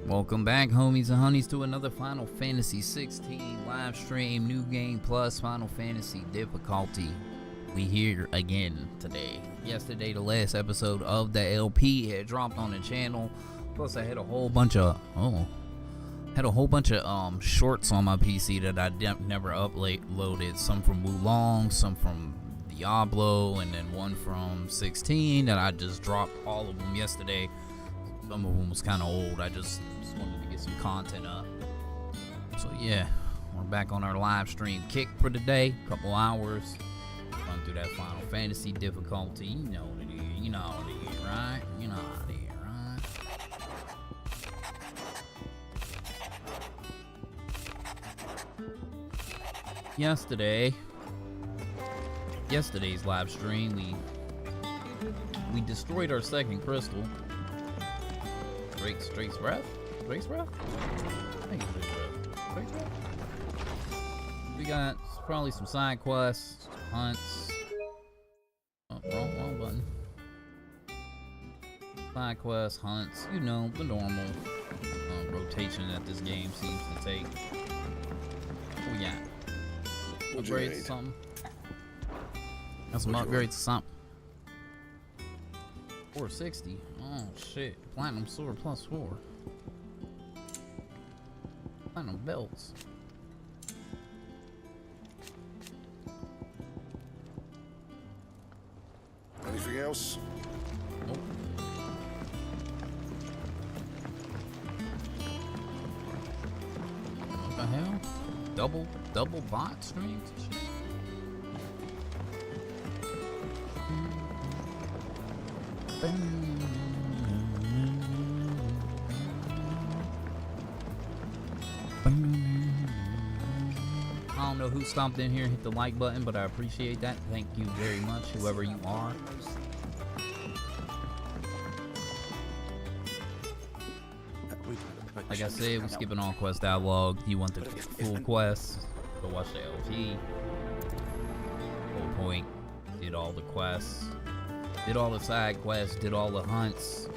Welcome back, homies and honeys, to another Final Fantasy 16 live stream. New game plus Final Fantasy difficulty. We here again today. Yesterday, the last episode of the LP had dropped on the channel. Plus, I had a whole bunch of shorts on my PC that I never uploaded. Some from Wulong, some from Diablo, and then one from 16 that I just dropped all of them yesterday. Some of them was kind of old. I just wanted to get some content up. So yeah, we're back on our live stream kick for today. Couple hours. Run through that Final Fantasy difficulty. You know what it is. You know what it is, right? You know what it is, right? Yesterday's live stream, we destroyed our second crystal. Drake's breath? Drake's breath? I think it's Drake's breath. Drake's breath? We got probably some side quests, hunts. Oh, wrong button. Side quests, hunts, you know, the normal rotation that this game seems to take. What we got? Upgrades to something? Got some upgrades to something. 460. Oh shit. Platinum sword +4. Platinum belts. Anything else? Nope. What the hell? Double bot strings and shit? I don't know who stomped in here and hit the like button, but I appreciate that. Thank you very much, whoever you are. Like I said, we're skipping all quest dialogue. You want the full quest, go watch the LP. Whole point, did all the quests. Did all the side quests, did all the hunts.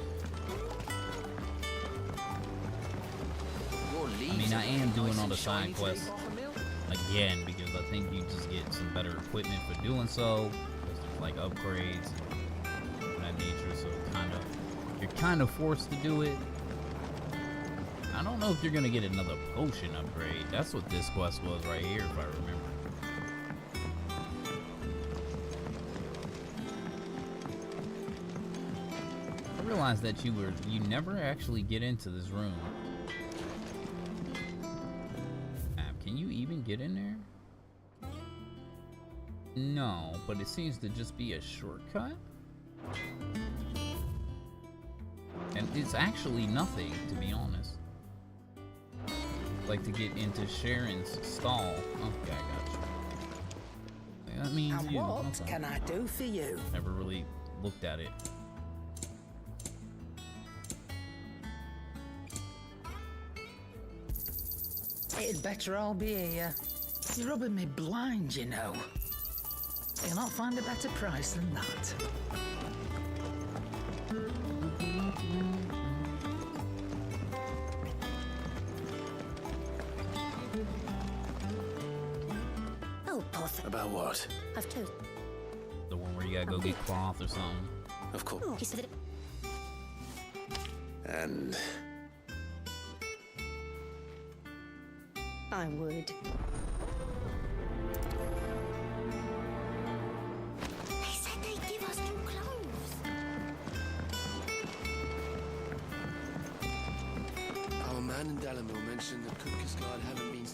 I mean, I am doing all the side quests again because I think you just get some better equipment for doing so. There's like upgrades and that nature, so you're kind of forced to do it. I don't know if you're gonna get another potion upgrade. That's what this quest was right here, if I remember. I realized that you never actually get into this room. Can you even get in there? No, but it seems to just be a shortcut. And it's actually nothing, to be honest. Like to get into Sharon's stall. Okay, I got you. That means and you. what okay. can I do for you? Never really looked at it. It'd better all be here. You're rubbing me blind, you know. You'll not find a better price than that. Oh, Poth. About what? I've told. The one where you gotta go get cloth or something. Of course. Oh, he said it. And I would. They said they'd give us new clothes. Our man in Dalamil mentioned that Cookies Guard haven't been.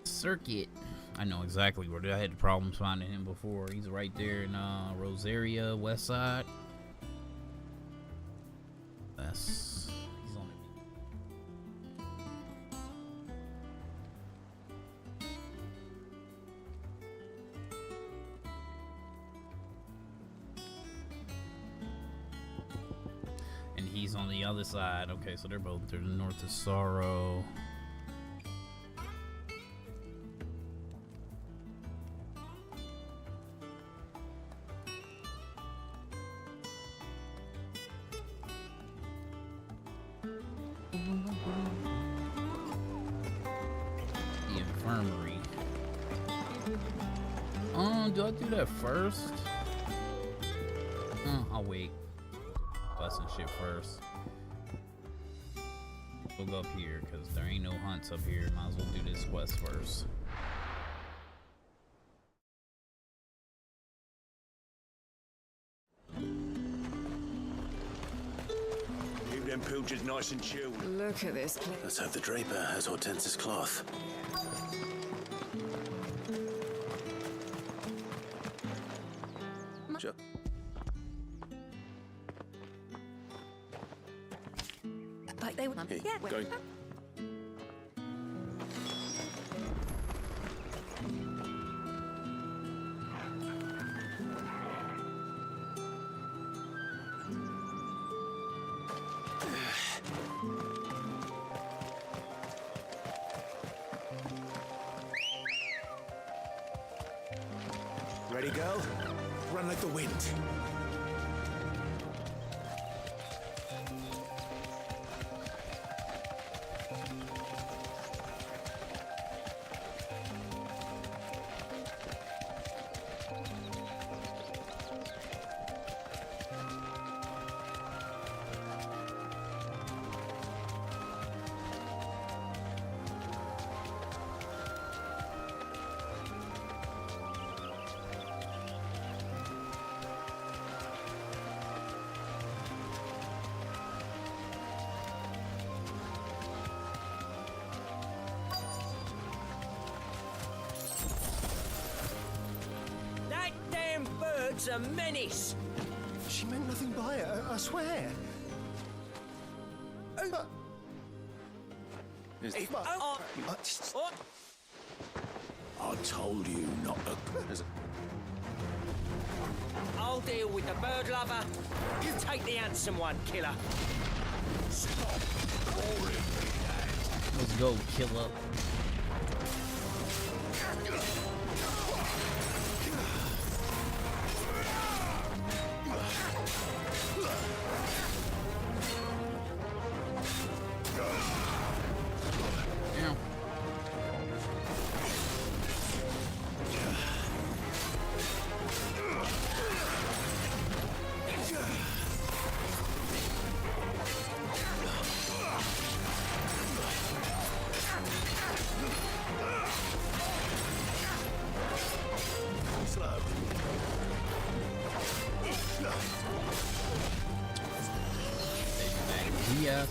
Circuit. I know exactly where I had problems finding him before. He's right there in Rosaria, West Side. He's on it. And he's on the other side. Okay, so they're north of Sorrow. The infirmary. Do I do that first? I'll wait. Quest and shit first. We'll go up here because there ain't no hunts up here. Might as well do this quest first. Keep them pilchers nice and chilled. Look at this place. Let's hope the draper has Hortense's cloth. Sure. Like they were. Hey, Yeah. going. Ready, girl? Run like the wind. It's a menace. She meant nothing by it, I swear. I told you not to. I'll deal with the bird lover. You take the handsome one, killer. Stop calling me that. Let's go, killer. Yes.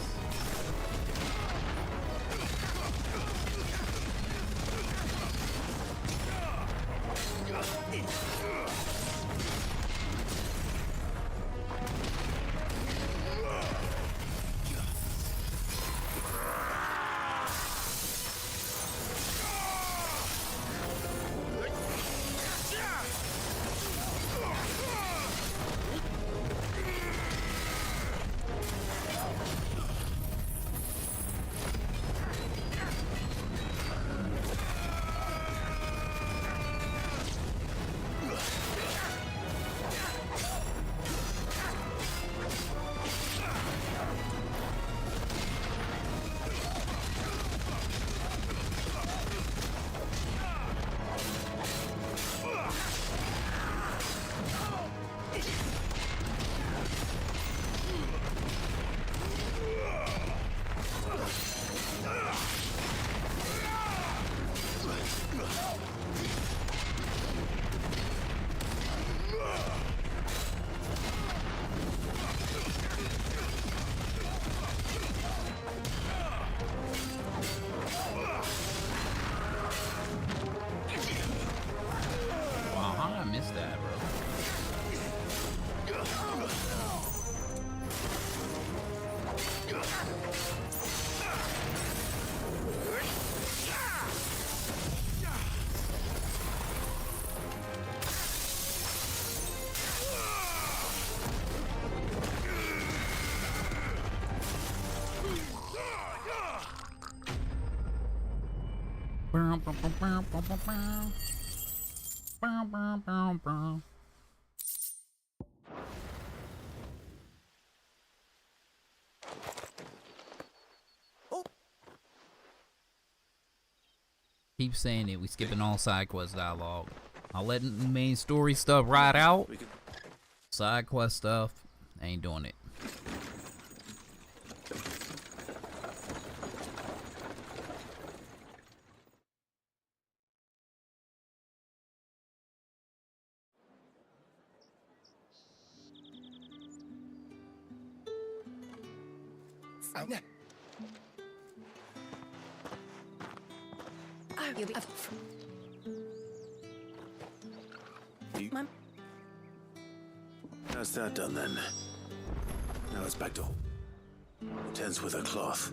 Keep saying it. We skipping all side quest dialogue. I'll let main story stuff ride out. Side quest stuff, ain't doing it. Oh, you're the other. Mum. That's that done then. Now it's back to tents with a cloth.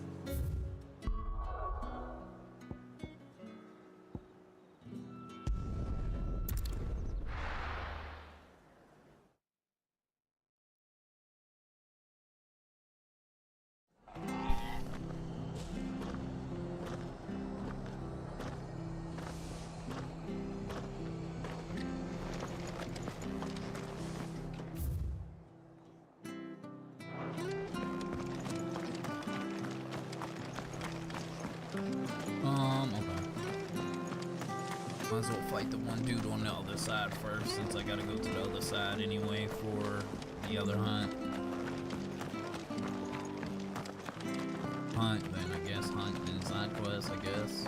Might as well fight the one dude on the other side first, since I gotta go to the other side anyway for the other hunt. Hunt, then I guess hunt and side quest, I guess.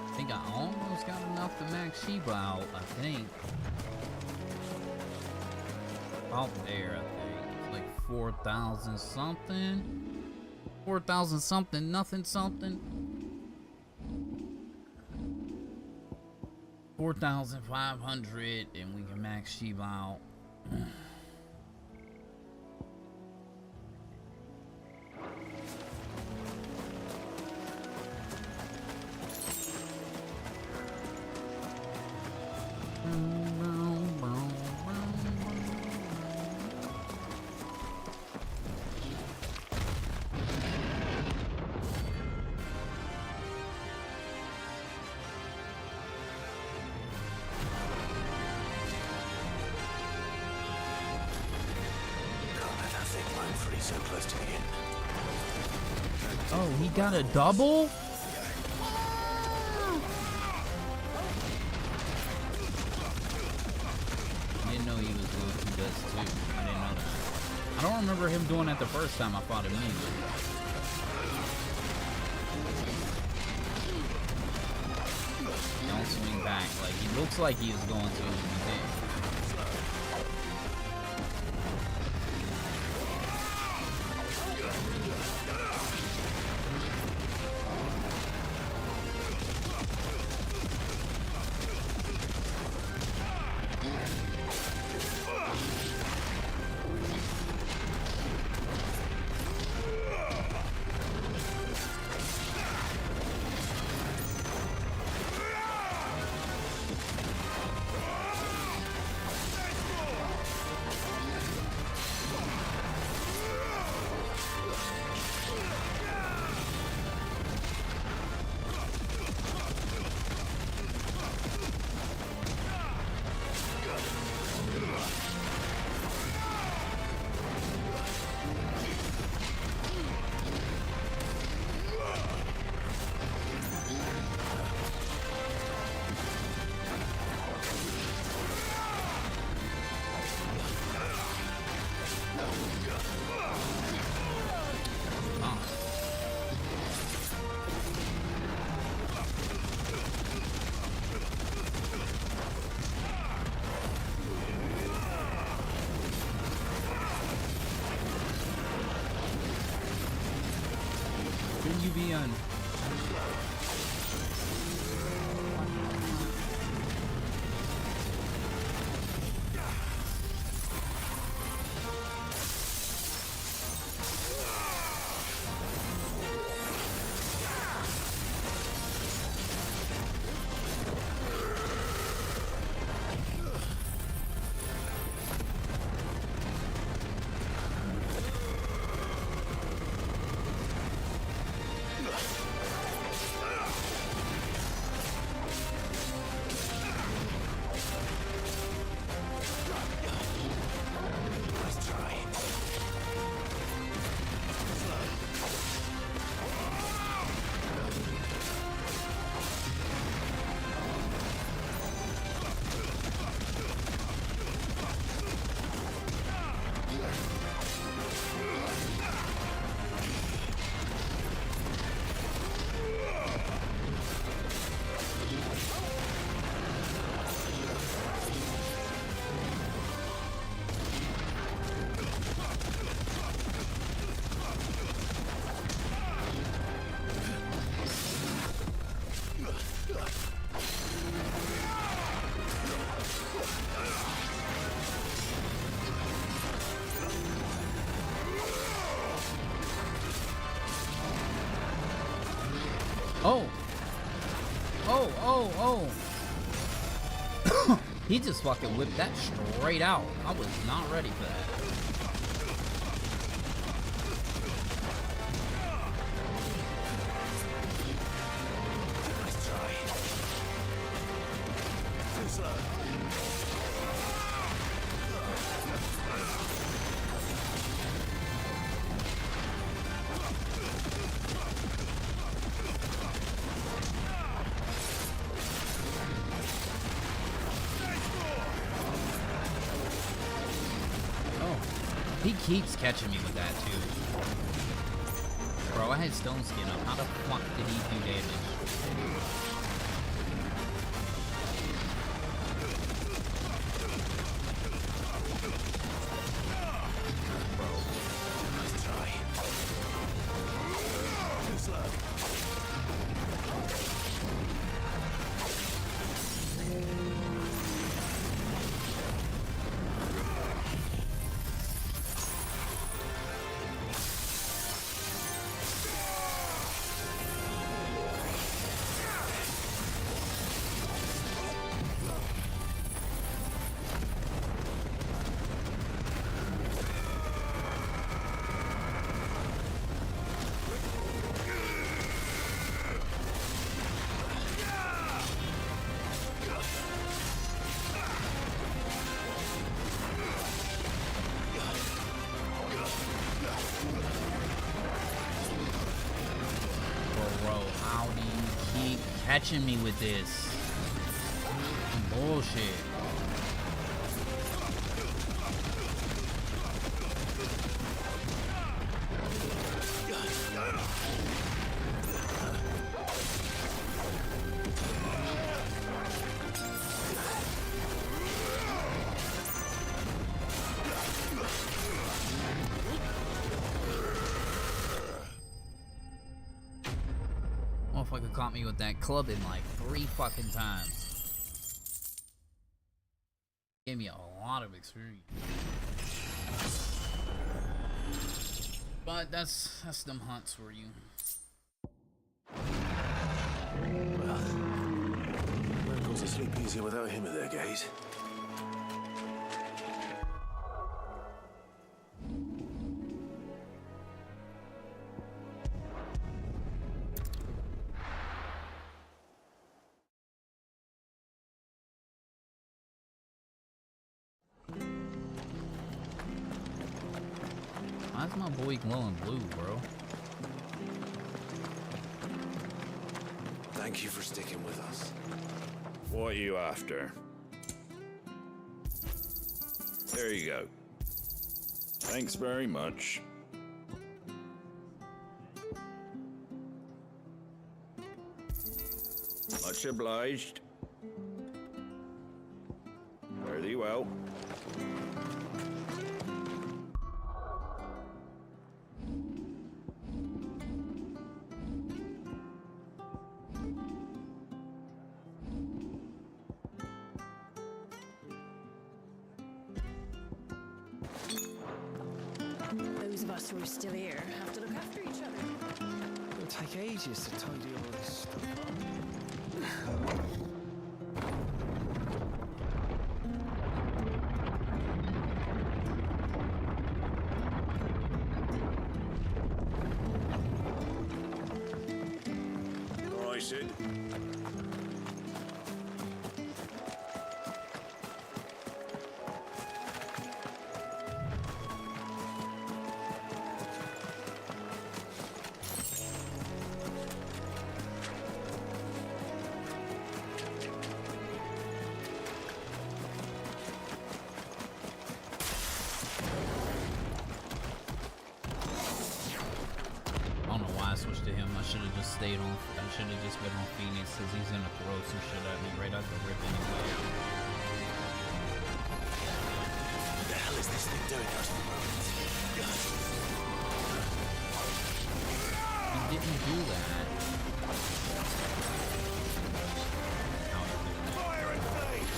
I think I almost got enough to max Sheba out, I think. Out there, I think. It's like 4,000 something. 4,000 something, nothing something. 4,500 and we can max Sheba out. So close to the end. Oh, he got a double? I didn't know he was doing 2 deaths too. I didn't know that. I don't remember him doing that the first time I fought him either. Don't swing back. Like, he looks like he was going to when he did. oh, oh. He just fucking whipped that straight out. I was not ready for that. He keeps catching me with that too. Bro, I had stone skin up. How the fuck did he do damage? Bro. Nice try. Too slow. Catching me with this bullshit. Motherfucker caught me with that clubbing like 3 fucking times. Gave me a lot of experience. But that's them hunts for you. Well, man goes to sleep easier without him at their gaze. Why's my boy glowing blue, bro? Thank you for sticking with us. What are you after? There you go. Thanks very much. Much obliged. Fare thee well. Those of us who are still here have to look after each other. It'll take ages to tidy all this stuff up. All right, Sid. Switch to him. I should have just stayed on. I should have just been on Phoenix because he's gonna throw some shit at me right out the rip anyway. What the hell is this thing doing out of the moment? He didn't do that. How he doing that? Fire and blade!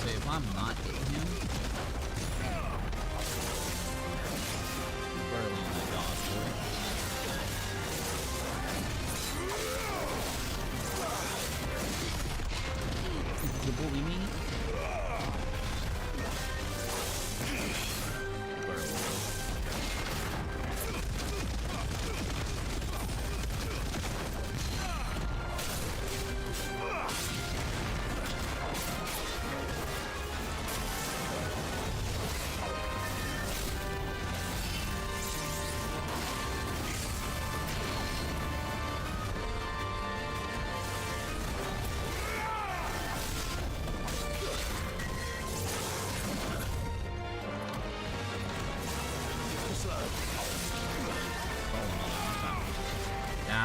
So if I'm not hitting him,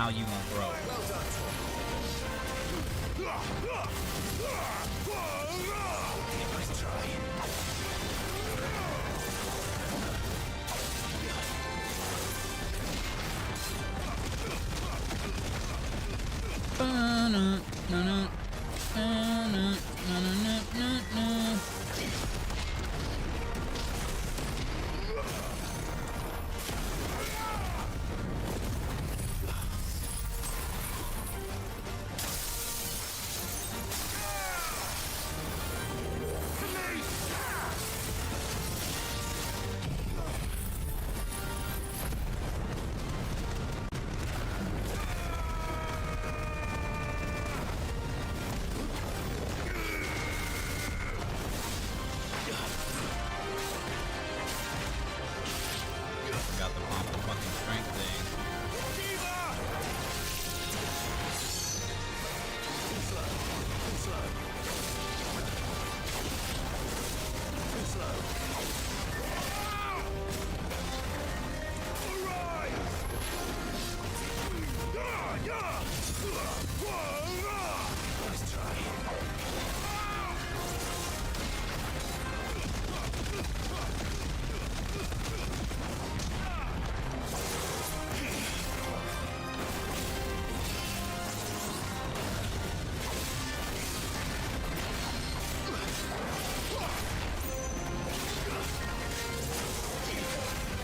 how you gonna throw. Nice try. Got the pump of fucking strength thing.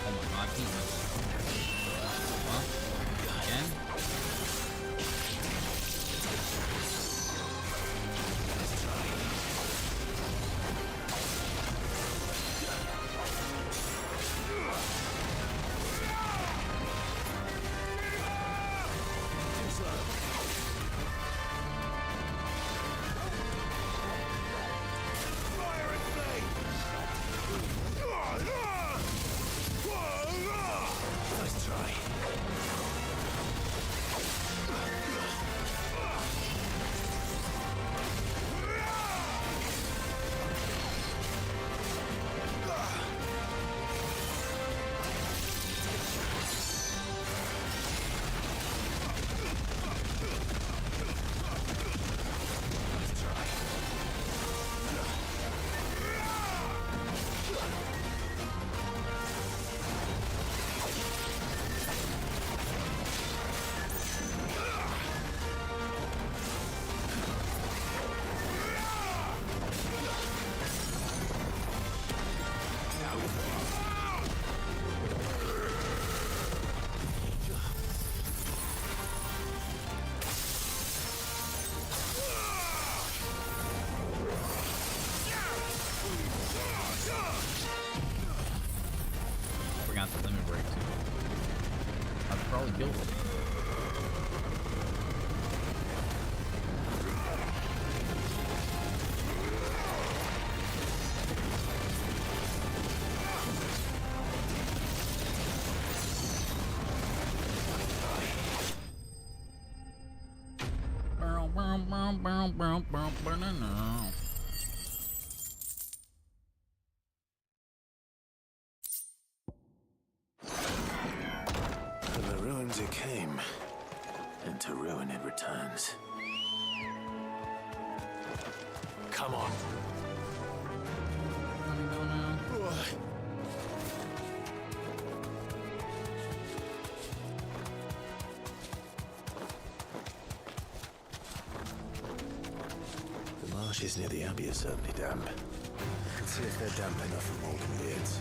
Oh my god, he missed. Huh? Again? Nice try. Forgot the limit break too. I'd probably kill him. From the ruins it came, and to ruin it returns. Come on. The marshes near the Abbey are certainly damp. Let's see if they're damp enough for Morgan beards.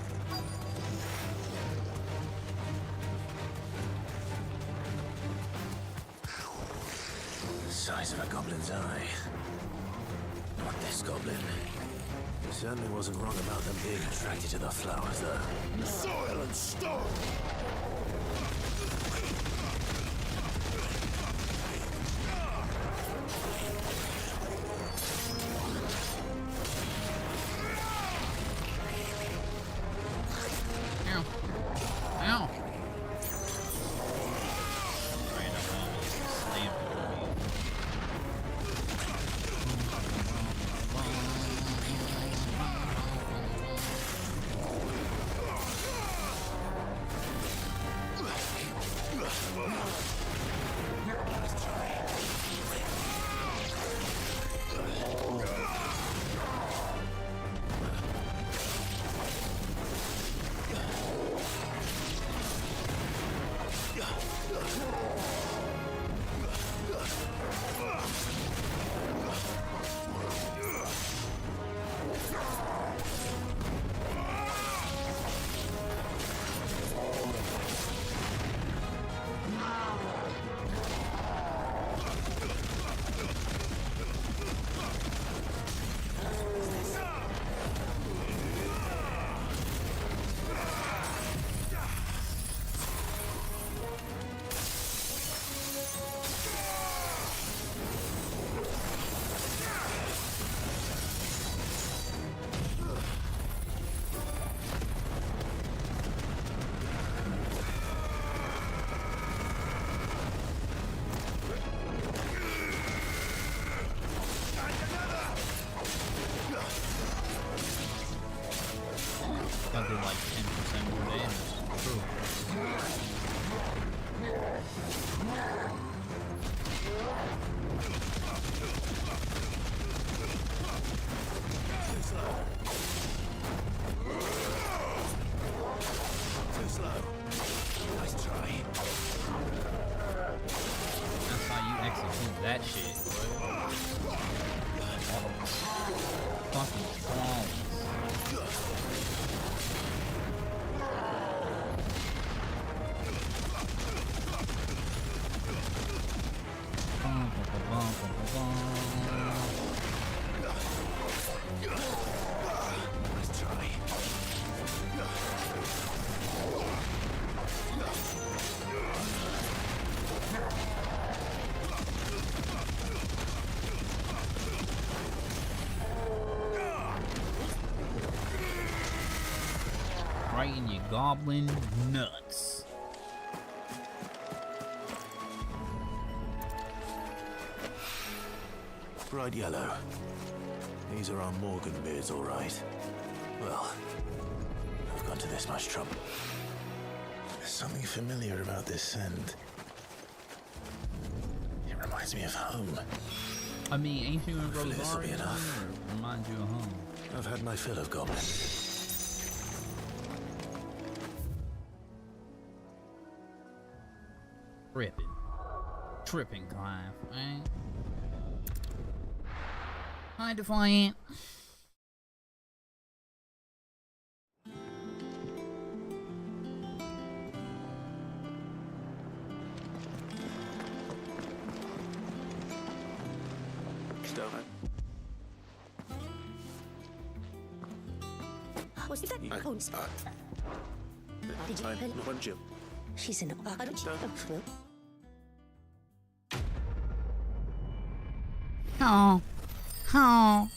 Size of a goblin's eye. Not this goblin. Certainly wasn't wrong about them being attracted to the flowers, though. Soil and stone! Ow. Ow. Random enemies slammed on me. I did like 10% more damage. True. Too slow. Nice try. That's how you execute that shit, boy. Fucking flawless. Nice try. Right in your goblin nuts. Bright yellow. These are our Morgan beards, all right. Well, I've gone to this much trouble. There's something familiar about this scent. It reminds me of home. I mean, ain't you in Hopefully this'll be Rosario? enough. Remind you of home. I've had my fill of goblins. Tripping, Clive. Right? Hi, Defiant. Stoner. Was that? I- Oh, did you? I want you. She's in. I don't know. Oh. Oh.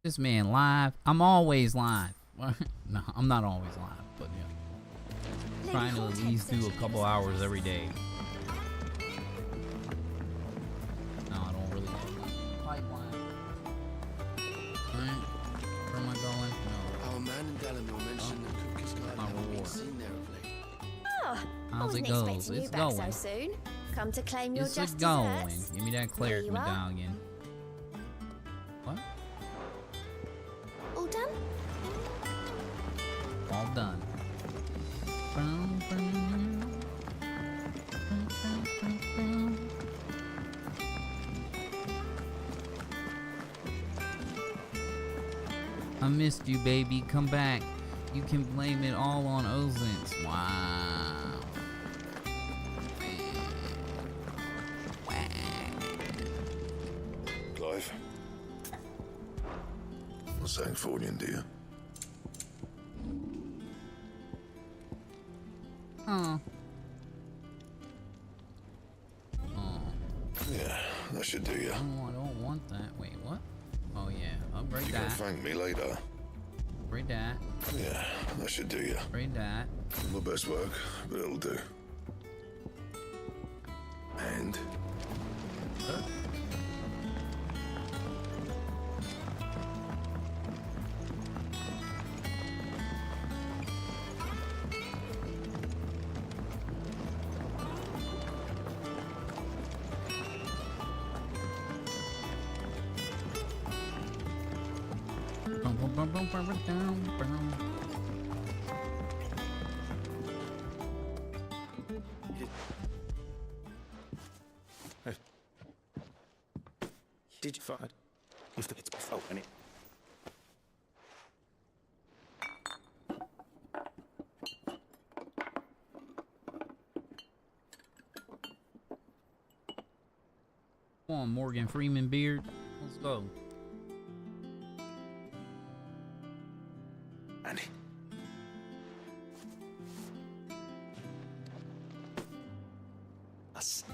This man live. I'm always live. No, I'm not always live, but yeah. Trying to at least do a couple hours every day. No, I don't really have a pipeline. Alright. Where am I going? No. Our man in Delamere mentioned the Cook is My not being reward. seen there of late. Oh, I How's it wasn't go? expecting you It's back going. so soon. Come to claim your It's just going. desserts. Give me that cleric you are. medallion. What? All done? All done. I missed you, baby. Come back. You can blame it all on Ozens. Wow. Clive. Not saying Fornian, do you? Oh. Oh. Yeah, that should do you. Oh, I don't want that. Wait, what? Oh yeah. Upgrade You gonna that. thank me later. Upgrade that. Yeah, that should do you. Upgrade that. My best work, but it'll do. And Did you find? If it's any. Come on, Morgan Freeman beard. Let's go. Annie. Us.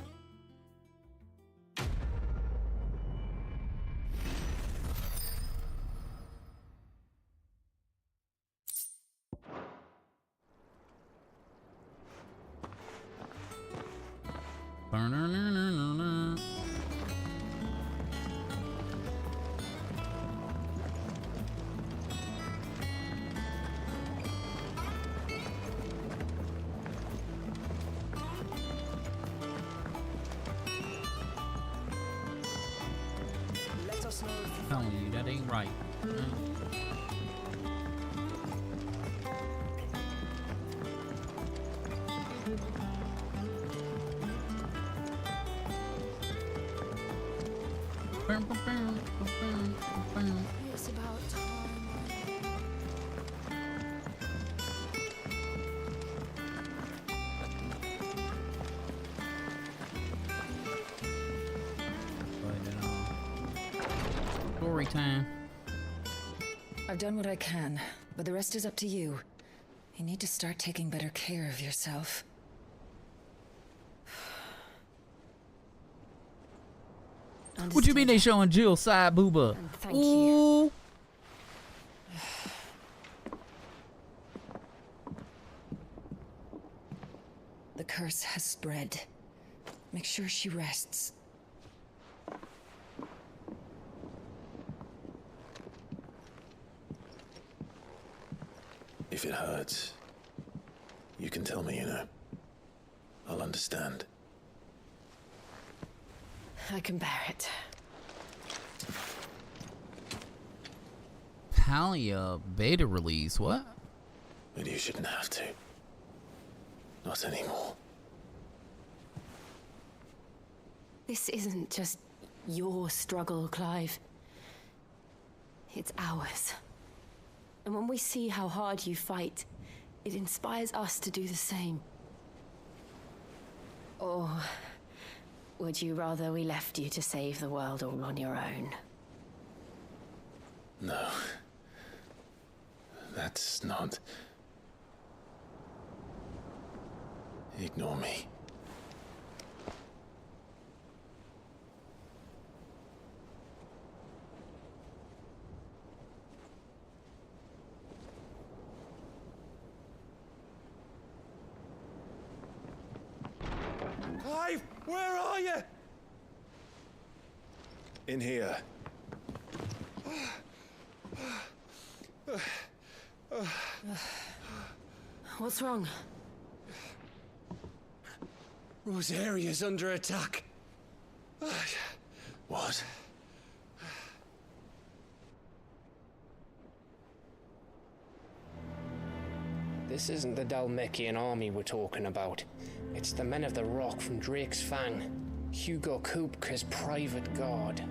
Let us know if you Telling you, that ain't right. It's about time. Story time. I've done what I can, but the rest is up to you. You need to start taking better care of yourself. What you mean they showing Jill side booba? And thank Ooh. The curse has spread. Make sure she rests. If it hurts, you can tell me, you know. I'll understand. I can bear it. Palia beta release, what? But you shouldn't have to. Not anymore. This isn't just your struggle, Clive. It's ours. And when we see how hard you fight, it inspires us to do the same. Or would you rather we left you to save the world all on your own? No. That's not... Ignore me. Clive, where are you? In here. What's wrong? Rosaria's under attack. What? This isn't the Dalmekian army we're talking about. It's the men of the Rock from Drake's Fang. Hugo Kupka's private guard.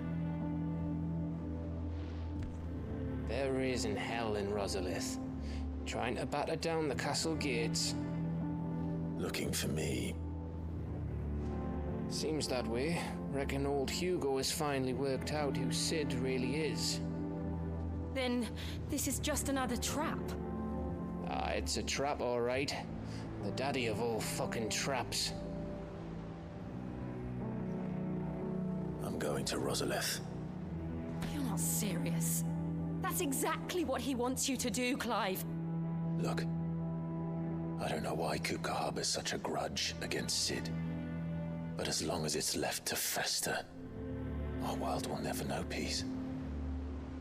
They're raising hell in Rosalith, trying to batter down the castle gates. Looking for me. Seems that way. Reckon old Hugo has finally worked out who Sid really is. Then this is just another trap. Ah, it's a trap, all right. The daddy of all fucking traps. I'm going to Rosalith. You're not serious. That's exactly what he wants you to do, Clive. Look. I don't know why Kupka harbors such a grudge against Sid. But as long as it's left to fester, our world will never know peace.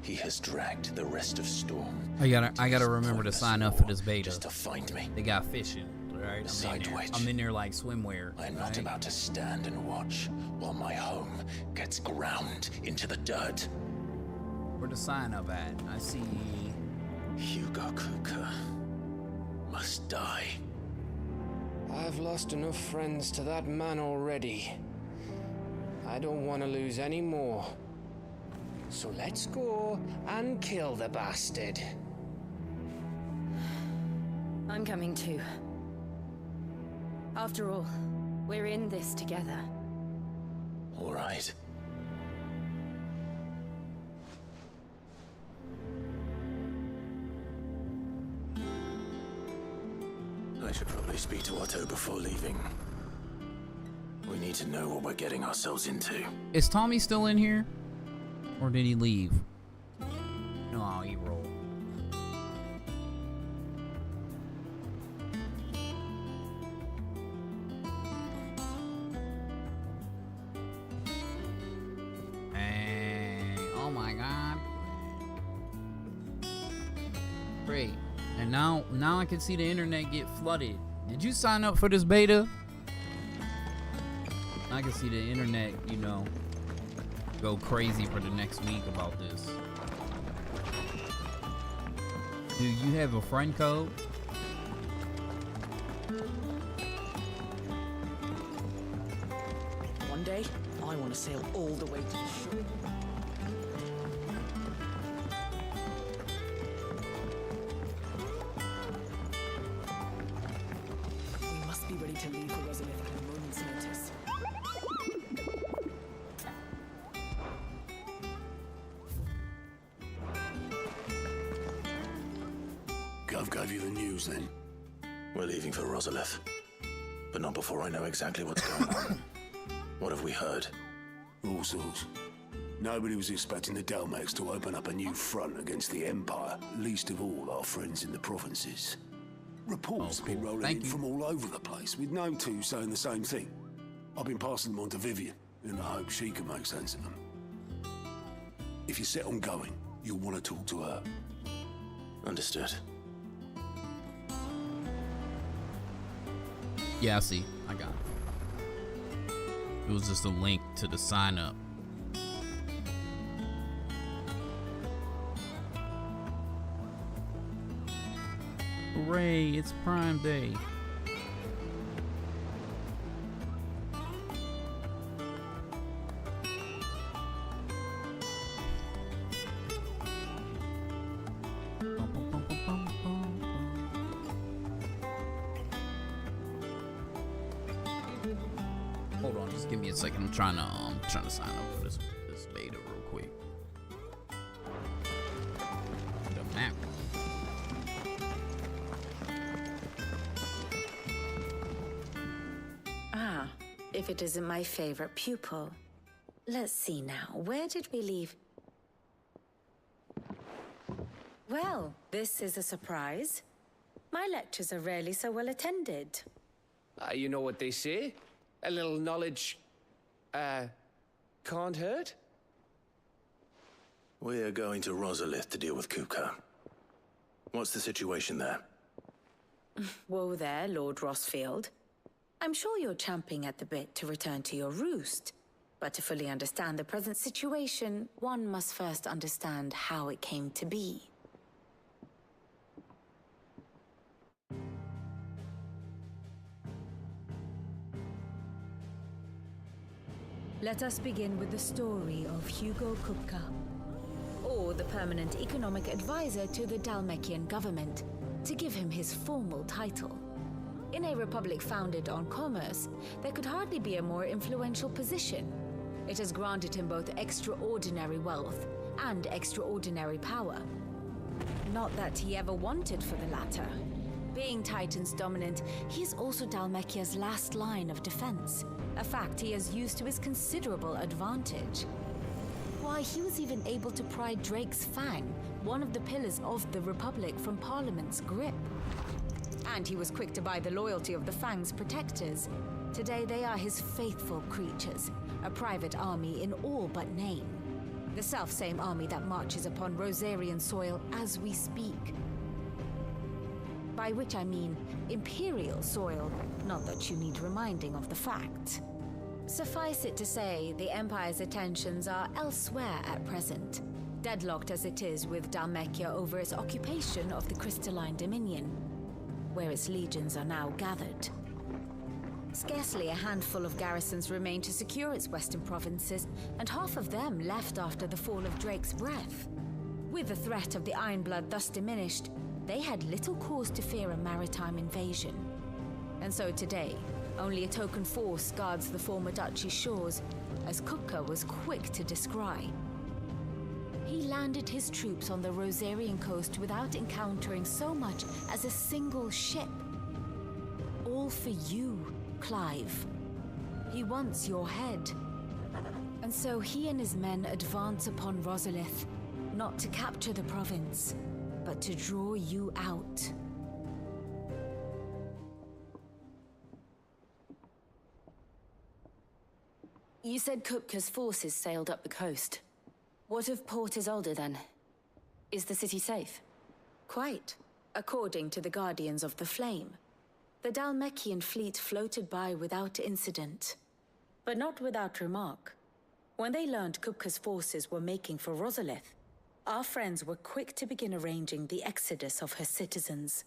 He has dragged the rest of Storm. I gotta remember to sign up for this beta. Just to find me. They got fishing, right? I'm in there like swimwear. I'm not about to stand and watch while my home gets ground into the dirt. Where the sign up at? I see. Hugo Kupka must die. I've lost enough friends to that man already. I don't want to lose any more. So let's go and kill the bastard. I'm coming too. After all, we're in this together. All right. I should probably speak to Otto before leaving. We need to know what we're getting ourselves into. Is Tommy still in here? Or did he leave? No, he rolled. And oh my god. Great. And now I can see the internet get flooded. Did you sign up for this beta? I can see the internet, you know, go crazy for the next week about this. Do you have a friend code? One day, I want to sail all the way to the shore. We must be ready to leave for Rosalith at a moment's notice. Gov gave you the news then? We're leaving for Rosalith, but not before I know exactly what's going on. What have we heard? All sorts. Nobody was expecting the Dalmex to open up a new front against the Empire, least of all our friends in the provinces. Reports have been rolling in from all over the place, with no two saying the same thing. I've been passing them on to Vivian, in the hope she can make sense of them. If you're set on going, you'll want to talk to her. Understood. Yeah, I see. I got it. It was just a link to the sign up. Hooray, it's Prime Day. Hold on, just give me a second. I'm trying to sign up for this beta real quick. The map. Ah, if it isn't my favorite pupil. Let's see now, where did we leave? Well, this is a surprise. My lectures are rarely so well attended. You know what they say? A little knowledge, can't hurt? We're going to Rosalith to deal with Kupka. What's the situation there? Whoa there, Lord Rossfield. I'm sure you're champing at the bit to return to your roost. But to fully understand the present situation, one must first understand how it came to be. Let us begin with the story of Hugo Kupka, or the permanent economic advisor to the Dalmekian government, to give him his formal title. In a republic founded on commerce, there could hardly be a more influential position. It has granted him both extraordinary wealth and extraordinary power. Not that he ever wanted for the latter. Being Titan's dominant, he is also Dalmekia's last line of defense, a fact he has used to his considerable advantage. Why, he was even able to pry Drake's Fang, one of the pillars of the Republic, from Parliament's grip. And he was quick to buy the loyalty of the Fang's protectors. Today they are his faithful creatures, a private army in all but name. The self-same army that marches upon Rosarian soil as we speak. By which I mean Imperial soil, not that you need reminding of the fact. Suffice it to say, the Empire's attentions are elsewhere at present, deadlocked as it is with Dalmekia over its occupation of the Crystalline Dominion, where its legions are now gathered. Scarcely a handful of garrisons remained to secure its western provinces, and half of them left after the fall of Drake's breath. With the threat of the Ironblood thus diminished, they had little cause to fear a maritime invasion. And so today, only a token force guards the former duchy's shores, as Kupka was quick to descry. He landed his troops on the Rosarian coast without encountering so much as a single ship. All for you, Clive. He wants your head. And so he and his men advance upon Rosalith, not to capture the province, but to draw you out. You said Kupka's forces sailed up the coast. What of Port Isolde then? Is the city safe? Quite, according to the Guardians of the Flame. The Dhalmekian fleet floated by without incident, but not without remark. When they learned Kupka's forces were making for Rosalith, our friends were quick to begin arranging the exodus of her citizens.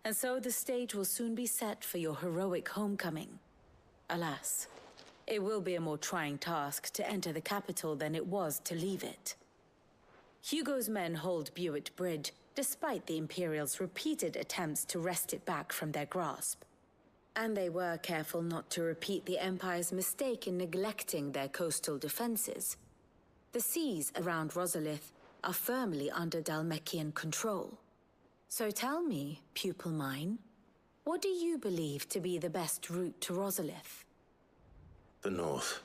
And so the stage will soon be set for your heroic homecoming. Alas, it will be a more trying task to enter the capital than it was to leave it. Hugo's men hold Buet Bridge, despite the Imperials' repeated attempts to wrest it back from their grasp. And they were careful not to repeat the Empire's mistake in neglecting their coastal defenses. The seas around Rosalith are firmly under Dhalmekian control. So tell me, pupil mine, what do you believe to be the best route to Rosalith? The north.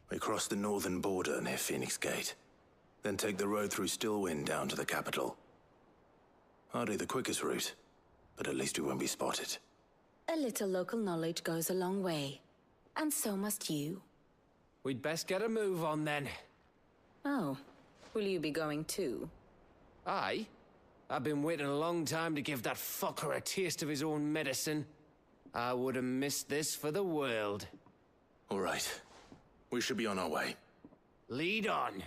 We cross the northern border near Phoenix Gate, then take the road through Stillwind down to the capital. Hardly the quickest route, but at least we won't be spotted. A little local knowledge goes a long way, and so must you. We'd best get a move on then. Oh, will you be going too? Aye. I've been waiting a long time to give that fucker a taste of his own medicine. I would have missed this for the world. All right. We should be on our way. Lead on.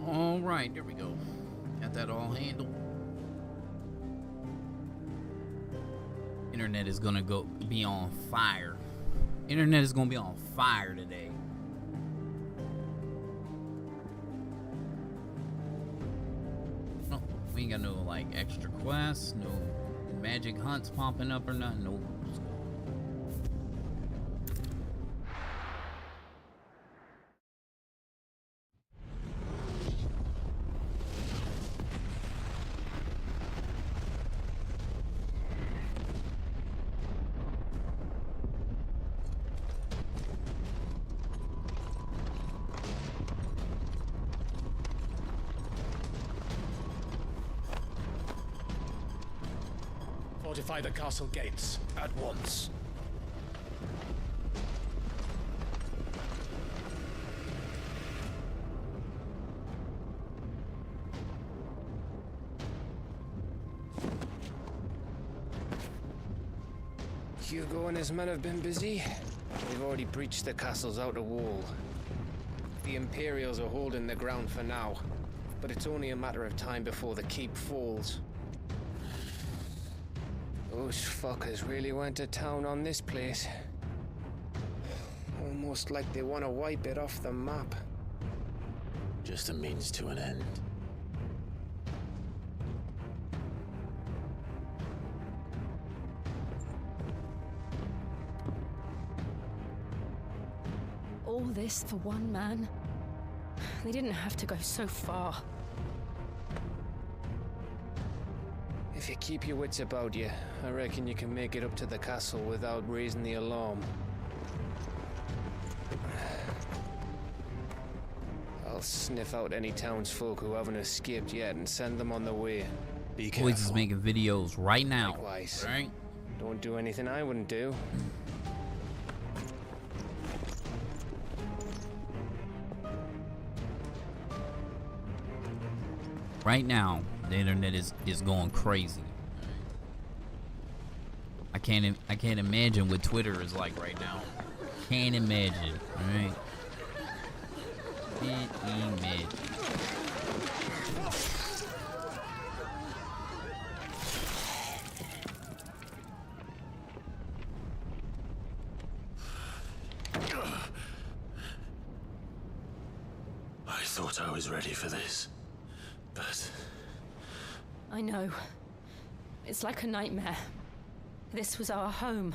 Alright, there we go. Got that all handled. Internet is gonna be on fire. Internet is gonna be on fire today. No, we ain't got no like extra quests, no magic hunts popping up or nothing. Nope. Fortify the castle gates at once. Hugo and his men have been busy. They've already breached the castle's outer wall. The Imperials are holding the ground for now, but it's only a matter of time before the keep falls. Those fuckers really went to town on this place. Almost like they want to wipe it off the map. Just a means to an end. All this for one man? They didn't have to go so far. If you keep your wits about you, I reckon you can make it up to the castle without raising the alarm. I'll sniff out any townsfolk who haven't escaped yet and send them on the way. Be careful. Boys is making videos right now. Likewise. Right? Don't do anything I wouldn't do. Right now, the internet is going crazy. I can't imagine what Twitter is like right now. Can't imagine. All right. Can't imagine. I thought I was ready for this, but I know. It's like a nightmare. This was our home.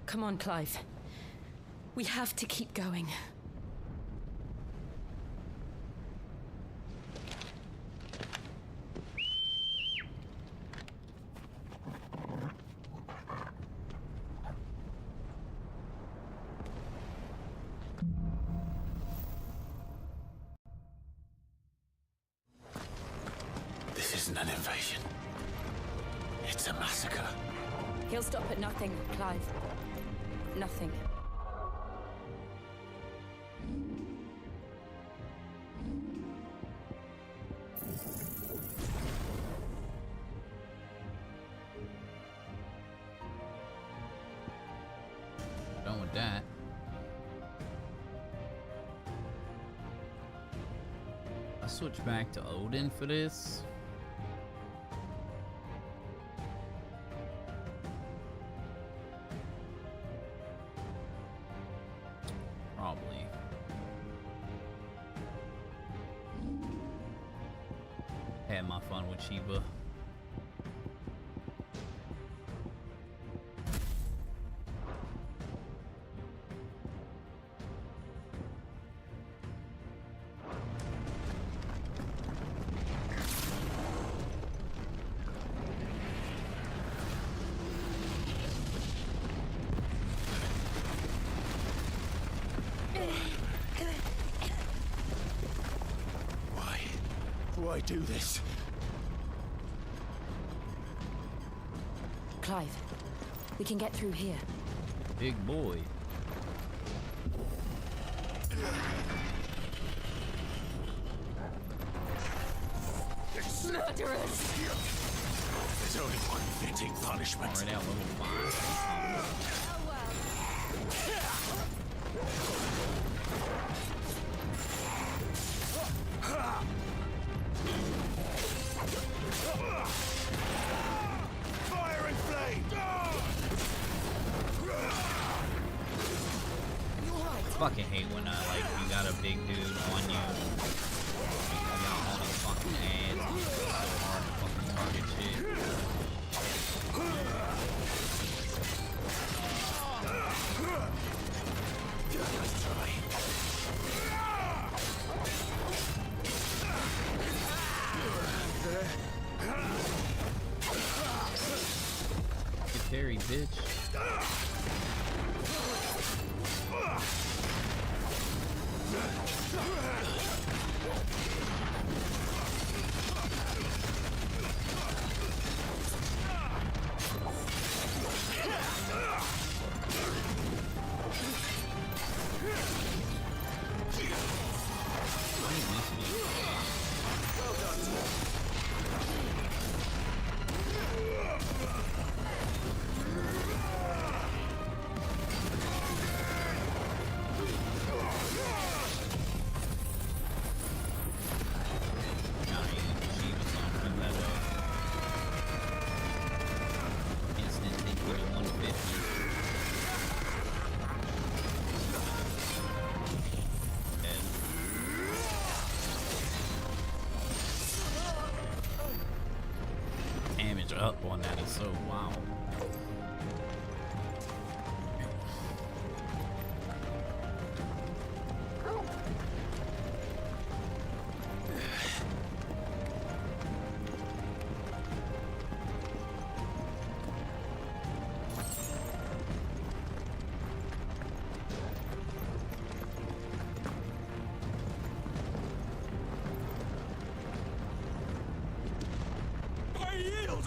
Come on, Clive. We have to keep going. this isn't an invasion. It's a massacre. He'll stop at nothing, Clive. Nothing. Done with that. I switch back to Odin for this. Probably. Had my fun with Sheba. Why do this? Clive, we can get through here. Big boy. Murderers! There's only one fitting punishment. Already out level 5. Fire and flame! Fucking hate when you got a big dude on you. You got all these fucking ads. It's so hard to fucking target shit. Get Terry, bitch. up on that is so wow.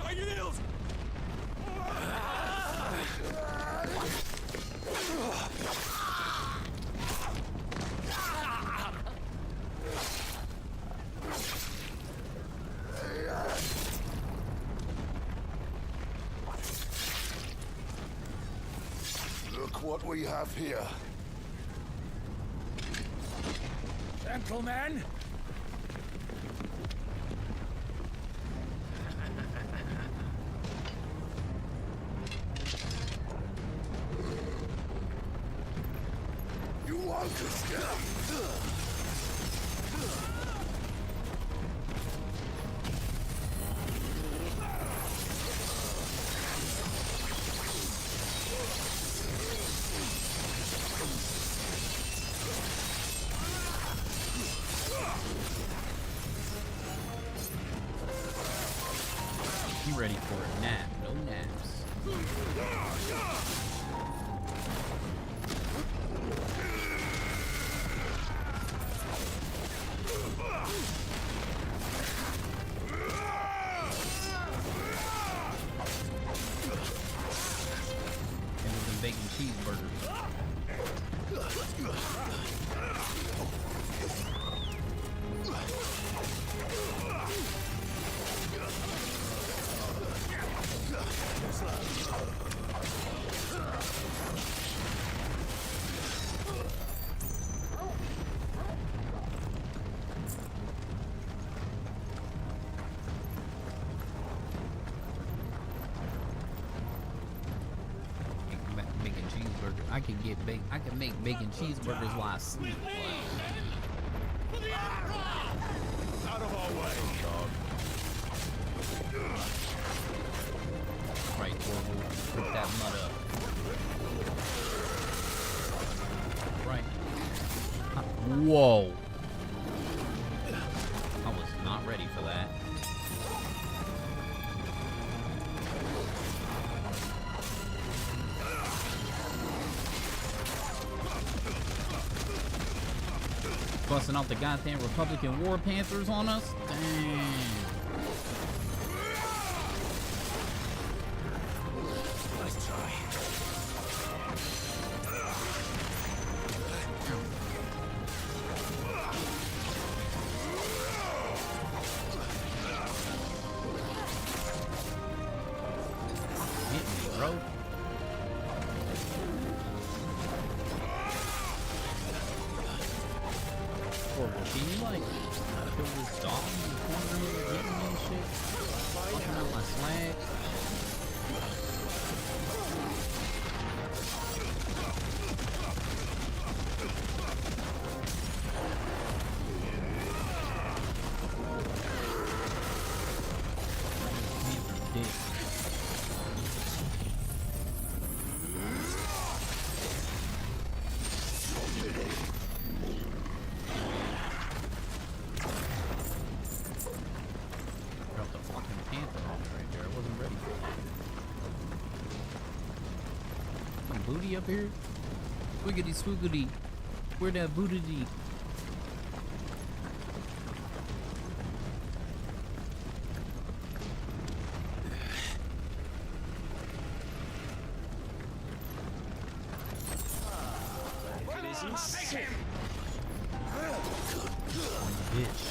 I yield! Look what we have here. Gentlemen! You won't escape! You ready for a nap? No naps. And bacon cheeseburgers. Bacon cheeseburger. I can make bacon cheeseburgers while I sleep. Out of our way, dog. Right, Corvo. Put that mud up. Right. Whoa. I was not ready for that. Busting out the goddamn Republican War Panthers on us? Dang. Nice try. Hit me, bro. Can you like kill this dog in the corner here getting me and shit? Fucking out my slag. Dick. Dropped a fucking panther on me right there. I wasn't ready for that. Some booty up here? Swiggity swoogity. Where that booty? Bitch.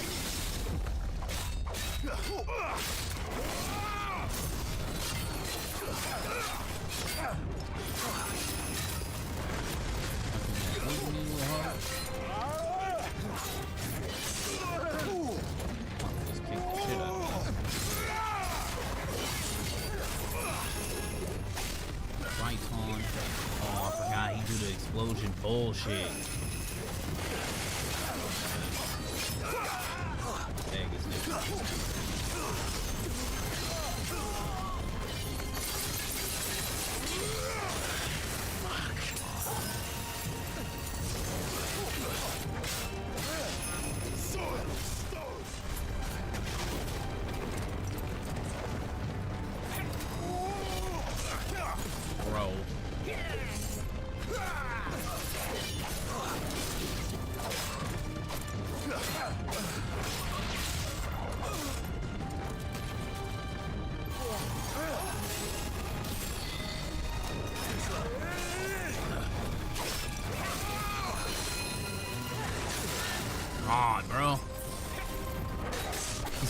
Right on. Oh, I forgot he do the explosion bullshit. Dang, this nigga.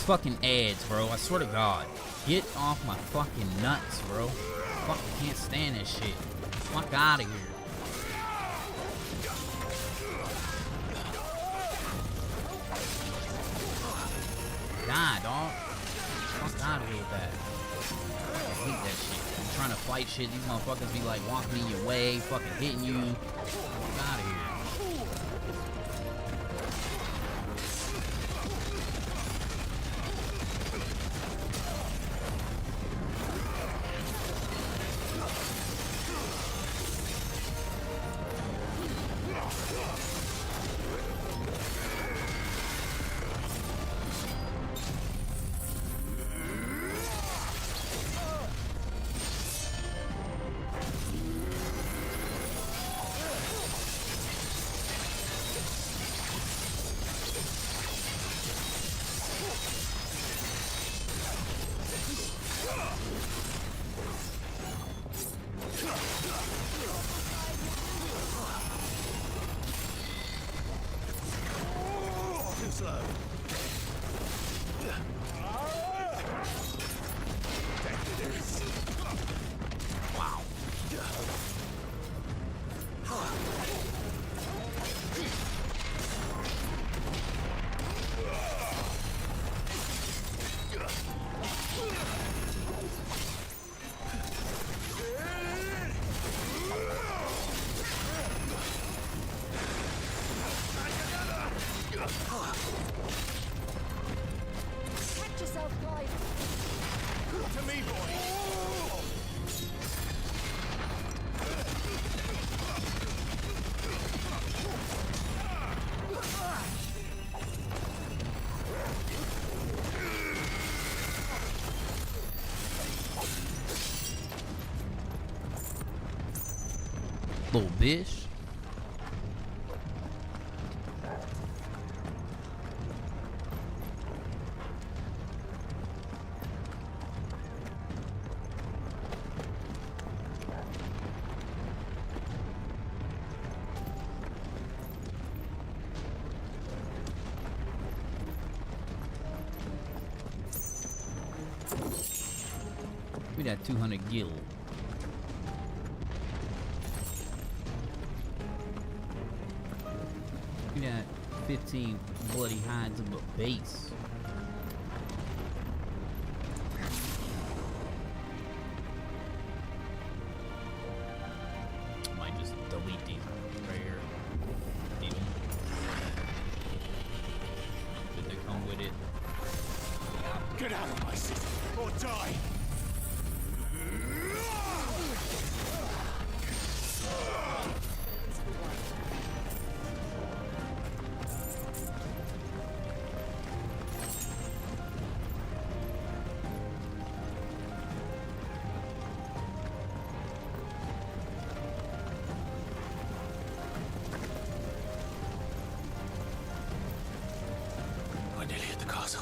fucking ads, bro. I swear to God. Get off my fucking nuts, bro. Fucking can't stand that shit. Fuck out of here. Die, dog. Fuck out of here with that. I hate that shit. I'm trying to fight shit. These motherfuckers be like walking in your way, fucking hitting you. Fuck out of here. Little bitch. We got 200 gil. We got 15 bloody hides of a base. Might just delete these right here. Leave them. Should they come with it? Get out of my city or die! We're nearly at the castle.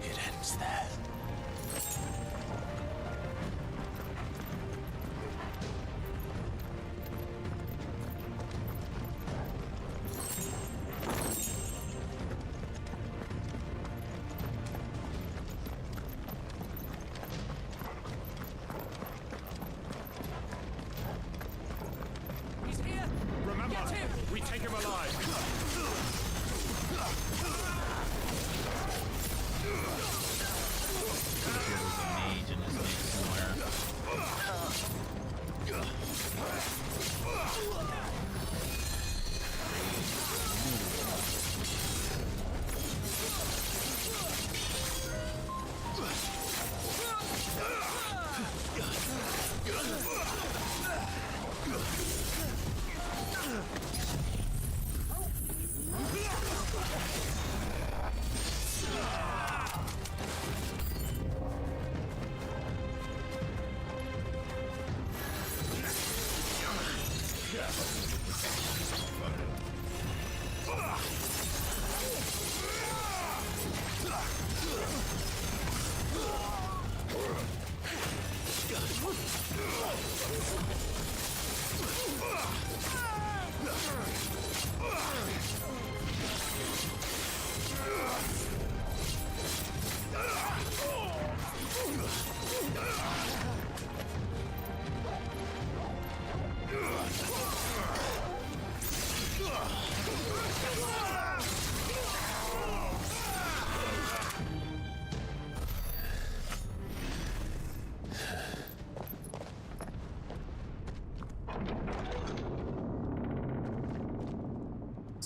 It ends there. He's here! Remember, we take him alive!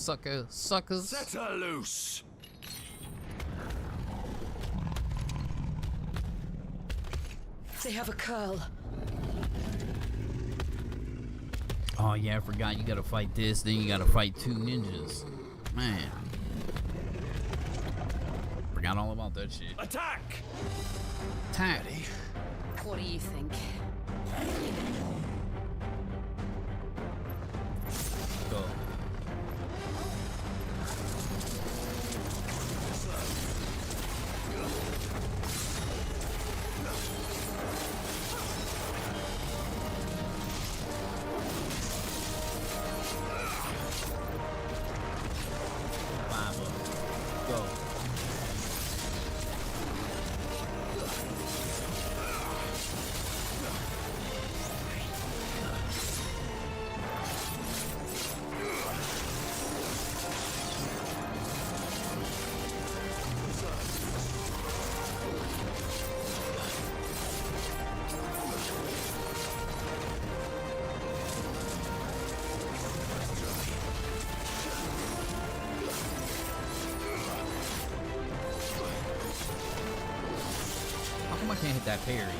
suckers. Set her loose. They have a curl. Oh yeah, I forgot you gotta fight this, then you gotta fight 2 ninjas. Man. Forgot all about that shit. Attack! Attack. What do you think? Go. Go. How come I can't hit that parry?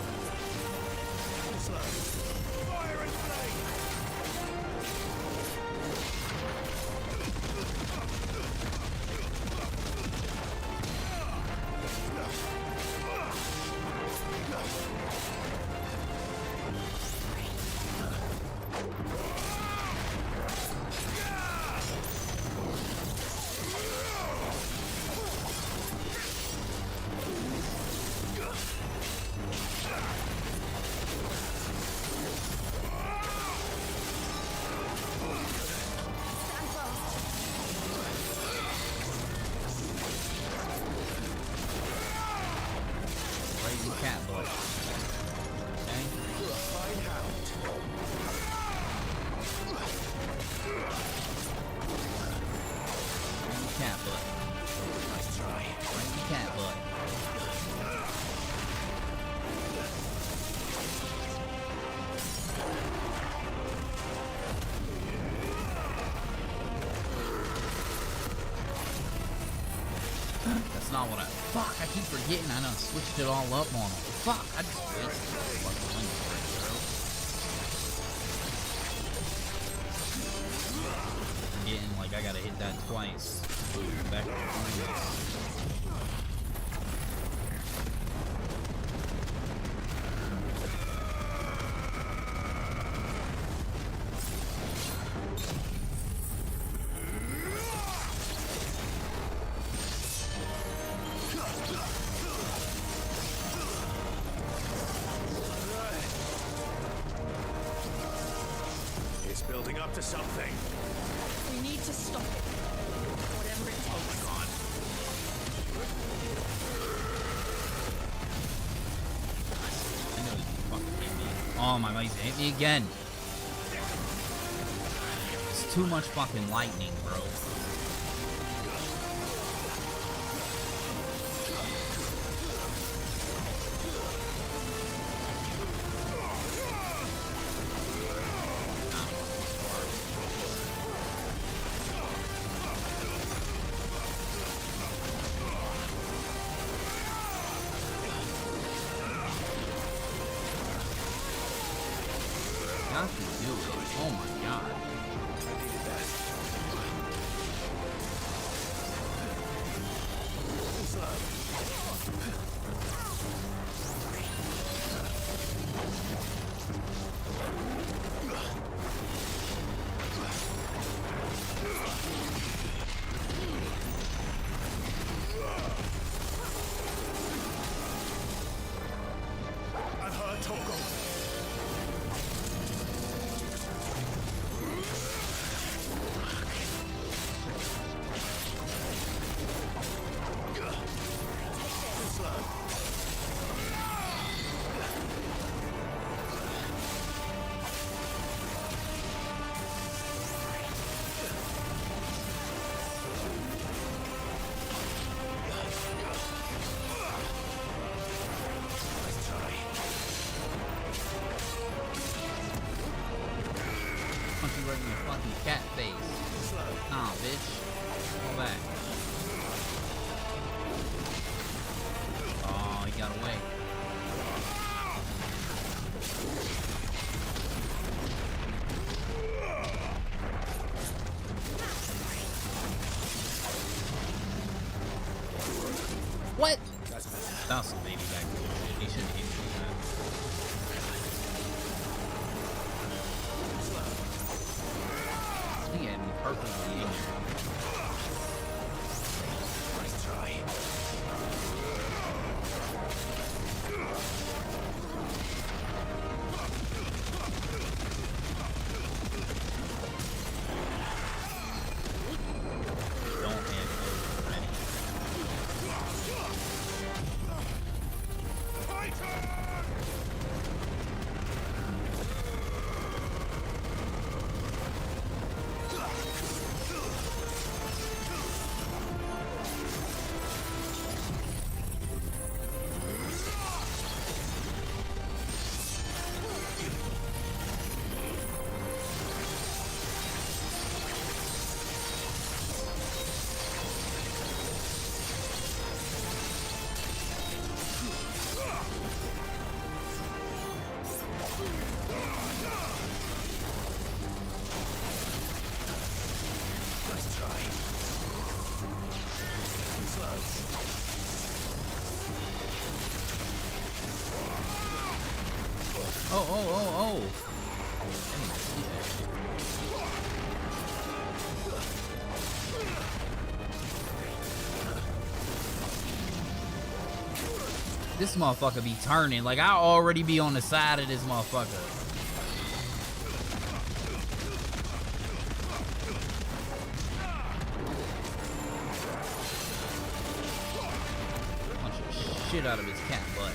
Crazy cat boy. Okay. Crazy cat boy. Nice try. Crazy cat boy. That's not what I... Fuck, I keep forgetting I done switched it all up on him. Fuck, I just wasted the fucking wing for it, bro. Forgetting, like, I gotta hit that twice. Back to the wings. It's building up to something. We need to stop it. Whatever it takes. Oh my god. I know he fucking hit me. Oh my god, he's hit me again. It's too much fucking lightning, bro. Got to do it. Oh my god. I've heard Togo. Punch you right in your fucking cat face. Nah, bitch. Go back. Oh, he got away. What? That was some baby back bullshit. He shouldn't hit me with that. He had me perfectly in there. Nice try. Oh. This motherfucker be turning. Like, I already be on the side of this motherfucker. Punch the shit out of his cat butt.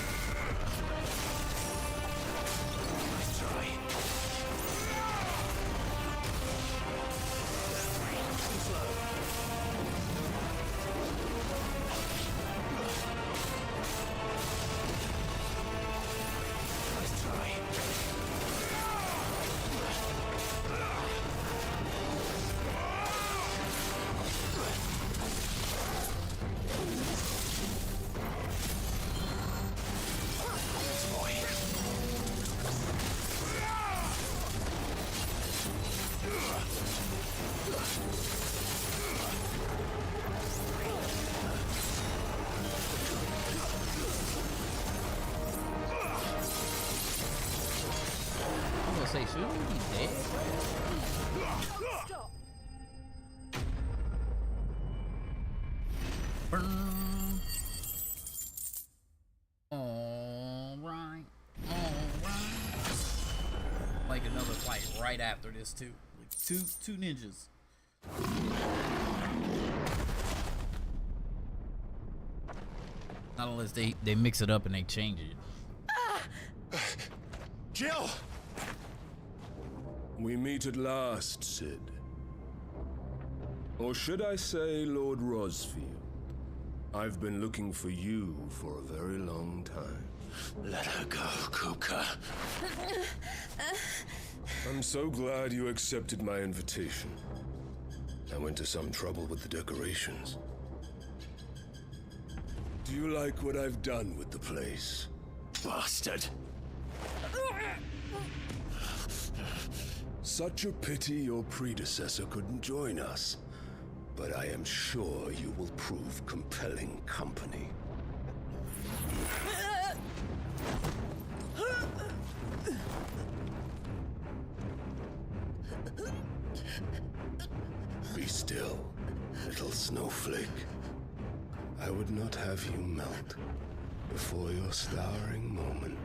Say, should we be dead? Alright. Like another fight right after this too. Like two ninjas. Not unless they mix it up and they change it. Jill! We meet at last, Sid. Or should I say, Lord Rosfield? I've been looking for you for a very long time. Let her go, Kuka. I'm so glad you accepted my invitation. I went to some trouble with the decorations. Do you like what I've done with the place? Bastard! Such a pity your predecessor couldn't join us. But I am sure you will prove compelling company. Be still, little snowflake. I would not have you melt before your starring moment.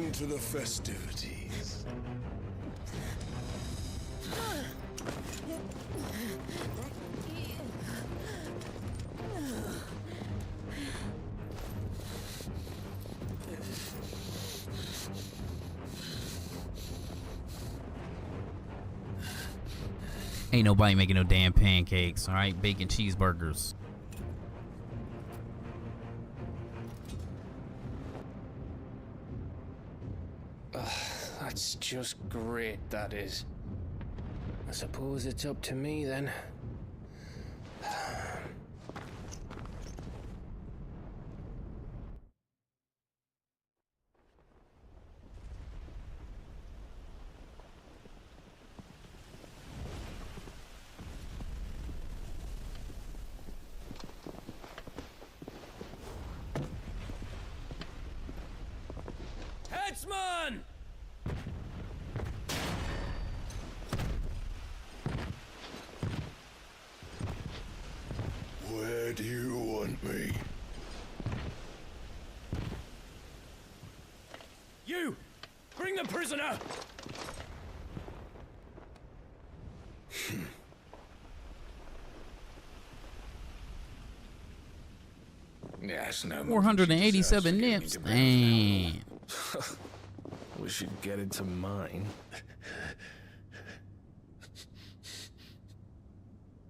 on to the festivities. Ain't nobody making no damn pancakes, all right? Bacon cheeseburgers. That's just great, that is. I suppose it's up to me then. Headsman! Where do you want me? You! Bring the prisoner! Yes, no. 487 nips. Damn. We should get into mine.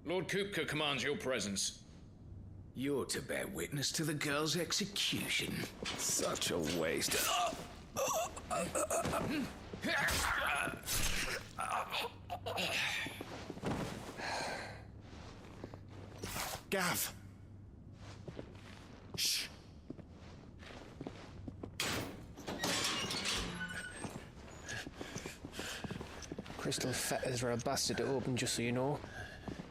Lord Kupka commands your presence. You're to bear witness to the girl's execution. Such a waste. Gav! Shh. Crystal fetters are a bastard to open, just so you know.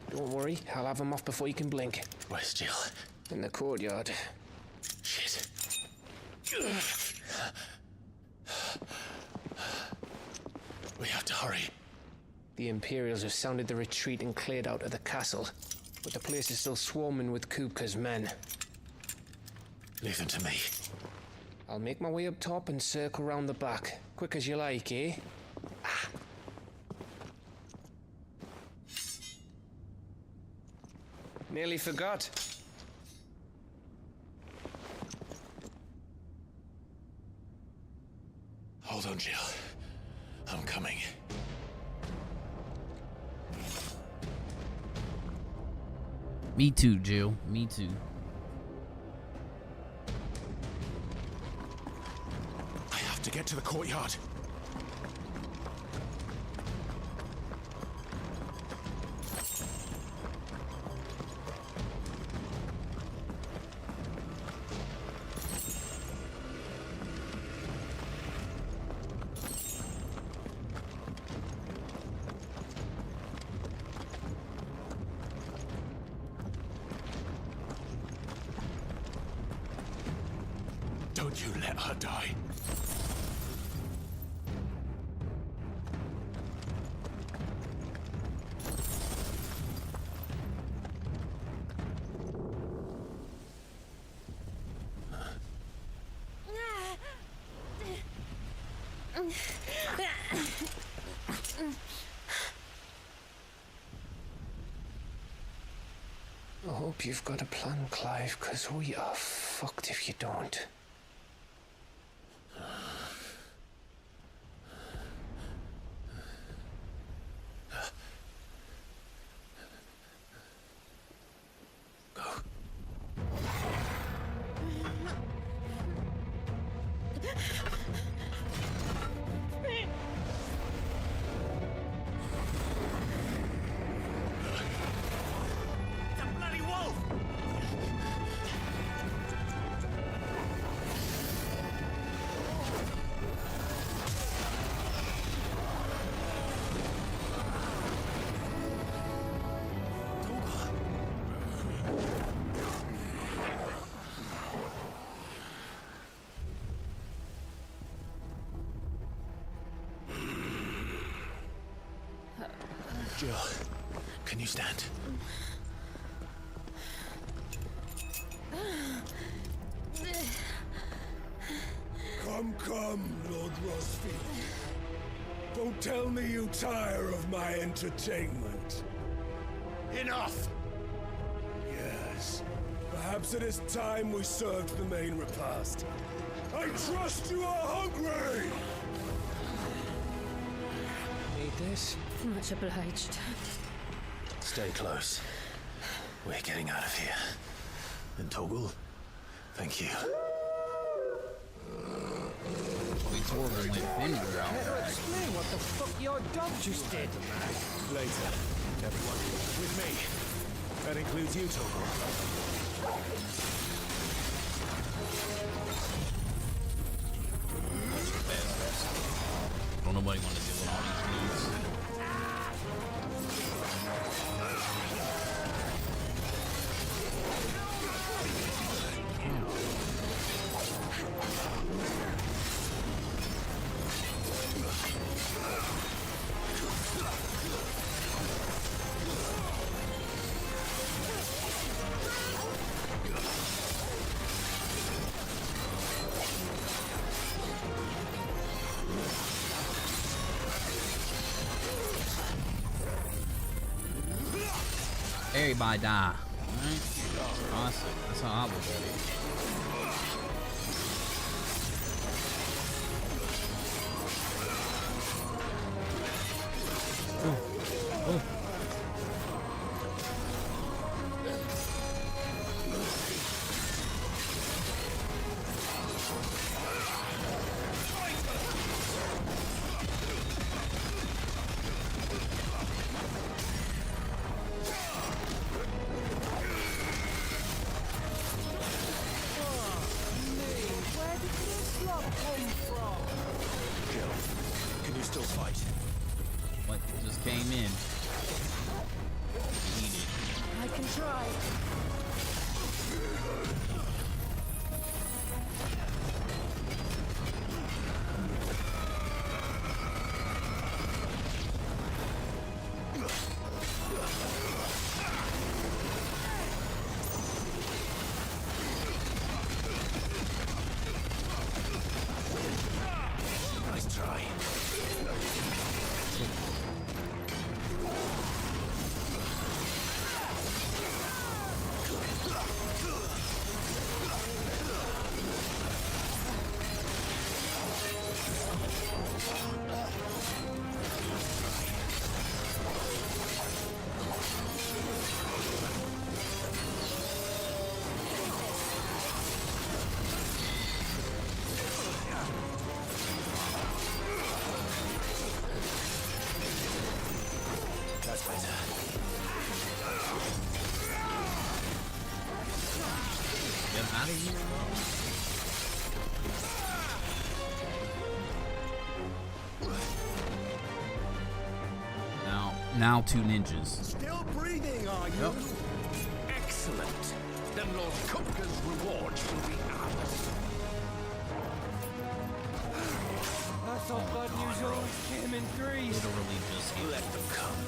Don't worry, I'll have them off before you can blink. Where's Jill? In the courtyard. Shit. We have to hurry. The Imperials have sounded the retreat and cleared out of the castle, but the place is still swarming with Kupka's men. Leave them to me. I'll make my way up top and circle round the back. Quick as you like, eh? Nearly forgot. Hold on, Jill. I'm coming. Me too, Jill. Me too. I have to get to the courtyard. Don't you let her die. I hope you've got a plan, Clive, because we are fucked if you don't. Jill, can you stand? Come, Lord Grosfi. Don't tell me you tire of my entertainment. Enough! Yes. Perhaps it is time we served the main repast. I trust you are hungry! Need this? Much obliged. Stay close. We're getting out of here. And Toggle, thank you. We tore my finger out. Explain what the fuck your dog just did. Later. Everyone, with me. That includes you, Toggle. Don't nobody want to deal with all these dudes. Everybody die. Alright? Awesome. That's how I look at it. Can you still fight? What just came in? I can try. Nice try. That's better. Get out of here, Now two ninjas. Still breathing, are you? Yep. Excellent. Then Lord Kupka's rewards will be ours. I thought bad news always came in threes. Literally just Let them come.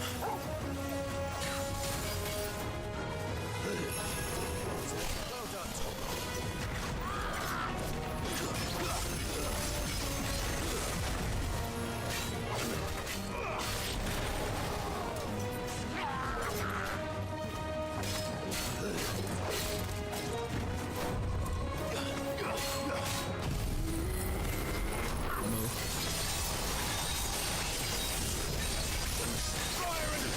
Well done, Toggle. Fire in the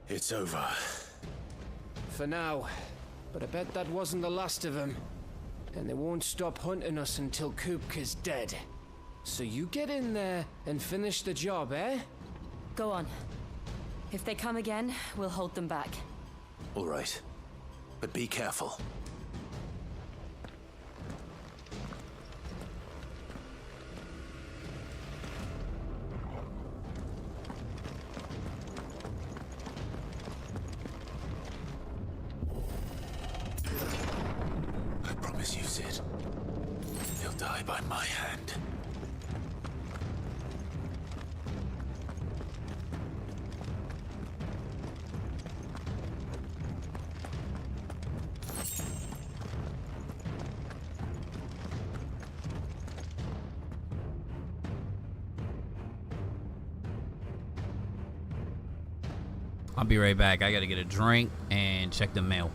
It's over. For now. But I bet that wasn't the last of them. And they won't stop hunting us until Kupka's dead. So you get in there and finish the job, eh? Go on. If they come again, we'll hold them back. All right. But be careful. I promise you, Sid. He'll die by my hand. I'll be right back. I gotta get a drink and check the mail.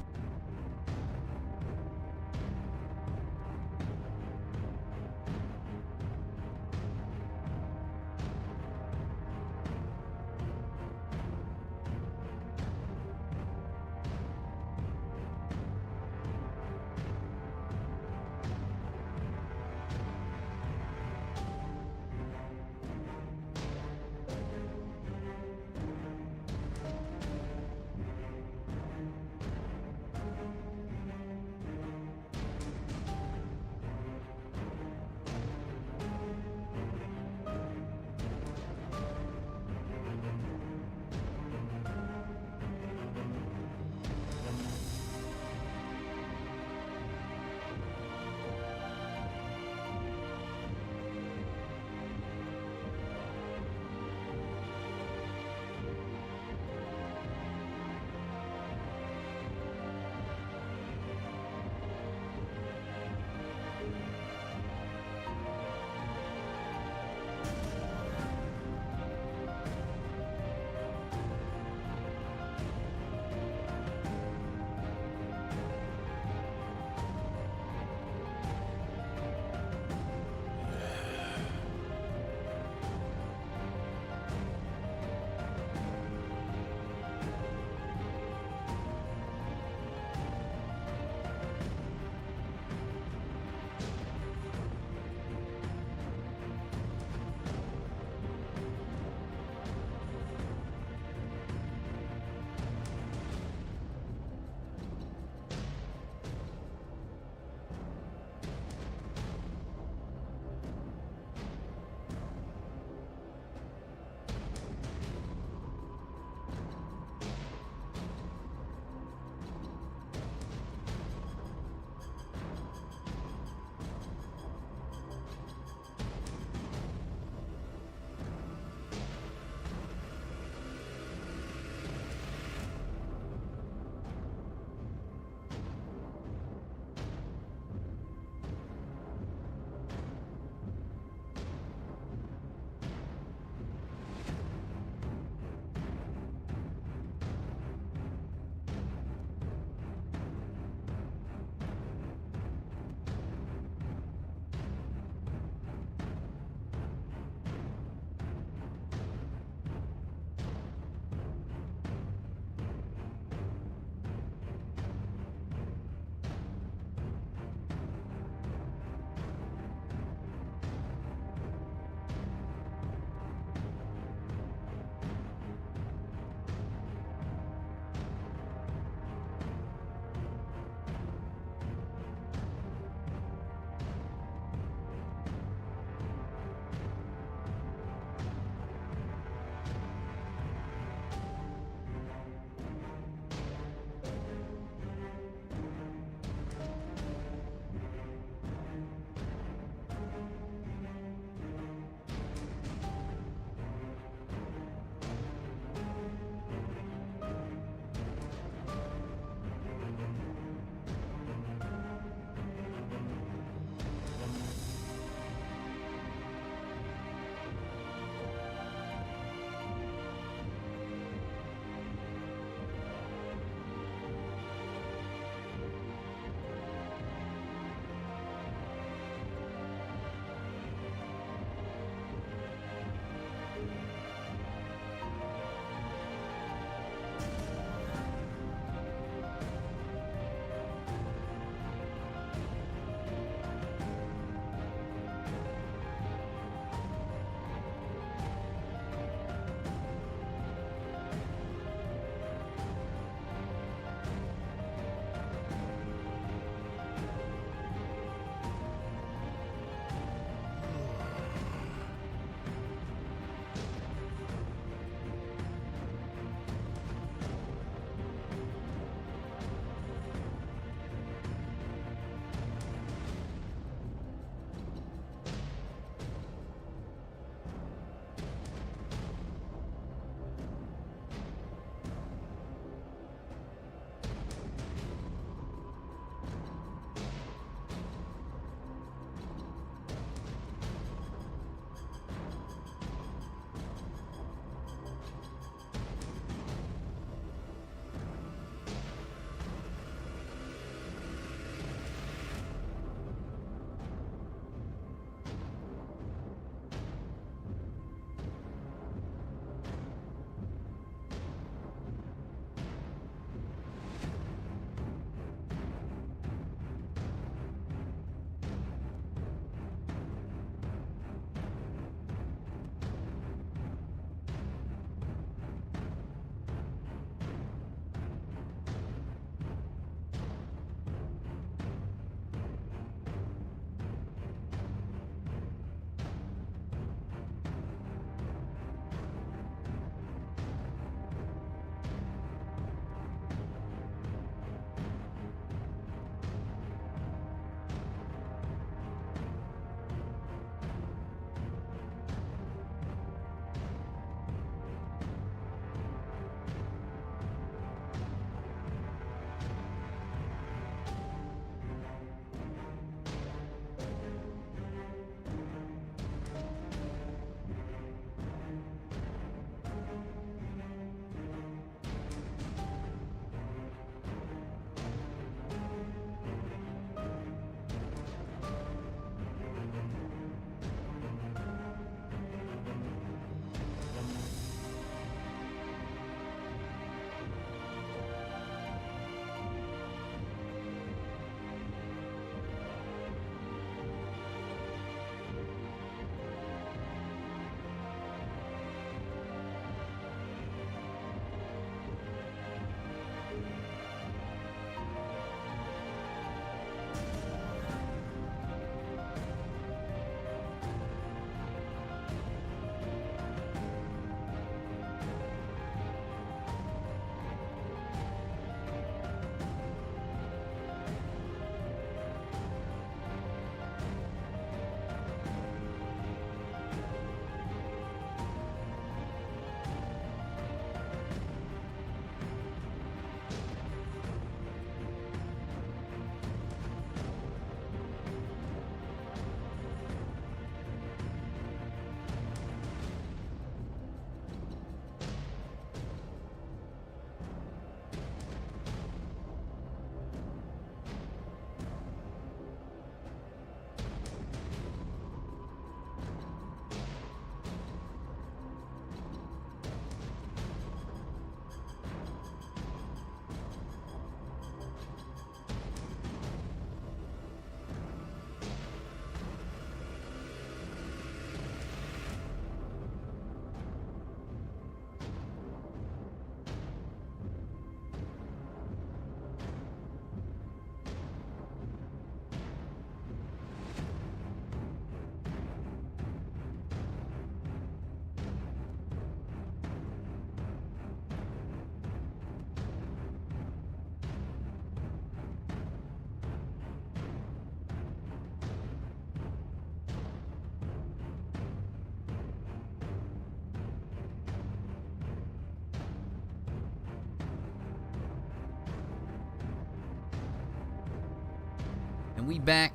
we back.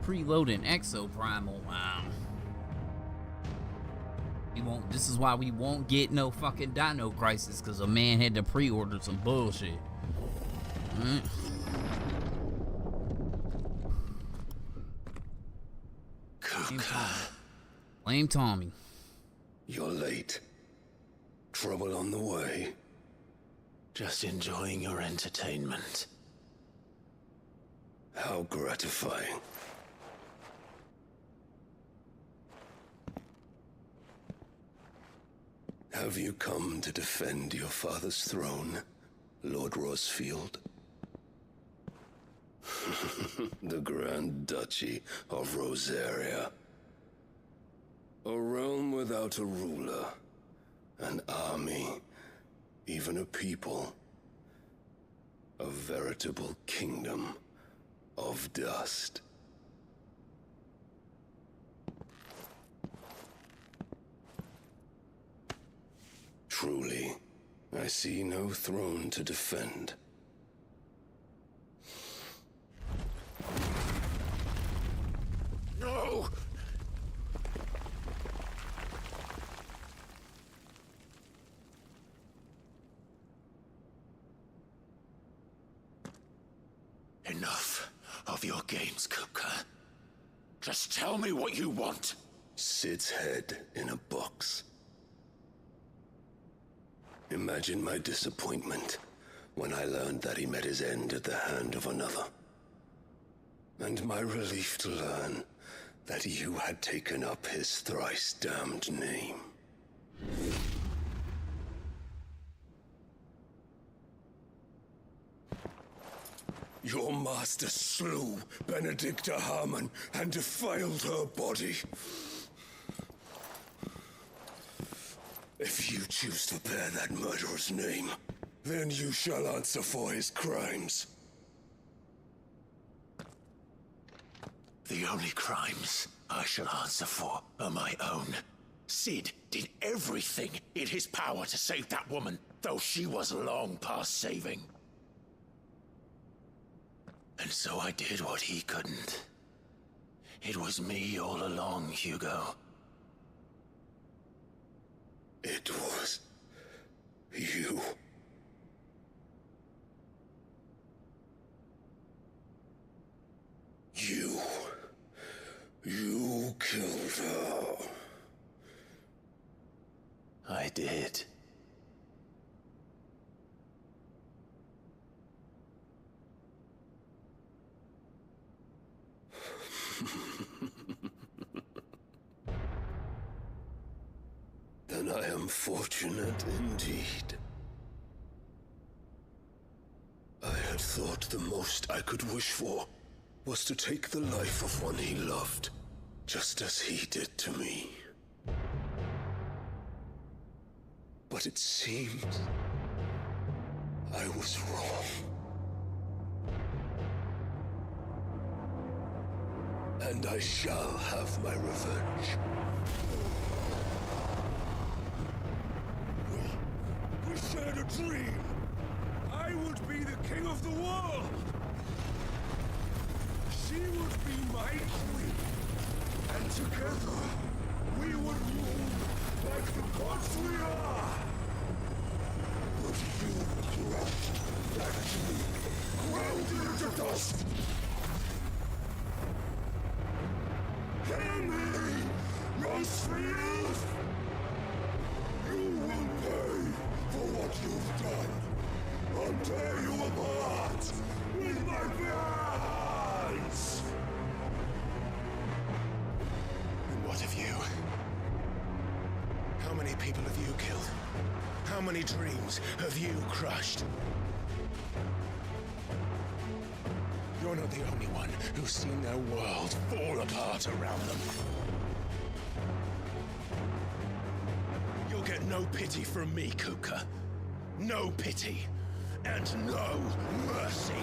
Preloading Exo Primal. Wow. This is why we won't get no fucking Dino Crisis, because a man had to pre-order some bullshit. Alright. Blame Tommy. You're late. Trouble on the way. Just enjoying your entertainment. How gratifying. Have you come to defend your father's throne, Lord Rosfield? The Grand Duchy of Rosaria. A realm without a ruler, an army, even a people. A veritable kingdom of dust. Truly, I see no throne to defend. No! Enough of your games, Kupka. Just tell me what you want. Sid's head in a box. Imagine my disappointment when I learned that he met his end at the hand of another. And my relief to learn that you had taken up his thrice damned name. Your master slew Benedicta Harmon and defiled her body. If you choose to bear that murderer's name, then you shall answer for his crimes. The only crimes I shall answer for are my own. Sid did everything in his power to save that woman, though she was long past saving. And so I did what he couldn't. It was me all along, Hugo. It was you. You killed her. I did. Then I am fortunate indeed. I had thought the most I could wish for was to take the life of one he loved, just as he did to me. But it seems I was wrong. And I shall have my revenge. We shared a dream. I would be the king of the world. She would be my queen. And together, we would rule like the gods we are. But you brought back to me, ground into dust. Hear me, Rosfield! You will pay for what you've done. I'll tear you apart with my bare hands! And what of you? How many people have you killed? How many dreams have you crushed? You're not the only one who's seen their world fall apart around them. You'll get no pity from me, Kuka. No pity. And no mercy.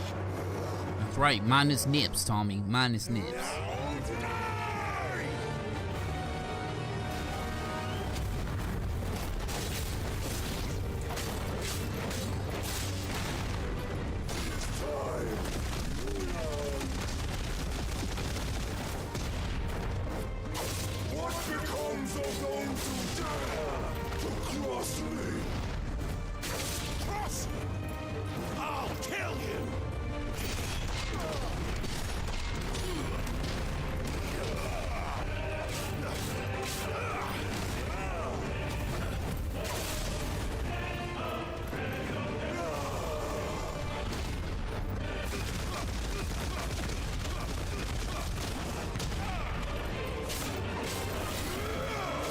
That's right, minus nips, Tommy. Minus nips.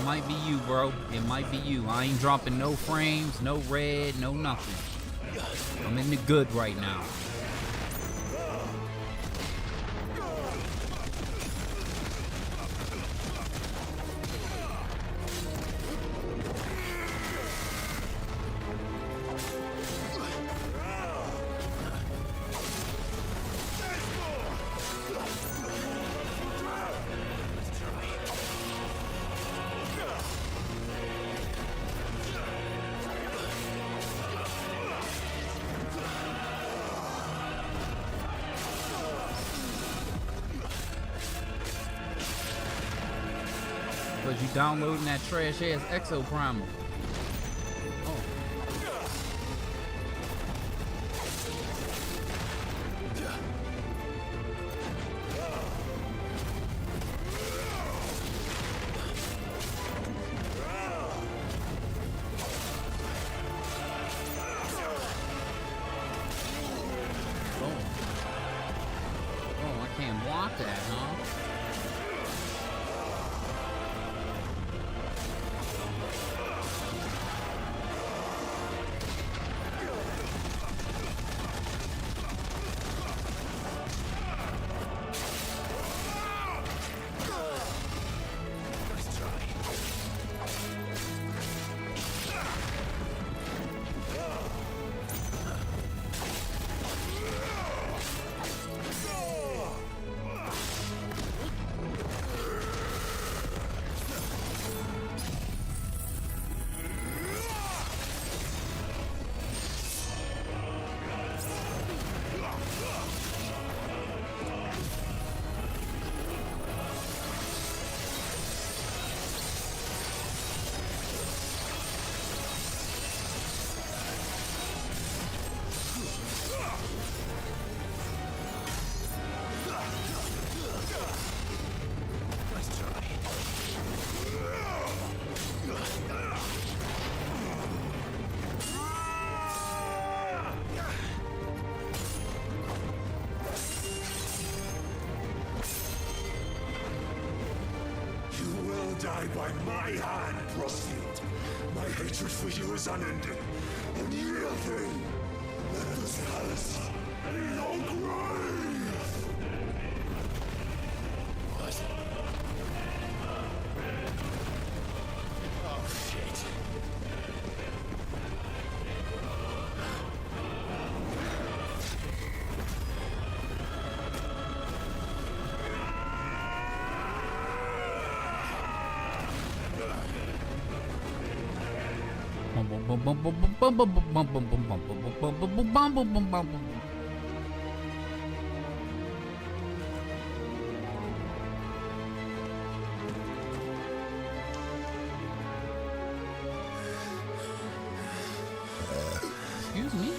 might be you, bro. It might be you. I ain't dropping no frames, no red, no nothing. I'm in the good right now. Because you downloading that trash ass Exo Primal. Oh, I can't block that, huh? Die by my hand, Frostfield. My hatred for you is unending. Unyielding. Let this palace be your grave. What? Oh, shit. Excuse me.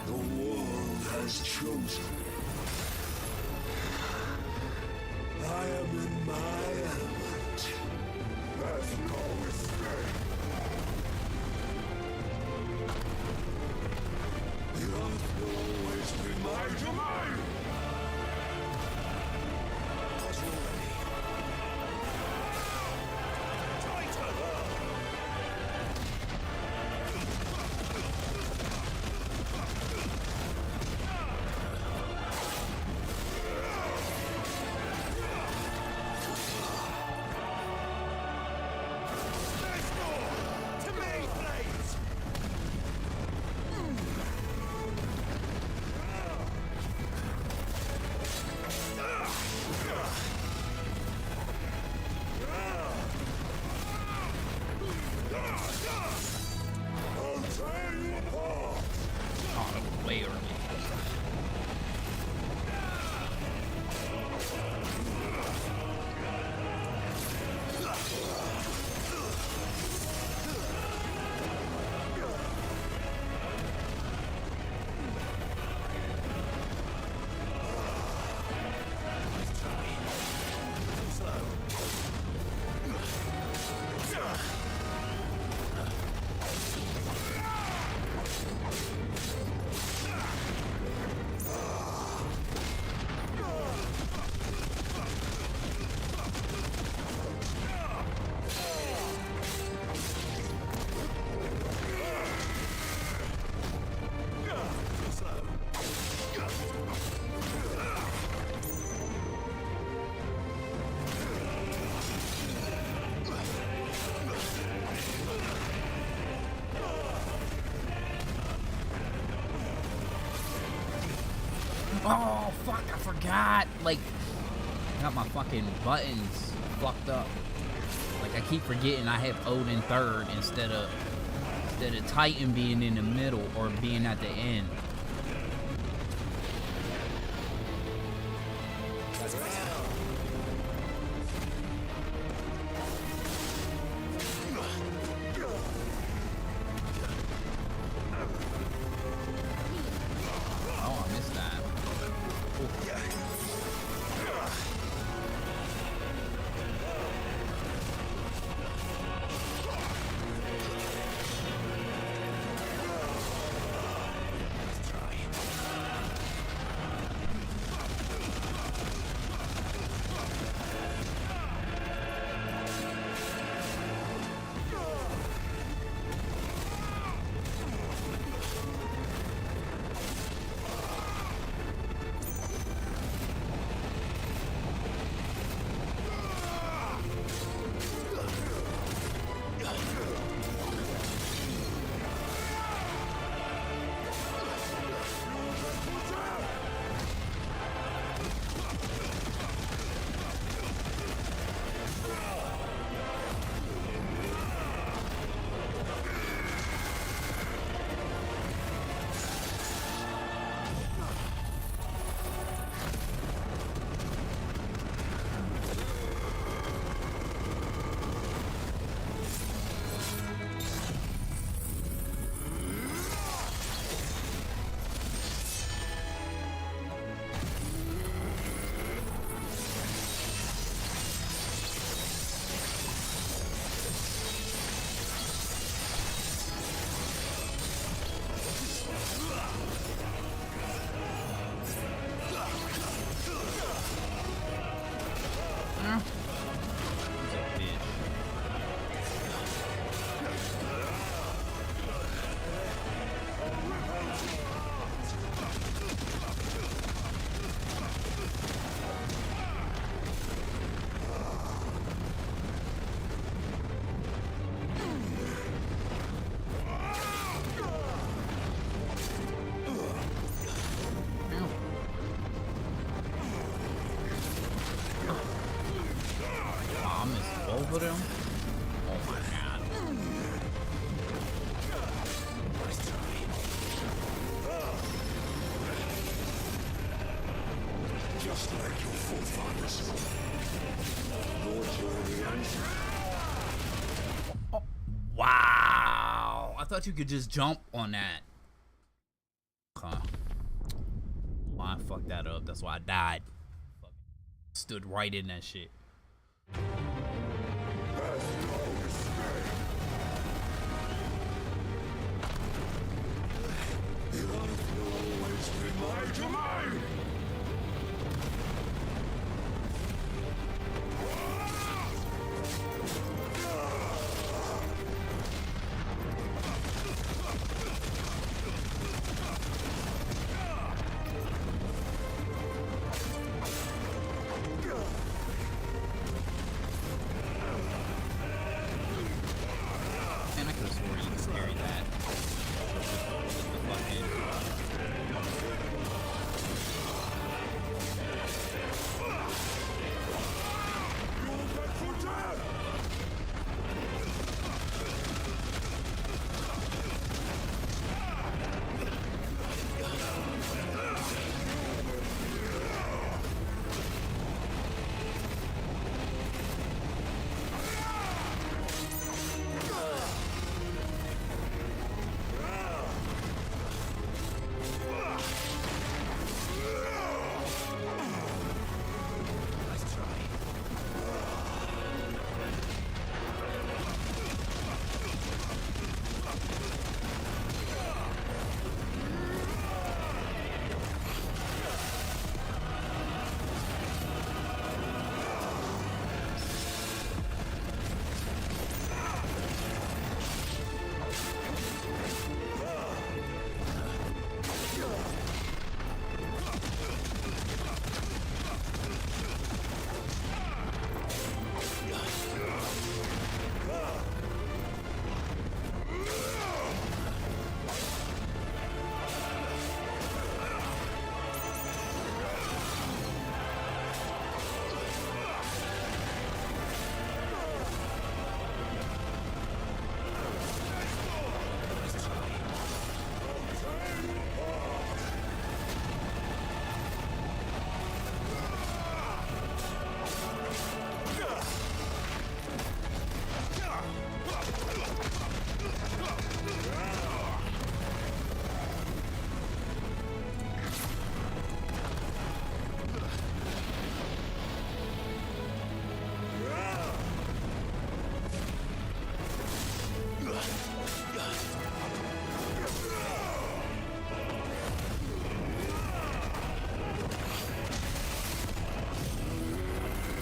The world has chosen. I am in my element. There's no escape. The earth will always be my domain. As already. Oh, fuck, I forgot. Like, I got my fucking buttons fucked up. Like, I keep forgetting I have Odin third instead of Titan being in the middle or being at the end. Over them? Oh my god. Just like your forefathers. Lord, you're the answer. Oh, wow. I thought you could just jump on that. Huh. Well, I fucked that up. That's why I died. Stood right in that shit.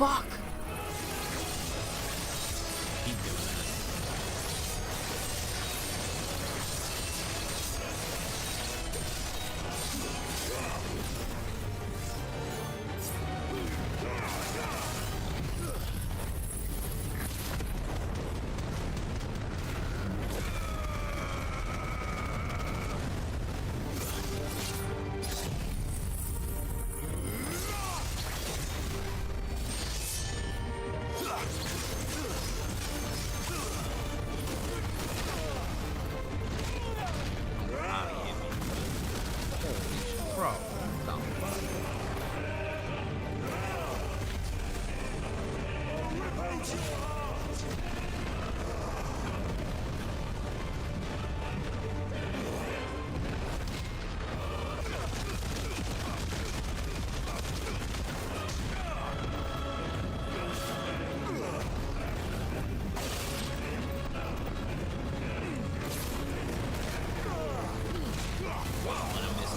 fuck? Keep doing that.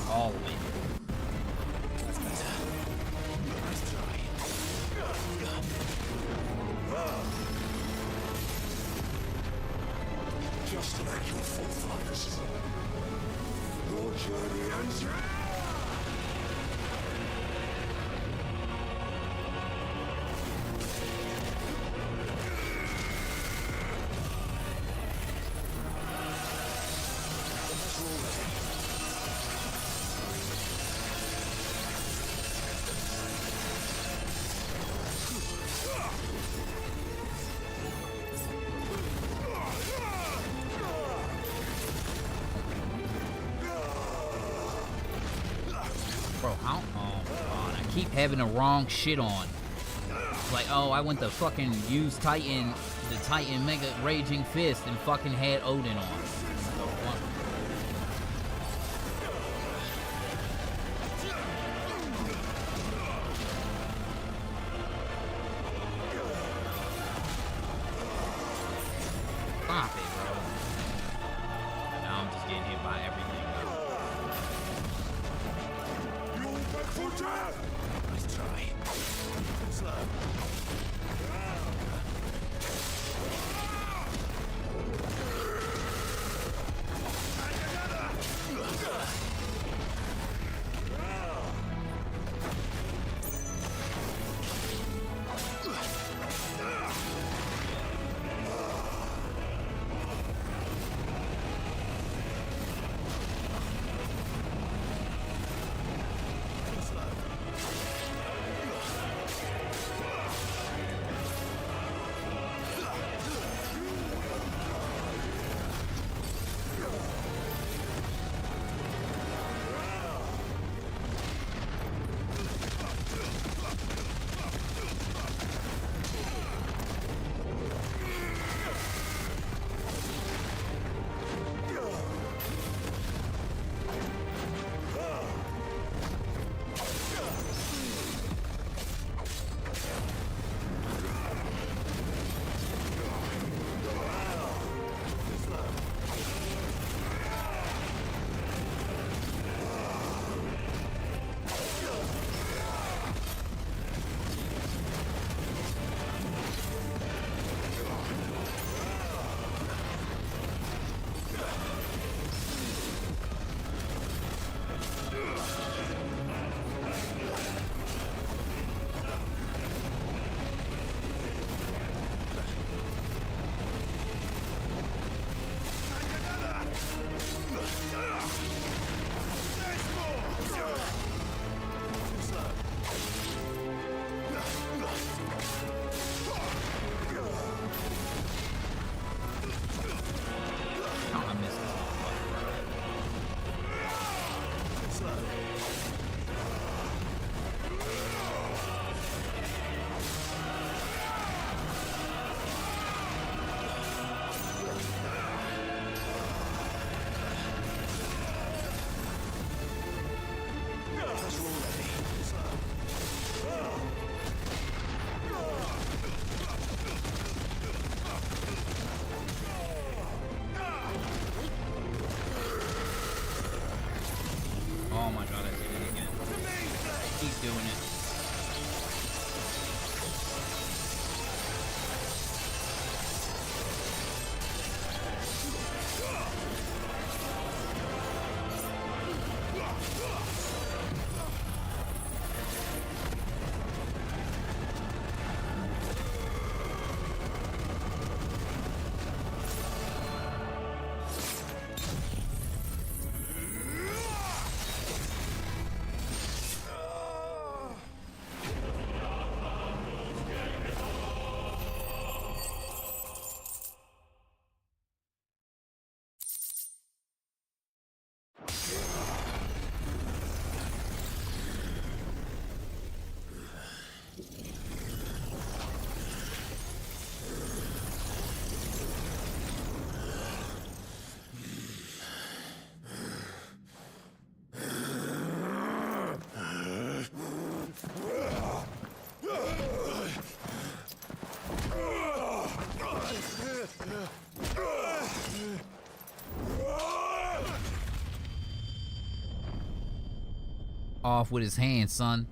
All of it. That's better. Nice try. Just like your forefathers. Your journey ends here. Bro, how? Oh, God, I keep having the wrong shit on. Like, oh, I went to fucking use Titan, the Titan Mega Raging Fist, and fucking had Odin on. Stop it, bro. Now I'm just getting hit by everything. Nice try. Slow. Oh my god, I did it again. Keep doing it. off with his hands, son.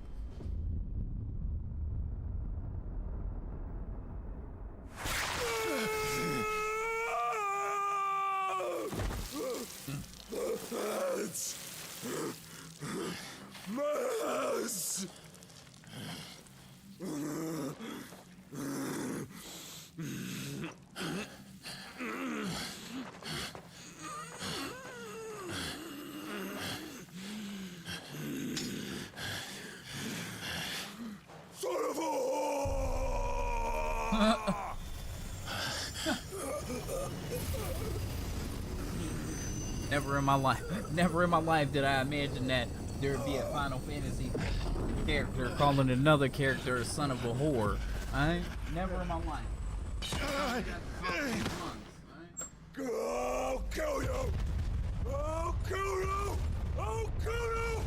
Never in my life did I imagine that there'd be a Final Fantasy character calling another character a son of a whore. Never in my life. I'll kill you! I'll kill you! I'll kill you!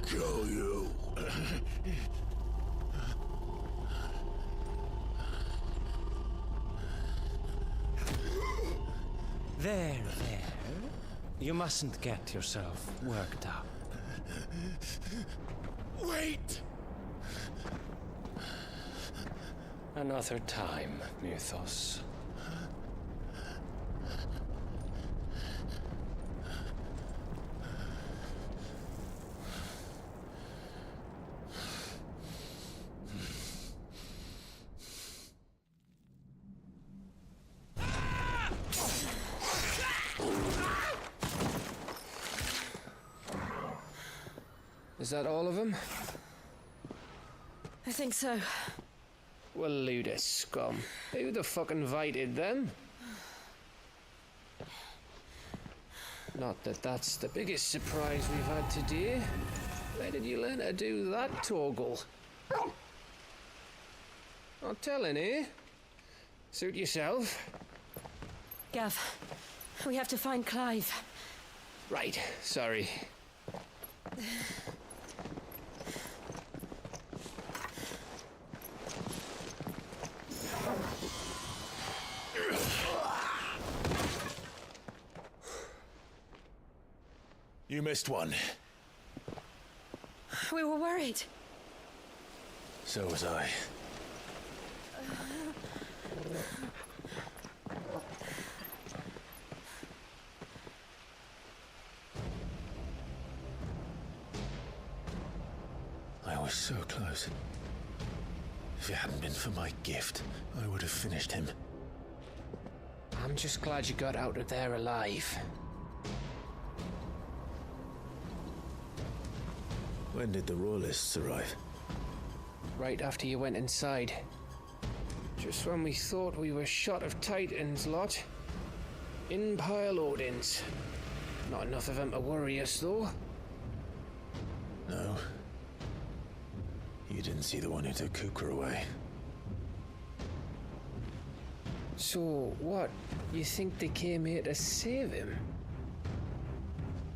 Kill you. There. You mustn't get yourself worked up. Wait! Another time, Mythos. Is that all of them? I think so. Well, Luda scum. Who the fuck invited them? Not that that's the biggest surprise we've had today. Where did you learn to do that, Torgal? Not telling, eh? Suit yourself. Gav, we have to find Clive. Right, sorry. You missed one. We were worried. So was I. I was so close. If it hadn't been for my gift, I would have finished him. I'm just glad you got out of there alive. When did the Royalists arrive? Right after you went inside. Just when we thought we were shot of Titans, lot. In pile Odins. Not enough of them to worry us, though. No. You didn't see the one who took Kupka away. So, what? You think they came here to save him?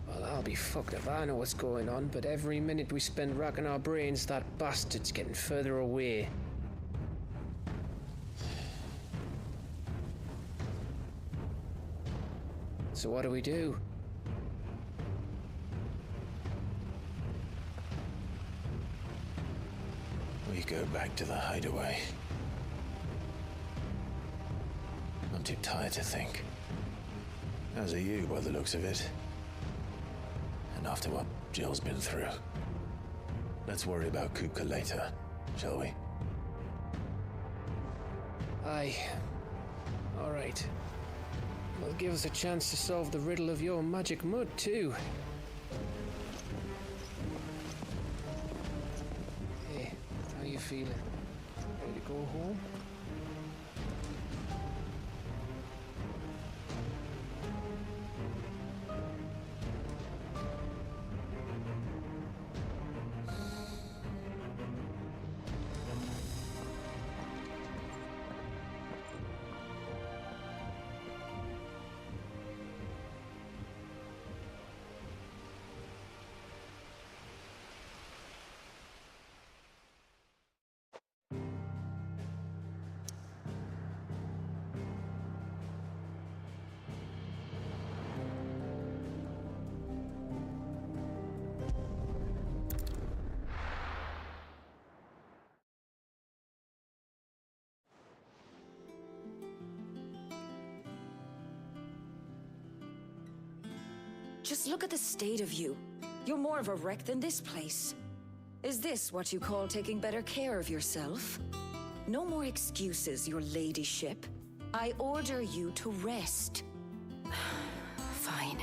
Well, I'll be fucked if I know what's going on, but every minute we spend racking our brains, that bastard's getting further away. So what do we do? We go back to the hideaway. I'm too tired to think. As are you, by the looks of it. And after what Jill's been through. Let's worry about Kupka later, shall we? Aye. Alright. Well, give us a chance to solve the riddle of your magic mud, too. Hey, how you feeling? Ready to go home? Just look at the state of you. You're more of a wreck than this place. Is this what you call taking better care of yourself? No more excuses, your ladyship. I order you to rest. Fine.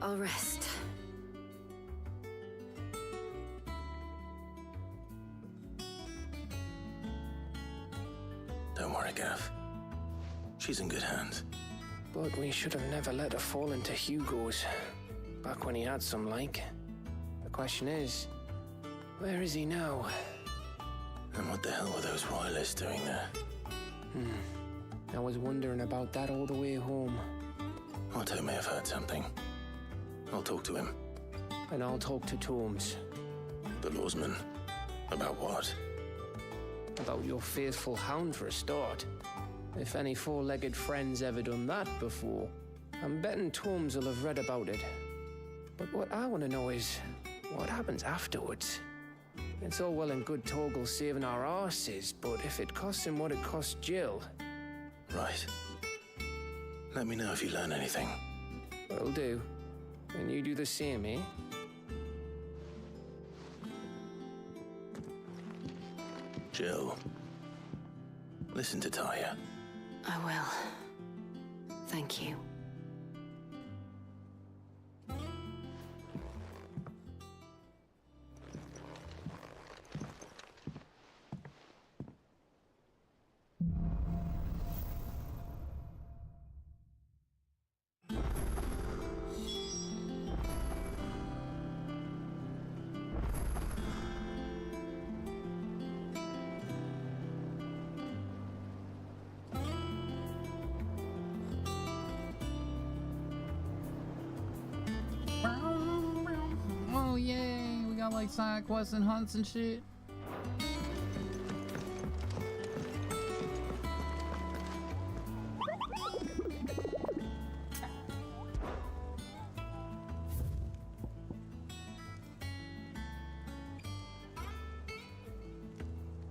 I'll rest. Don't worry, Gav. She's in good hands. But we should have never let her fall into Hugo's. Back when he had some like. The question is, where is he now? And what the hell were those royalists doing there? I was wondering about that all the way home. Otto may have heard something. I'll talk to him. And I'll talk to Torms. The lawsman? About what? About your faithful hound for a start. If any four-legged friend's ever done that before, I'm betting Torms will have read about it. But what I want to know is, what happens afterwards? It's all well and good Torgal saving our arses, but if it costs him what it cost Jill... Right. Let me know if you learn anything. Will do. And you do the same, eh? Jill, listen to Taya. I will. Thank you. Oh yay, we got like side quests and hunts and shit.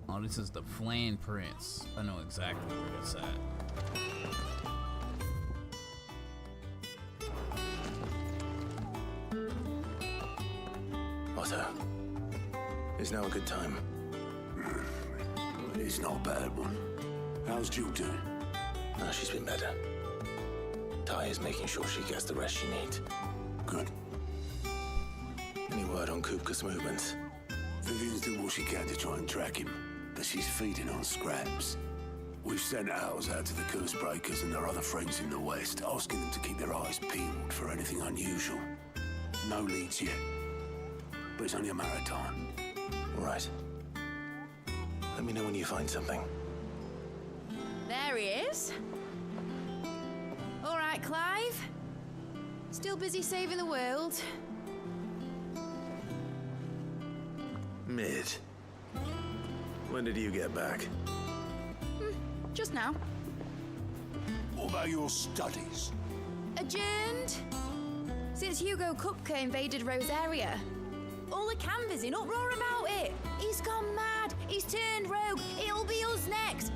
Oh, this is the Flan Prince. I know exactly where it's at. Otto, is now a good time? It's not a bad one. How's Jill doing? No, she's been better. Taya's making sure she gets the rest she needs. Good. Any word on Kupka's movements? Vivian's doing what she can to try and track him, but she's feeding on scraps. We've sent ours out to the curse breakers and their other friends in the west, asking them to keep their eyes peeled for anything unusual. No leads yet, but it's only a matter of time. Right. Let me know when you find something. There he is. All right, Clive. Still busy saving the world. Mid. When did you get back? Just now. What about your studies? Adjourned. Since Hugo Kupka invaded Rosaria. All the canvas in uproar about it. He's gone mad. He's turned rogue. It'll be us next.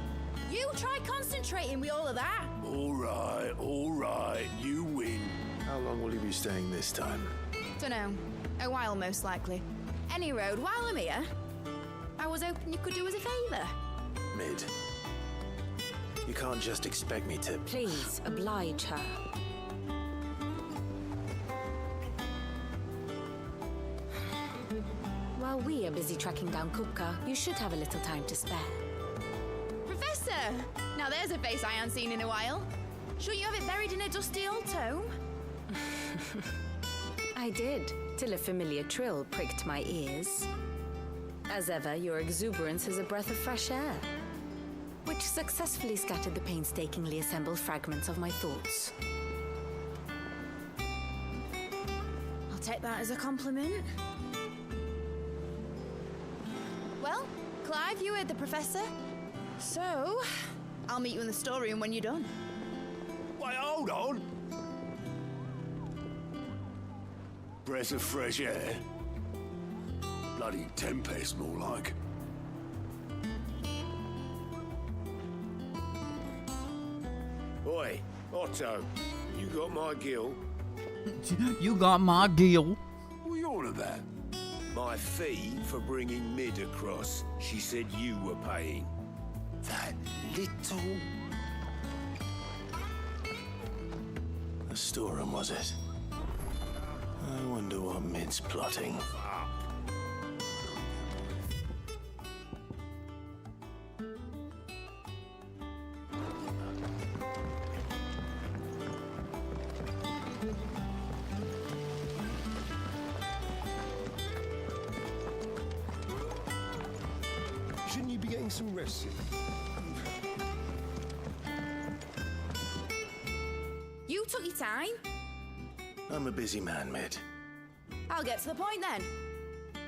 You try concentrating with all of that. All right. You win. How long will you be staying this time? Dunno. A while, most likely. Any road, while I'm here, I was hoping you could do us a favour. Mid. You can't just expect me to... Please, oblige her. While we are busy tracking down Kupka, you should have a little time to spare. Professor! Now there's a face I haven't seen in a while. Shouldn't you have it buried in a dusty old tome? I did, till a familiar trill pricked my ears. As ever, your exuberance is a breath of fresh air, which successfully scattered the painstakingly assembled fragments of my thoughts. I'll take that as a compliment. Well, Clive, you heard the professor. So, I'll meet you in the storeroom when you're done. Wait, hold on. Breath of fresh air. Bloody tempest, more like. Oi, Otto, you got my gill? You got my deal. What are you on about? My fee for bringing Mid across. She said you were paying. That little... The storeroom, was it? I wonder what Mid's plotting. Shouldn't you be getting some rest? You took your time. I'm a busy man, Mid. I'll get to the point then.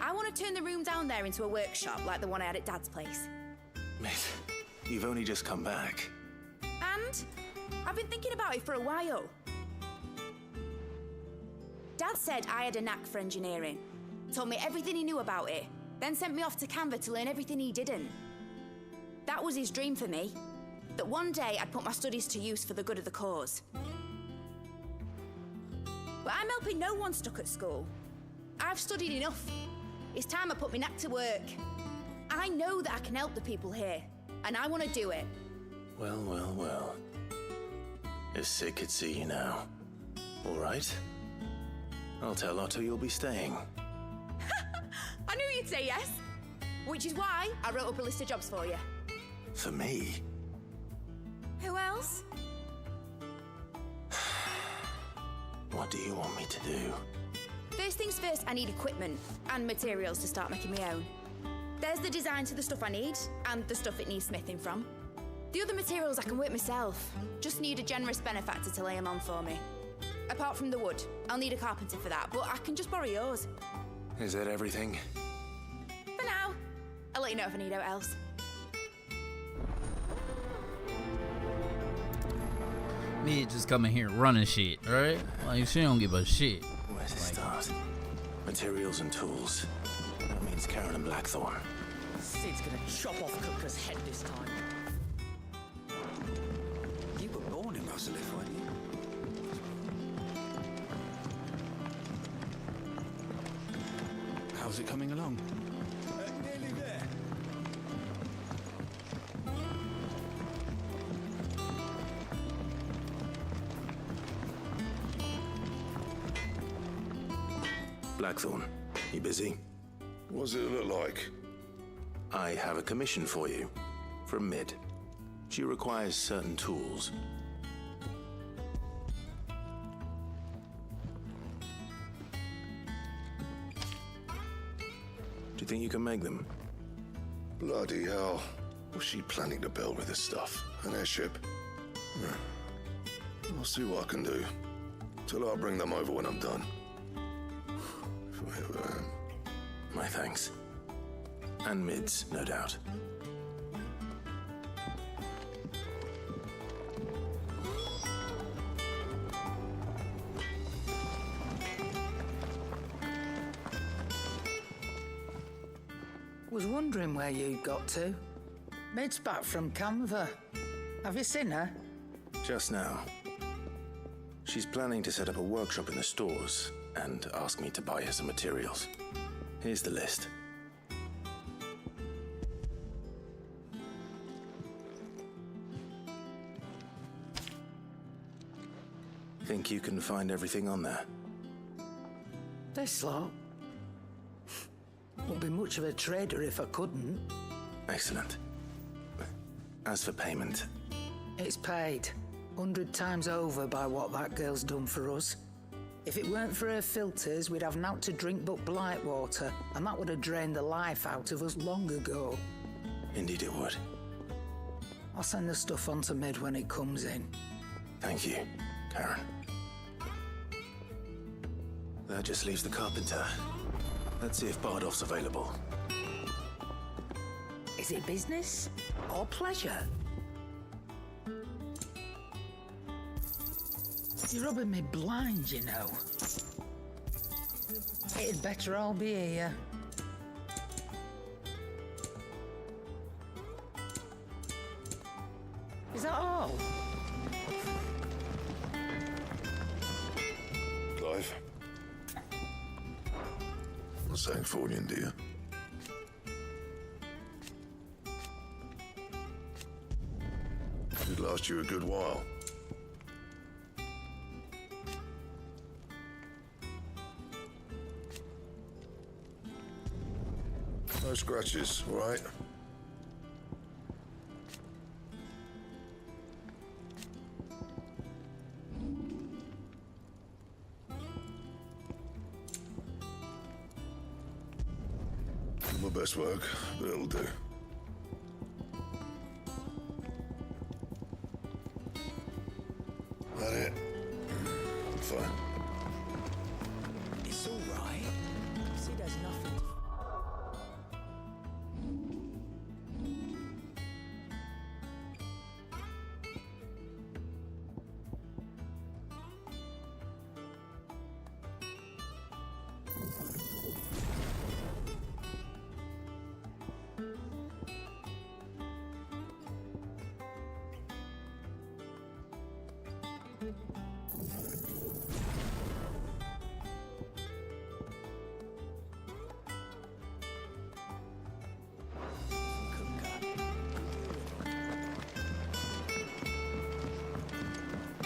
I want to turn the room down there into a workshop like the one I had at Dad's place. Mid, you've only just come back. And I've been thinking about it for a while. Dad said I had a knack for engineering. Told me everything he knew about it. Then sent me off to Canva to learn everything he didn't. That was his dream for me. That one day I'd put my studies to use for the good of the cause. But I'm helping no one stuck at school. I've studied enough. It's time I put my knack to work. I know that I can help the people here, and I want to do it. Well, well, well. If Sid could see you now. All right. I'll tell Otto you'll be staying. I knew you'd say yes. Which is why I wrote up a list of jobs for you. For me? Who else? What do you want me to do? First things first, I need equipment and materials to start making my own. There's the design to the stuff I need and the stuff it needs smithing from. The other materials I can work myself. Just need a generous benefactor to lay them on for me. Apart from the wood, I'll need a carpenter for that, but I can just borrow yours. Is that everything? For now. I'll let you know if I need out else. Mid just coming here running shit, right? Like, she don't give a shit. Where to start? Materials and tools. That means Karen and Blackthorn. Sid's gonna chop off Cooker's head this time. You were born in Russellif, weren't you? How's it coming along? Nearly there. Blackthorn, you busy? What does it look like? I have a commission for you. From Mid. She requires certain tools. Do you think you can make them? Bloody hell. What's she planning to build with this stuff? An airship? I'll see what I can do. Tell her I'll bring them over when I'm done. If I ever am. My thanks. And Mid's, no doubt. Was wondering where you got to. Mid's back from Canva. Have you seen her? Just now. She's planning to set up a workshop in the stores and ask me to buy her some materials. Here's the list. Think you can find everything on there? This lot. Wouldn't be much of a trader if I couldn't. Excellent. As for payment... It's paid 100 times over by what that girl's done for us. If it weren't for her filters, we'd have naught to drink but blight water, and that would have drained the life out of us long ago. Indeed it would. I'll send the stuff on to Mid when it comes in. Thank you, Karen. That just leaves the carpenter. Let's see if Bardolph's available. Is it business or pleasure? You're rubbing me blind, you know. It'd better all be here. Is that all? Sancthornian, do you? Should last you a good while. No scratches, all right? My best work, but it'll do. That it? I'm fine. It's all right. Sid has nothing to...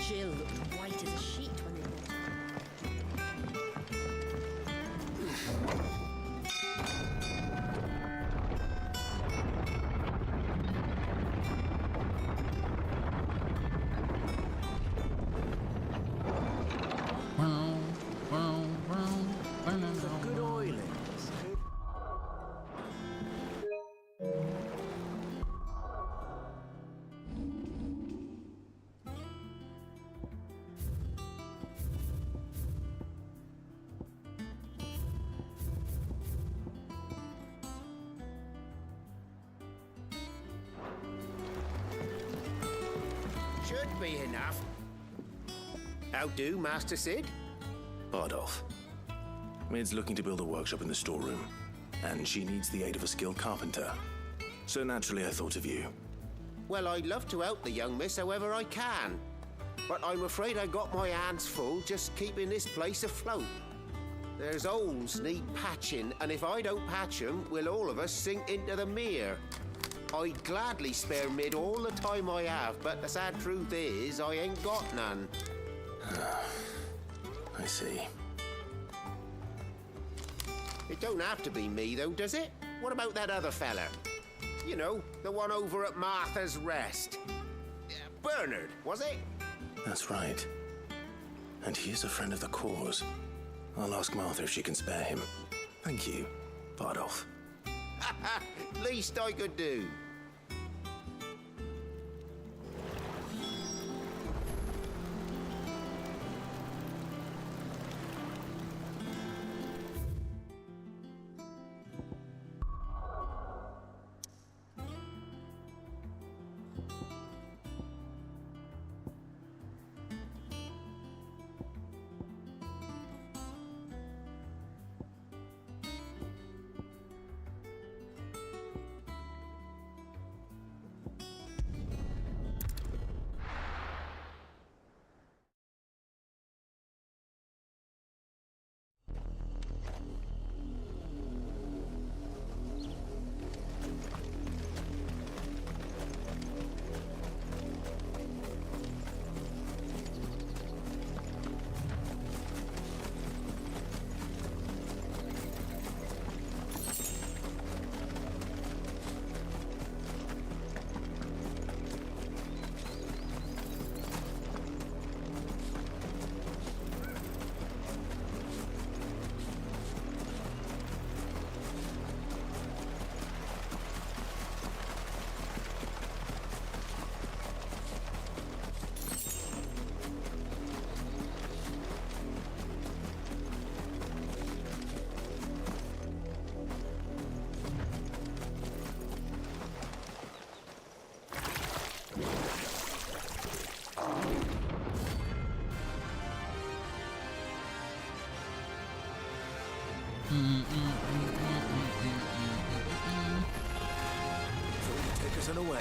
Jill looked white as a sheet when they brought her. Good oiling. Should be enough. How do, Master Sid? Bardolph. Mid's looking to build a workshop in the storeroom, and she needs the aid of a skilled carpenter. So naturally I thought of you. Well, I'd love to help the young miss however I can. But I'm afraid I got my hands full just keeping this place afloat. There's holes need patching, and if I don't patch them, will all of us sink into the mere. I'd gladly spare Mid all the time I have, but the sad truth is, I ain't got none. I see. It don't have to be me, though, does it? What about that other fella? You know, the one over at Martha's Rest. Bernard, was it? That's right. And he is a friend of the cause. I'll ask Martha if she can spare him. Thank you, Bardolph. Least I could do. Take us on away.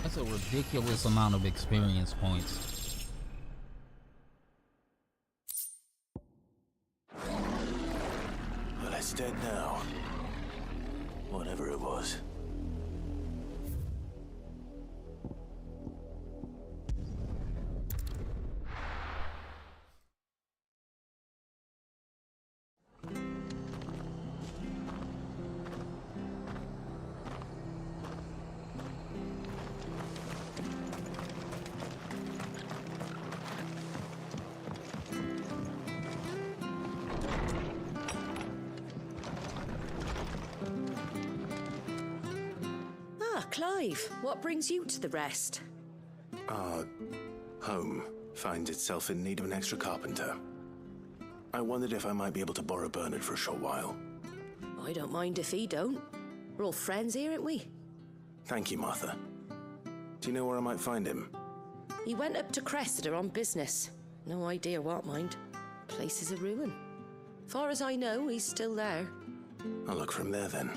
That's a ridiculous amount of experience points. Well, it's dead now. Whatever it was. Clive, what brings you to the rest? Our home finds itself in need of an extra carpenter. I wondered if I might be able to borrow Bernard for a short while. I don't mind if he don't. We're all friends here, aren't we? Thank you, Martha. Do you know where I might find him? He went up to Cressida on business. No idea what, mind. Place is a ruin. Far as I know, he's still there. I'll look for him there then.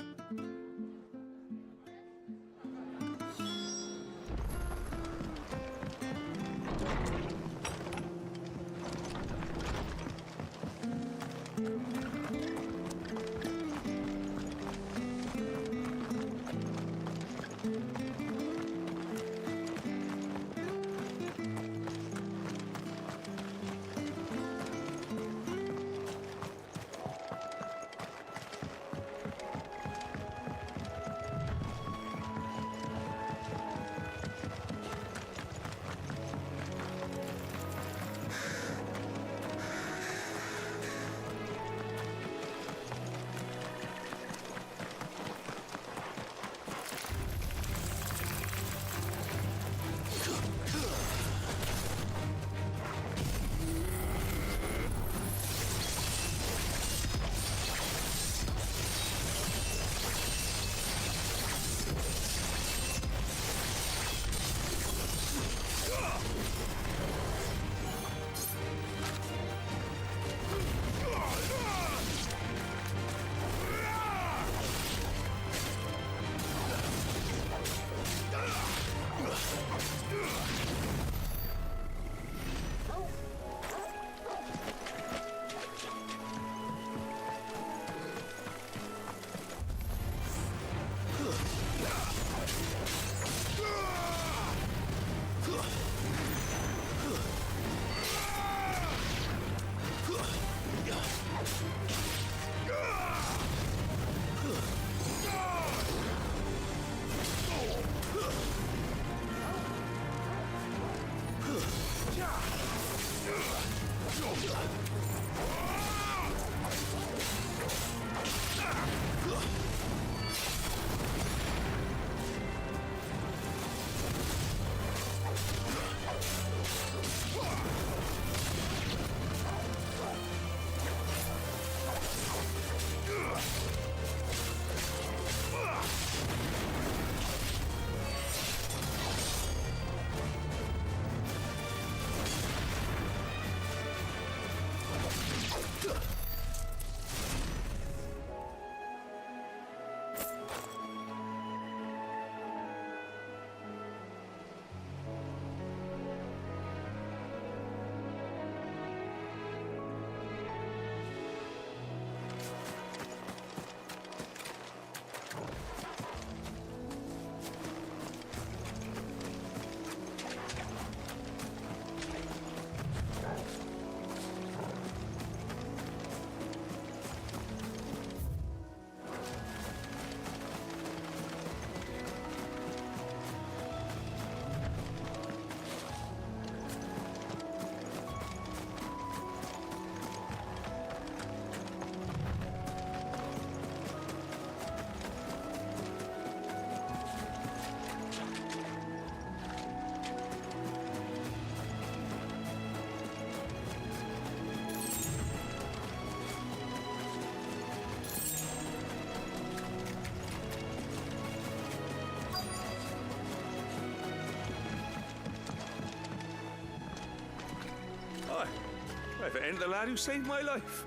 If it ain't the lad who saved my life.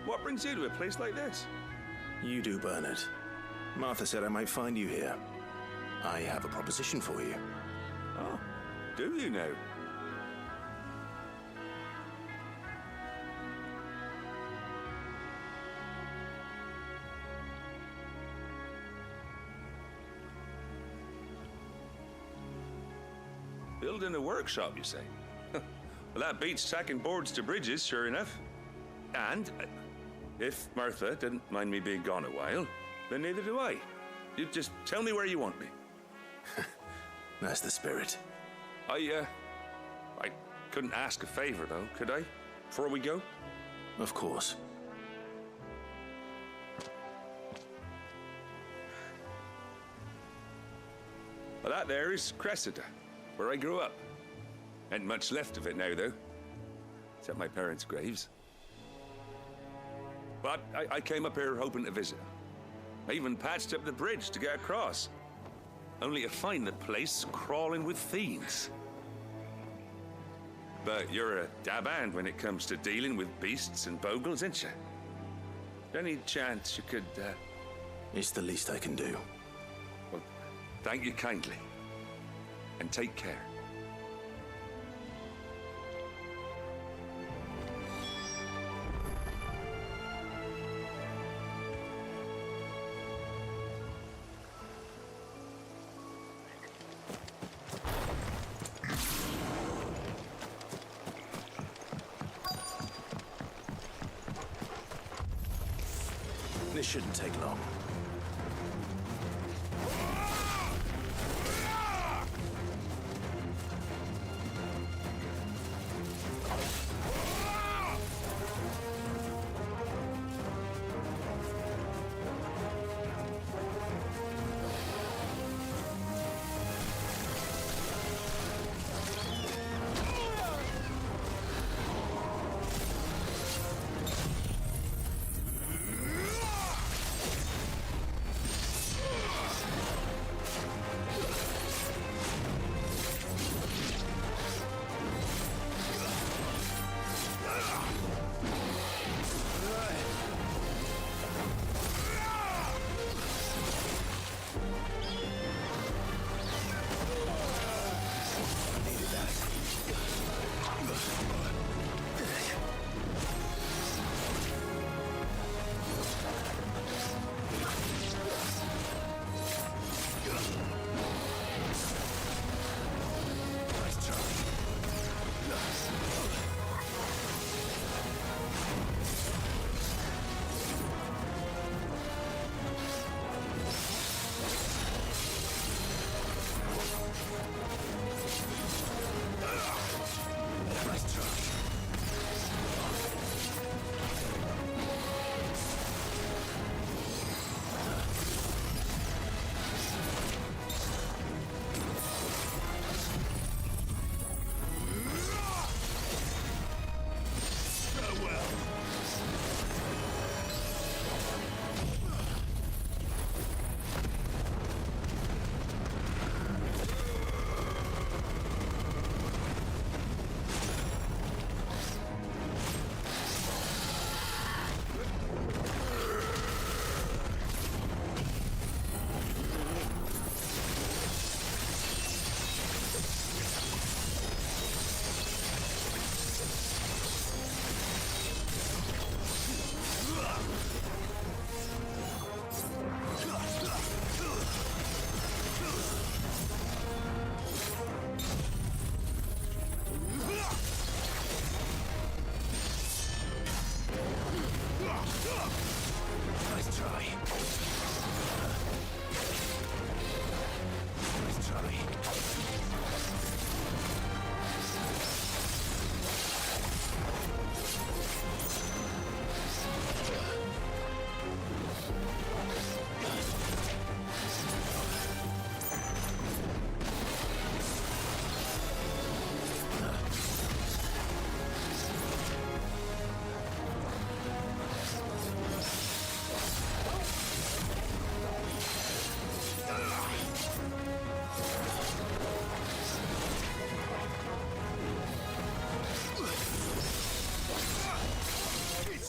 What brings you to a place like this? You do, Bernard. Martha said I might find you here. I have a proposition for you. Oh, do you now? Building a workshop, you say? Well, that beats tacking boards to bridges, sure enough. And if Martha didn't mind me being gone a while, then neither do I. You just tell me where you want me. That's the spirit. I couldn't ask a favor, though, could I? Before we go? Of course. Well, that there is Cressida, where I grew up. Ain't much left of it now, though. Except my parents' graves. But I came up here hoping to visit. I even patched up the bridge to get across. Only to find the place crawling with fiends. But you're a dab hand when it comes to dealing with beasts and bogles, ain't you? Any chance you could, It's the least I can do. Well, thank you kindly. And take care. This shouldn't take long.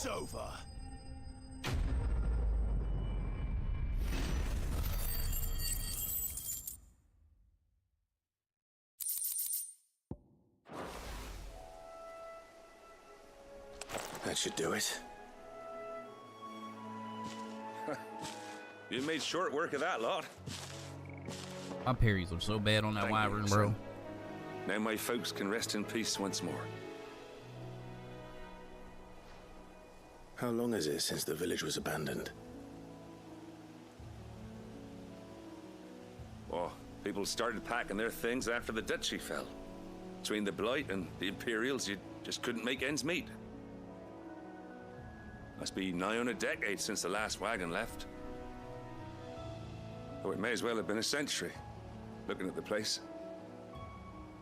Over. That should do it. You made short work of that lot. My parries are so bad on that wyvern, bro. Son. Now my folks can rest in peace once more. How long is it since the village was abandoned? Oh, people started packing their things after the duchy fell. Between the Blight and the Imperials, you just couldn't make ends meet. Must be nigh on a decade since the last wagon left. Oh, it may as well have been a century, looking at the place.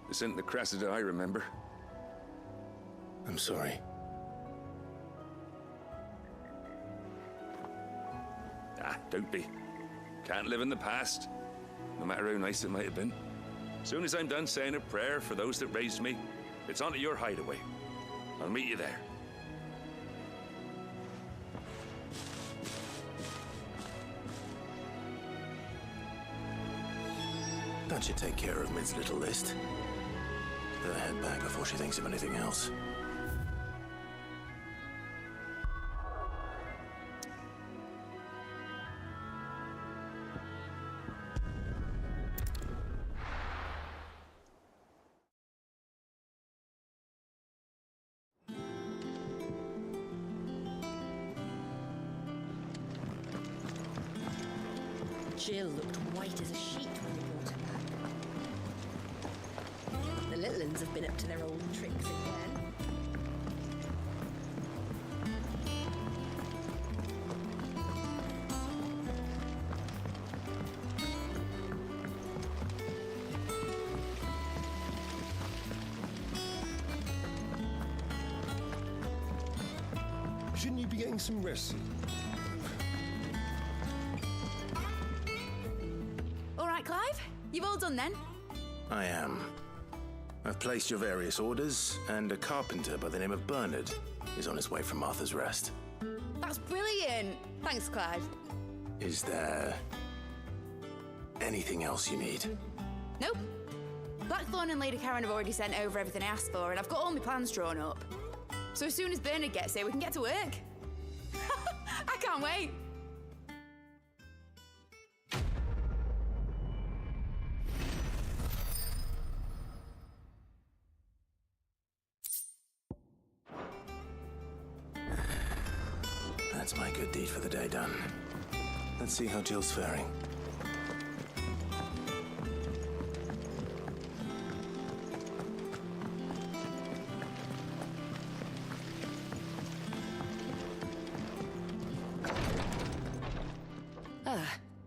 This isn't the Cressida I remember. I'm sorry. Ah, don't be. Can't live in the past, no matter how nice it might have been. As soon as I'm done saying a prayer for those that raised me, it's onto your hideaway. I'll meet you there. That should take care of Mid's little list. Better head back before she thinks of anything else. Jill looked white as a sheet when we brought her back. The little uns have been up to their old tricks again. Shouldn't you be getting some rest? All right, Clive? You've all done then? I am. I've placed your various orders, and a carpenter by the name of Bernard is on his way from Arthur's Rest. That's brilliant. Thanks, Clive. Is there anything else you need? Nope. Blackthorn and Lady Karen have already sent over everything I asked for, and I've got all my plans drawn up. So as soon as Bernard gets here, we can get to work. I can't wait. That's my good deed for the day done. Let's see how Jill's faring.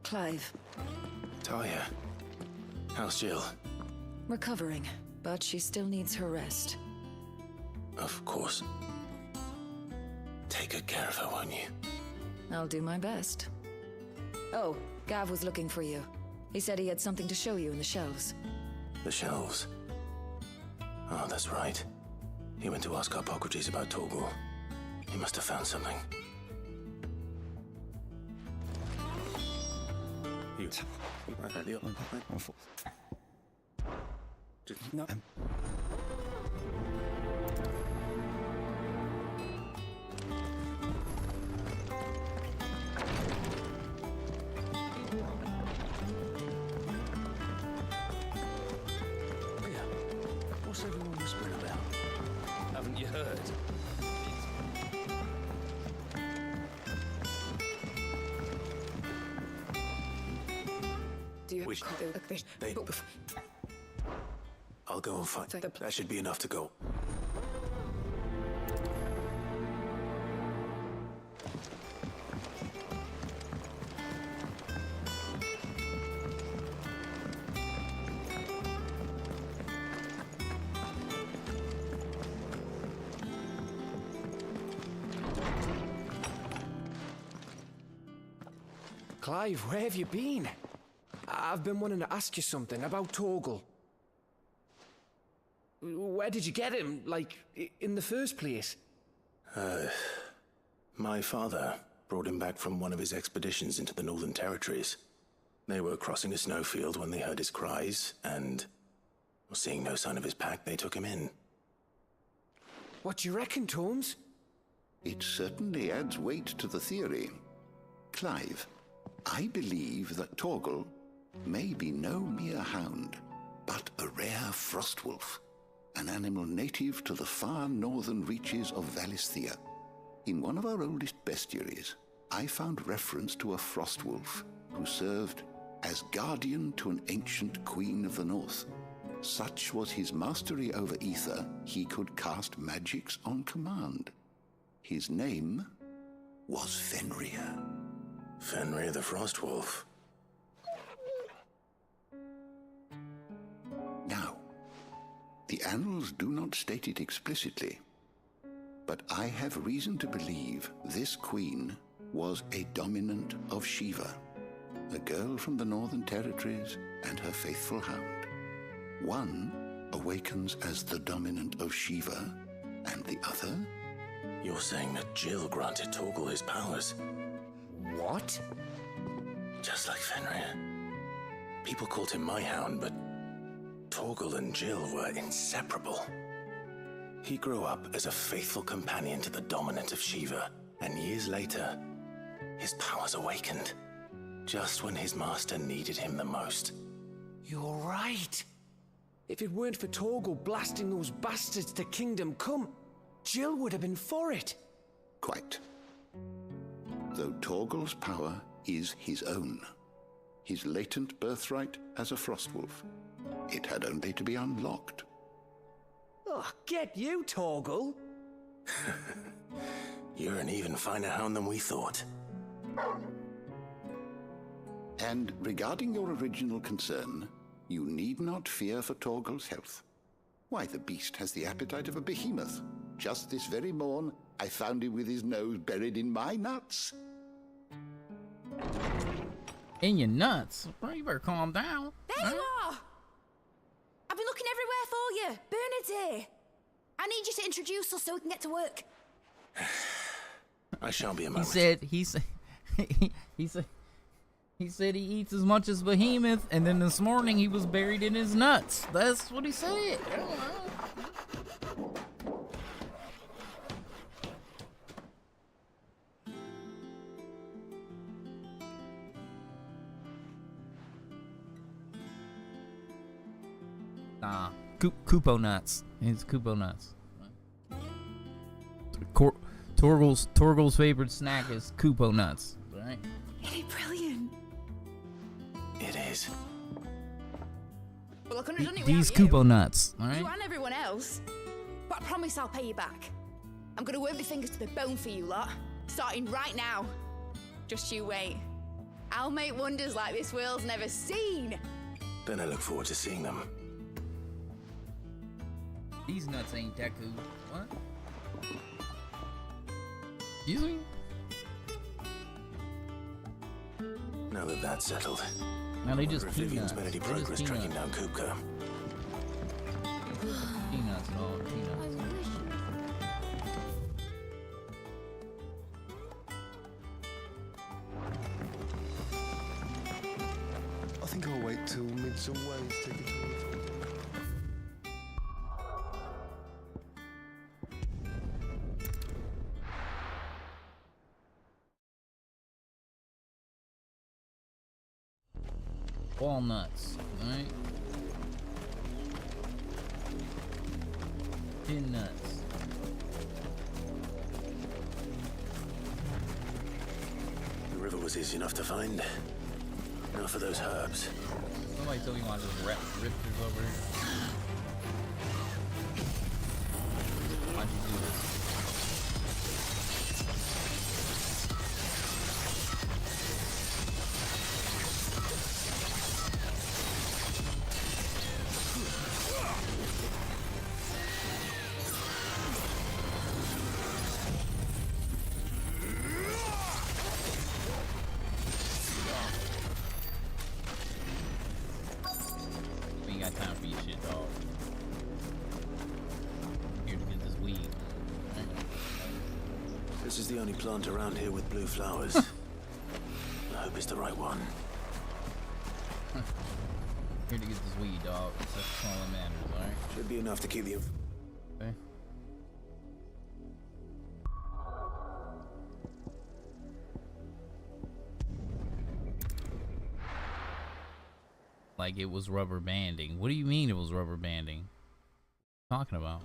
Clive. Talia, how's Jill? Recovering, but she still needs her rest. Of course. Take good care of her, won't you? I'll do my best. Oh, Gav was looking for you. He said he had something to show you in the shelves. The shelves? Oh, that's right. He went to ask Hippocrates about Torgal. He must have found something. No. What's everyone whispering about? Haven't you heard? I'll go and find. That should be enough to go. Clive, where have you been? I've been wanting to ask you something about Torgal. Where did you get him, like, in the first place? My father brought him back from one of his expeditions into the Northern Territories. They were crossing a snowfield when they heard his cries, and, seeing no sign of his pack, they took him in. What do you reckon, Tomes? It certainly adds weight to the theory. Clive, I believe that Torgal may be no mere hound, but a rare frostwolf, an animal native to the far northern reaches of Valisthea. In one of our oldest bestiaries, I found reference to a frostwolf who served as guardian to an ancient queen of the north. Such was his mastery over ether, he could cast magics on command. His name was Fenrir. Fenrir the Frostwolf. Now, the annals do not state it explicitly, but I have reason to believe this queen was a dominant of Shiva, a girl from the Northern Territories and her faithful hound. One awakens as the dominant of Shiva, and the other? You're saying that Jill granted Torgal his powers? What? Just like Fenrir. People called him my hound, but Torgal and Jill were inseparable. He grew up as a faithful companion to the dominant of Shiva, and years later, his powers awakened, just when his master needed him the most. You're right. If it weren't for Torgal blasting those bastards to Kingdom Come, Jill would have been for it. Quite. Though Torgal's power is his own, his latent birthright as a frostwolf, it had only to be unlocked. Oh, get you, Torgal! You're an even finer hound than we thought. And regarding your original concern, you need not fear for Torgal's health. Why, the beast has the appetite of a behemoth. Just this very morn, I found him with his nose buried in my nuts. In your nuts? Bro, you better calm down. There you are! I've been looking everywhere for you. Bernard's here. I need you to introduce us so we can get to work. I shan't be a moment. He said he eats as much as behemoth, and then this morning he was buried in his nuts. That's what he said. Nah, Kupo nuts. It's Kupo nuts. Torgal's favorite snack is Kupo nuts. Right? Isn't it brilliant? It is. Well, I couldn't have done it These without Kupo you. nuts. All right? You and everyone else. But I promise I'll pay you back. I'm gonna work my fingers to the bone for you lot, starting right now. Just you wait. I'll make wonders like this world's never seen. Then I look forward to seeing them. These nuts ain't Deku. What? Excuse me? Now that that's settled, now they just if Vivian's made any They're just progress tracking down Kupka. Peanuts, dog. Peanuts. I think I'll wait till Midsummer Ways take a tour. Walnuts, alright? Pin nuts. The river was easy enough to find. Now for those herbs. Somebody told me why there's rifters over here. Why'd you do this? We ain't got time for your shit, dog. Here to get this weed. This is the only plant around here with blue flowers. I hope it's the right one. Here to get this weed, dog. That's all that matters, alright? Should be enough to keep the... Okay. like it was rubber banding. What do you mean it was rubber banding? What are you talking about?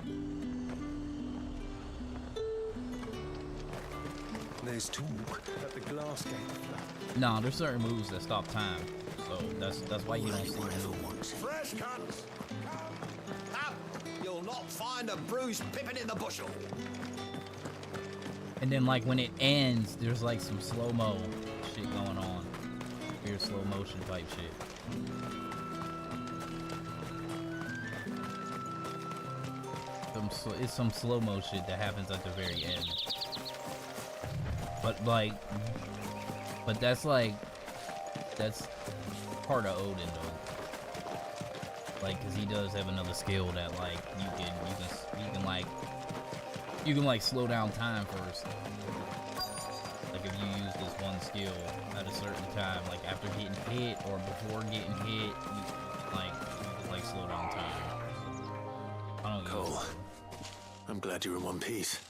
There's talk that the glass gate. No, there's certain moves that stop time. So that's why you don't see them. Fresh cuts. Up. You'll not find a bruised pippin in the bushel. And then like when it ends, there's like some slow-mo shit going on. Weird slow motion type shit. It's some slow-mo shit that happens at the very end. But like, that's part of Odin though. Like, cause he does have another skill that like you can like slow down time first. Like if you use this one skill at a certain time, like after getting hit or before getting hit, you can slow down time. I don't Cole, I'm glad you're in one piece.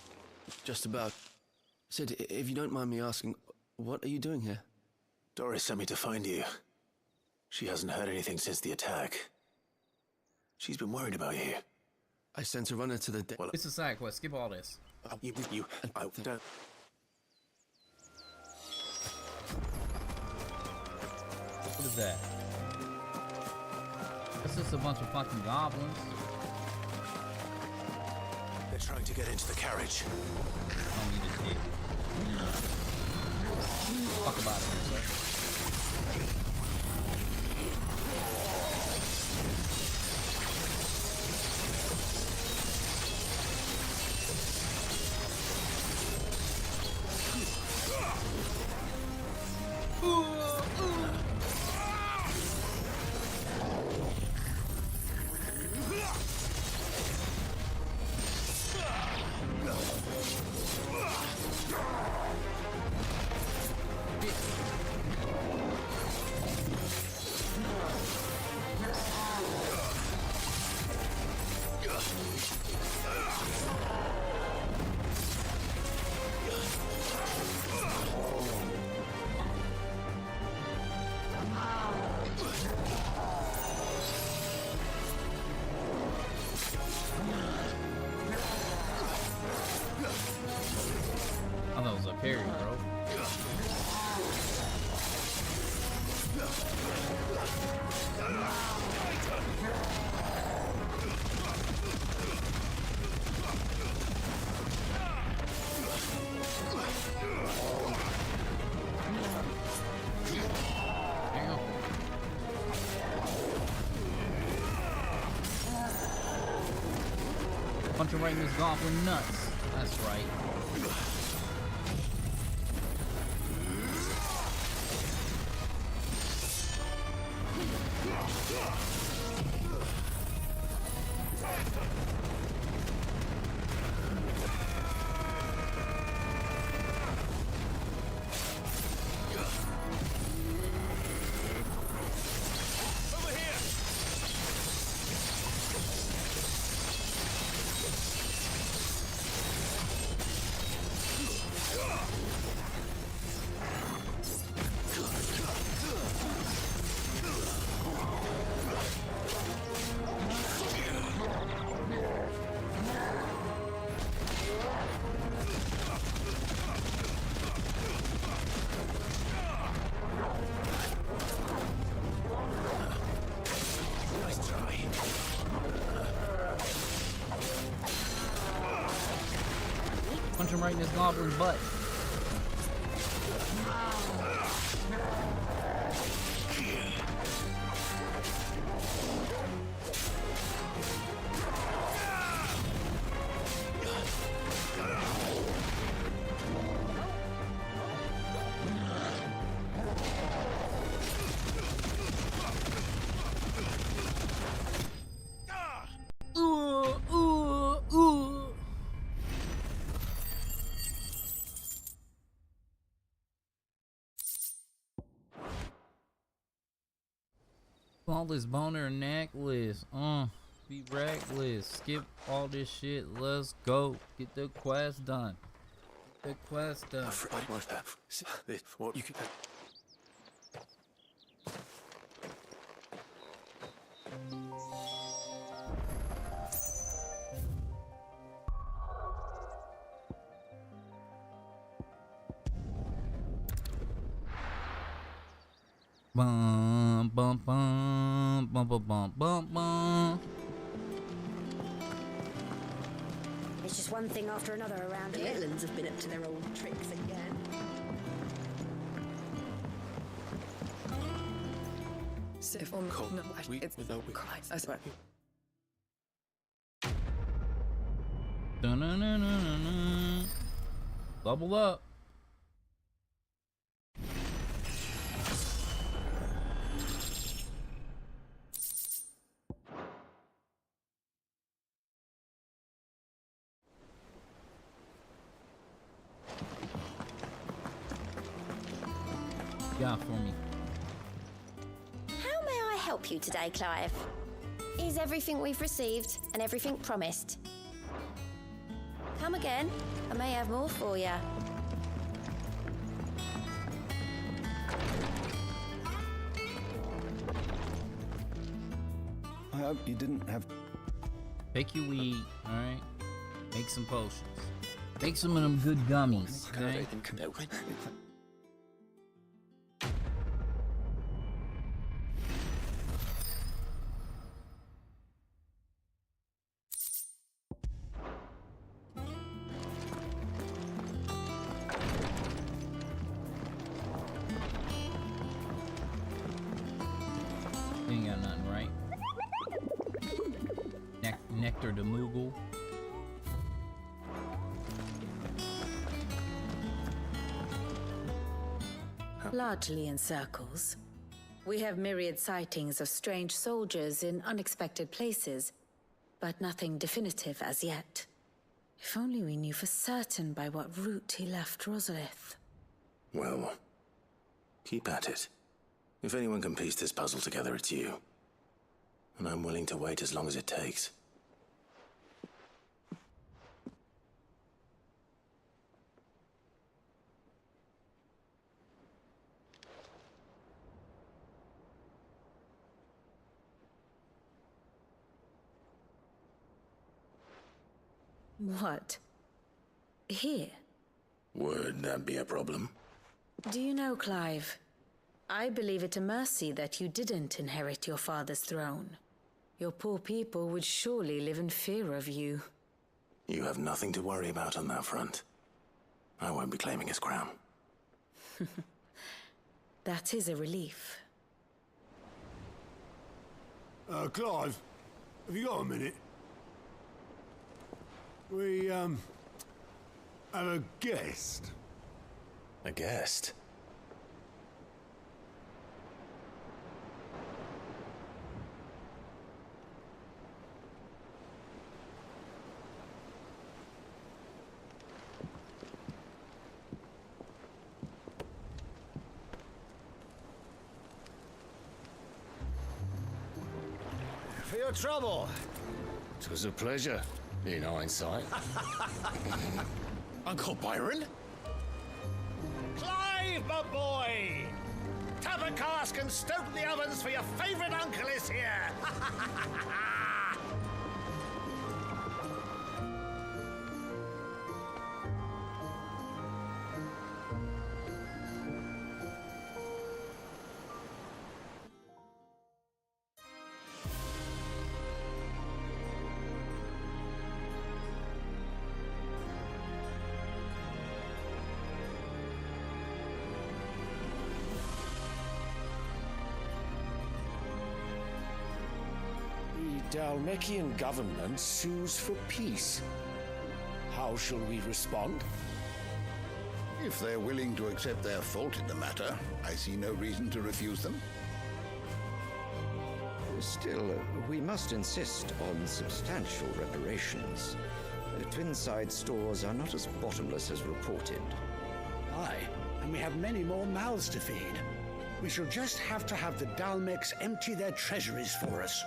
Just about. Sid, if you don't mind me asking, what are you doing here? Doris sent me to find you. She hasn't heard anything since the attack. She's been worried about you. I sent a runner to the Well, it's a side quest. Skip all this. I don't. What is that? It's just a bunch of fucking goblins. They're trying to get into the carriage. I don't need this dick. Fuck about it, sir. Parry, bro. Punch him right in his goblin nuts. That's right. Punch him right in his goblin's butt. Flawless boner necklace. Be reckless. Skip all this shit. Let's go. Get the quest done. Get the quest done. What you can. Bum, bum, bum, bum, bum, bum, bum, bum. It's just one thing after another around here. The Litlands have been up to their old tricks again. Dun-dun-dun-dun-dun-dun. Double up. Yeah, for me. How may I help you today, Clive? Is everything we've received and everything promised? Come again. I may have more for you. I hope you didn't have... Take your weed, alright? Make some potions. Make some of them good gummies, okay? Ain't got nothing, right? Nectar de Moogle. Largely in circles. We have myriad sightings of strange soldiers in unexpected places, but nothing definitive as yet. If only we knew for certain by what route he left Rosalith. Well, keep at it. If anyone can piece this puzzle together, it's you. And I'm willing to wait as long as it takes. What? Here? Would that be a problem? Do you know, Clive? I believe it a mercy that you didn't inherit your father's throne. Your poor people would surely live in fear of you. You have nothing to worry about on that front. I won't be claiming his crown. That is a relief. Clive, have you got a minute? We, have a guest. A guest? For your trouble. It was a pleasure, in hindsight. Uncle Byron? Clive, my boy! Tap a cask and stoke the ovens, for your favorite uncle is here! The Dalmekian government sues for peace. How shall we respond? If they're willing to accept their fault in the matter, I see no reason to refuse them. Still, we must insist on substantial reparations. Twinside stores are not as bottomless as reported. Aye, and we have many more mouths to feed. We shall just have to have the Dalmeks empty their treasuries for us.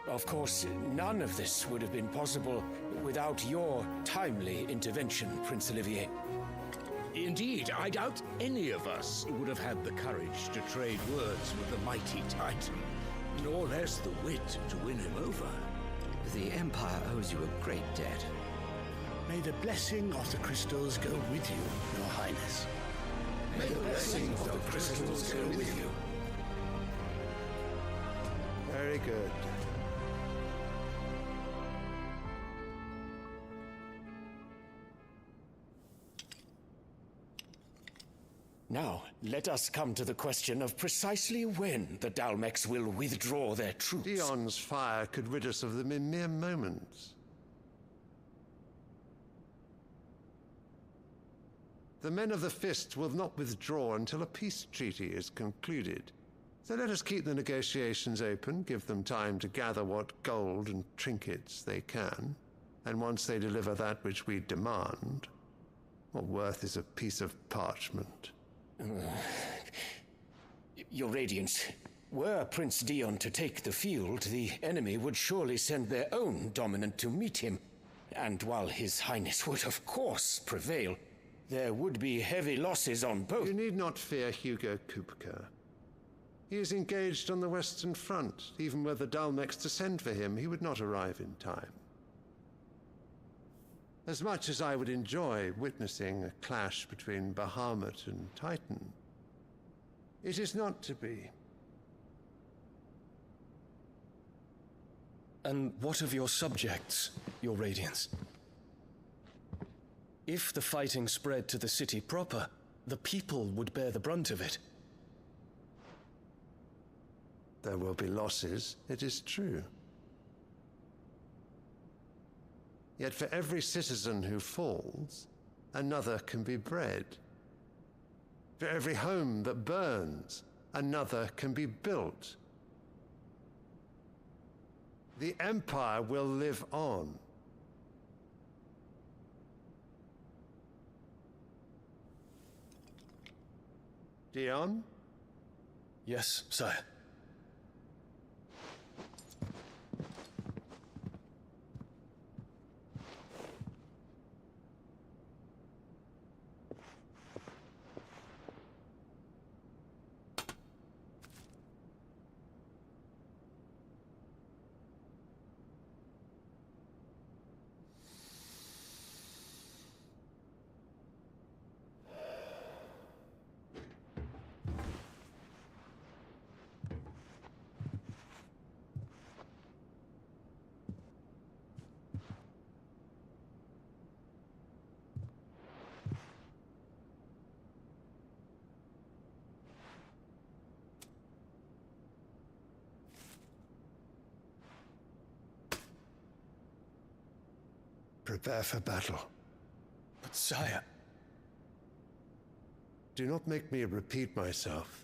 Of course, none of this would have been possible without your timely intervention, Prince Olivier. Indeed, I doubt any of us would have had the courage to trade words with the mighty Titan, nor less the wit to win him over. The Empire owes you a great debt. May the blessing of the crystals go with you, Your Highness. May the blessing of the crystals go with you. Very good. Now, let us come to the question of precisely when the Dalmex will withdraw their troops. Dion's fire could rid us of them in mere moments. The men of the Fist will not withdraw until a peace treaty is concluded. So let us keep the negotiations open, give them time to gather what gold and trinkets they can, and once they deliver that which we demand, what worth is a piece of parchment? Your Radiance, were Prince Dion to take the field, the enemy would surely send their own dominant to meet him. And while His Highness would of course prevail, there would be heavy losses on both. You need not fear Hugo Kupka. He is engaged on the Western Front. Even were the Dalmex to send for him, he would not arrive in time. As much as I would enjoy witnessing a clash between Bahamut and Titan, it is not to be. And what of your subjects, Your Radiance? If the fighting spread to the city proper, the people would bear the brunt of it. There will be losses, it is true. Yet for every citizen who falls, another can be bred. For every home that burns, another can be built. The Empire will live on. Dion? Yes, sire. Prepare for battle. But sire... Do not make me repeat myself.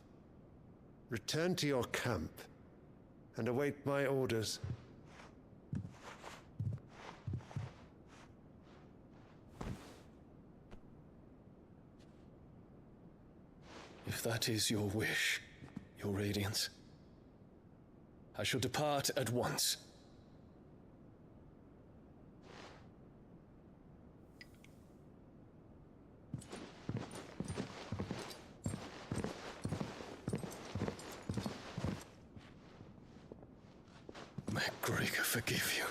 Return to your camp and await my orders. If that is your wish, Your Radiance, I shall depart at once. May Gregor forgive you.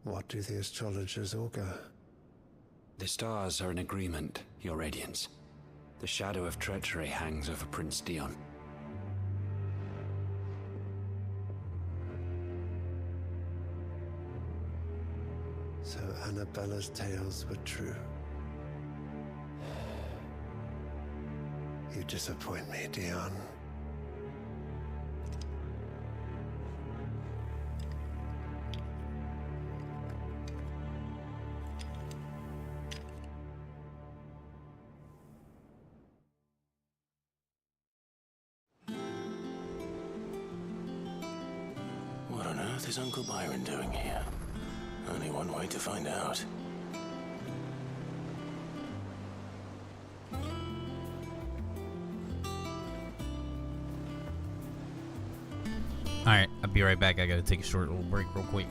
What do the astrologers augur? The stars are in agreement, Your Radiance. The shadow of treachery hangs over Prince Dion. So Annabella's tales were true. You disappoint me, Dion. What on earth is Uncle Byron doing here? Only one way to find out. Alright, I'll be right back. I gotta take a short little break real quick.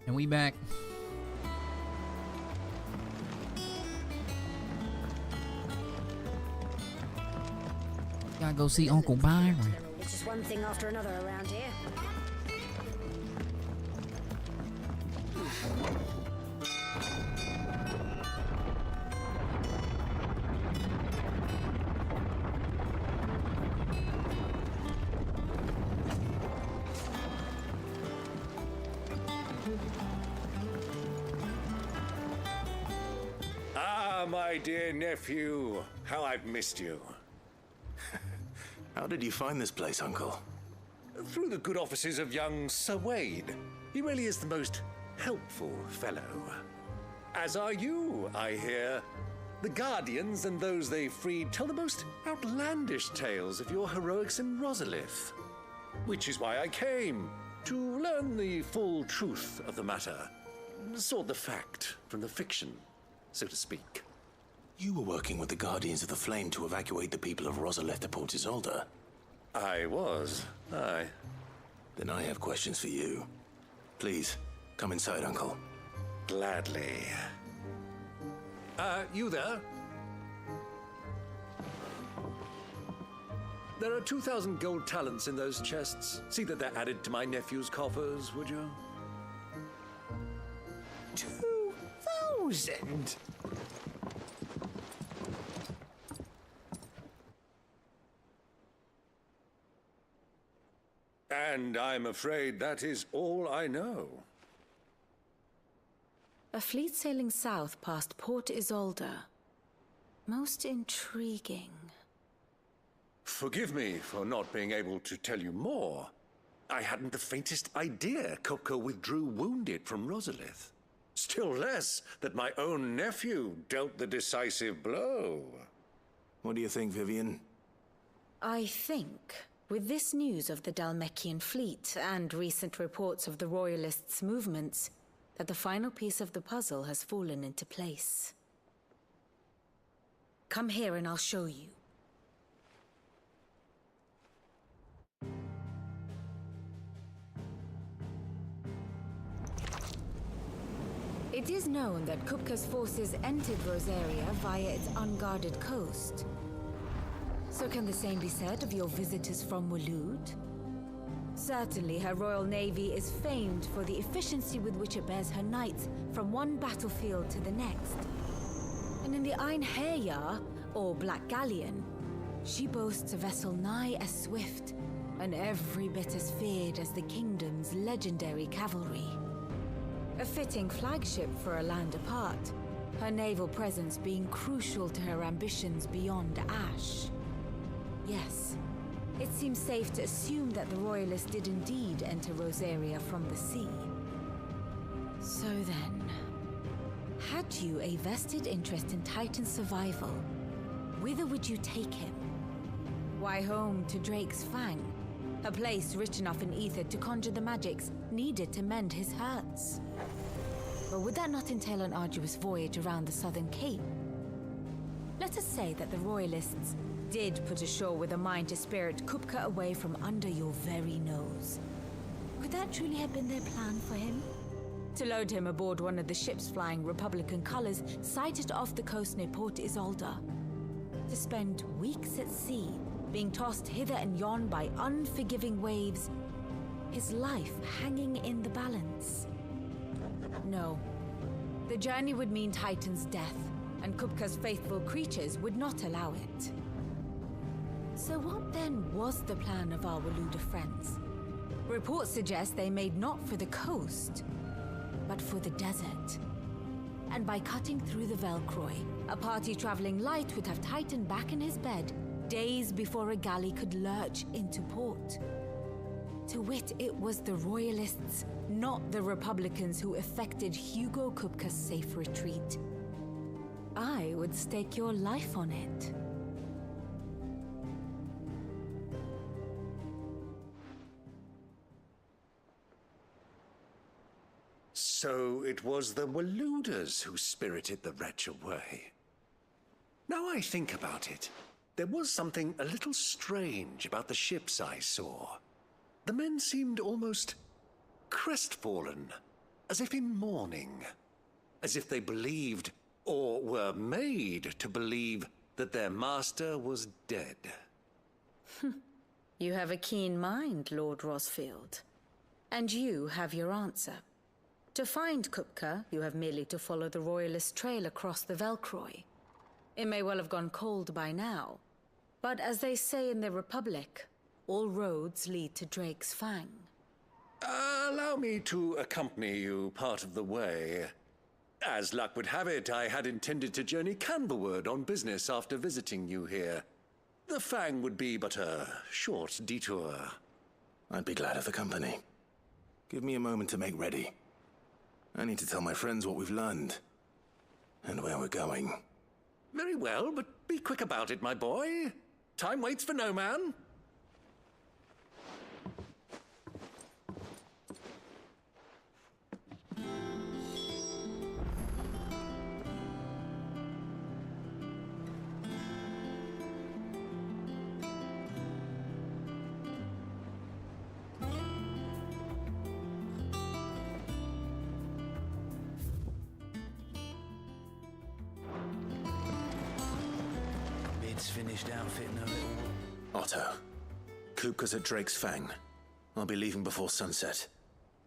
And we back. Gotta go see Uncle Byron. It's just one thing after another around here. Ah, my dear nephew, how I've missed you. How did you find this place, Uncle? Through the good offices of young Sir Wade. He really is the most helpful fellow. As are you, I hear. The Guardians and those they freed tell the most outlandish tales of your heroics in Rosalith. Which is why I came, to learn the full truth of the matter. Sort the fact from the fiction, so to speak. You were working with the Guardians of the Flame to evacuate the people of Rosalith to Port Isolde. I was, aye. Then I have questions for you. Please, come inside, Uncle. Gladly. You there? There are 2,000 gold talents in those chests. See that they're added to my nephew's coffers, would you? 2,000? And I'm afraid that is all I know. A fleet sailing south past Port Isolde. Most intriguing. Forgive me for not being able to tell you more. I hadn't the faintest idea Kupka withdrew wounded from Rosalith. Still less that my own nephew dealt the decisive blow. What do you think, Vivian? I think, with this news of the Dhalmekian fleet and recent reports of the Royalists' movements, that the final piece of the puzzle has fallen into place. Come here and I'll show you. It is known that Kupka's forces entered Rosaria via its unguarded coast. So can the same be said of your visitors from Waloed? Certainly, her Royal Navy is famed for the efficiency with which it bears her knights from one battlefield to the next. And in the Einherjar, or Black Galleon, she boasts a vessel nigh as swift and every bit as feared as the kingdom's legendary cavalry. A fitting flagship for a land apart, her naval presence being crucial to her ambitions beyond Ash. Yes, it seems safe to assume that the Royalists did indeed enter Rosaria from the sea. So then, had you a vested interest in Titan's survival, whither would you take him? Why, home to Drake's Fang, a place rich enough in ether to conjure the magics needed to mend his hurts. But would that not entail an arduous voyage around the southern cape? Let us say that the Royalists did put ashore with a mind to spirit Kupka away from under your very nose. Could that truly have been their plan for him? To load him aboard one of the ships flying Republican colors sighted off the coast near Port Isolde. To spend weeks at sea, being tossed hither and yon by unforgiving waves, his life hanging in the balance. No. The journey would mean Titan's death, and Kupka's faithful creatures would not allow it. So what then was the plan of our Waloed friends? Reports suggest they made not for the coast, but for the desert. And by cutting through the Velcroy, a party traveling light would have Titan back in his bed days before a galley could lurch into port. To wit, it was the Royalists, not the Republicans, who effected Hugo Kupka's safe retreat. I would stake your life on it. So it was the Waloeders who spirited the wretch away. Now I think about it, there was something a little strange about the ships I saw. The men seemed almost crestfallen, as if in mourning, as if they believed, or were made to believe, that their master was dead. You have a keen mind, Lord Rosfield. And you have your answer. To find Kupka, you have merely to follow the Royalist trail across the Velcroy. It may well have gone cold by now, but as they say in the Republic, all roads lead to Drake's Fang. Allow me to accompany you part of the way. As luck would have it, I had intended to journey Canberward on business after visiting you here. The Fang would be but a short detour. I'd be glad of the company. Give me a moment to make ready. I need to tell my friends what we've learned and where we're going. Very well, but be quick about it, my boy. Time waits for no man. Finished outfitting her little... Otto, Kupka's at Drake's Fang. I'll be leaving before sunset.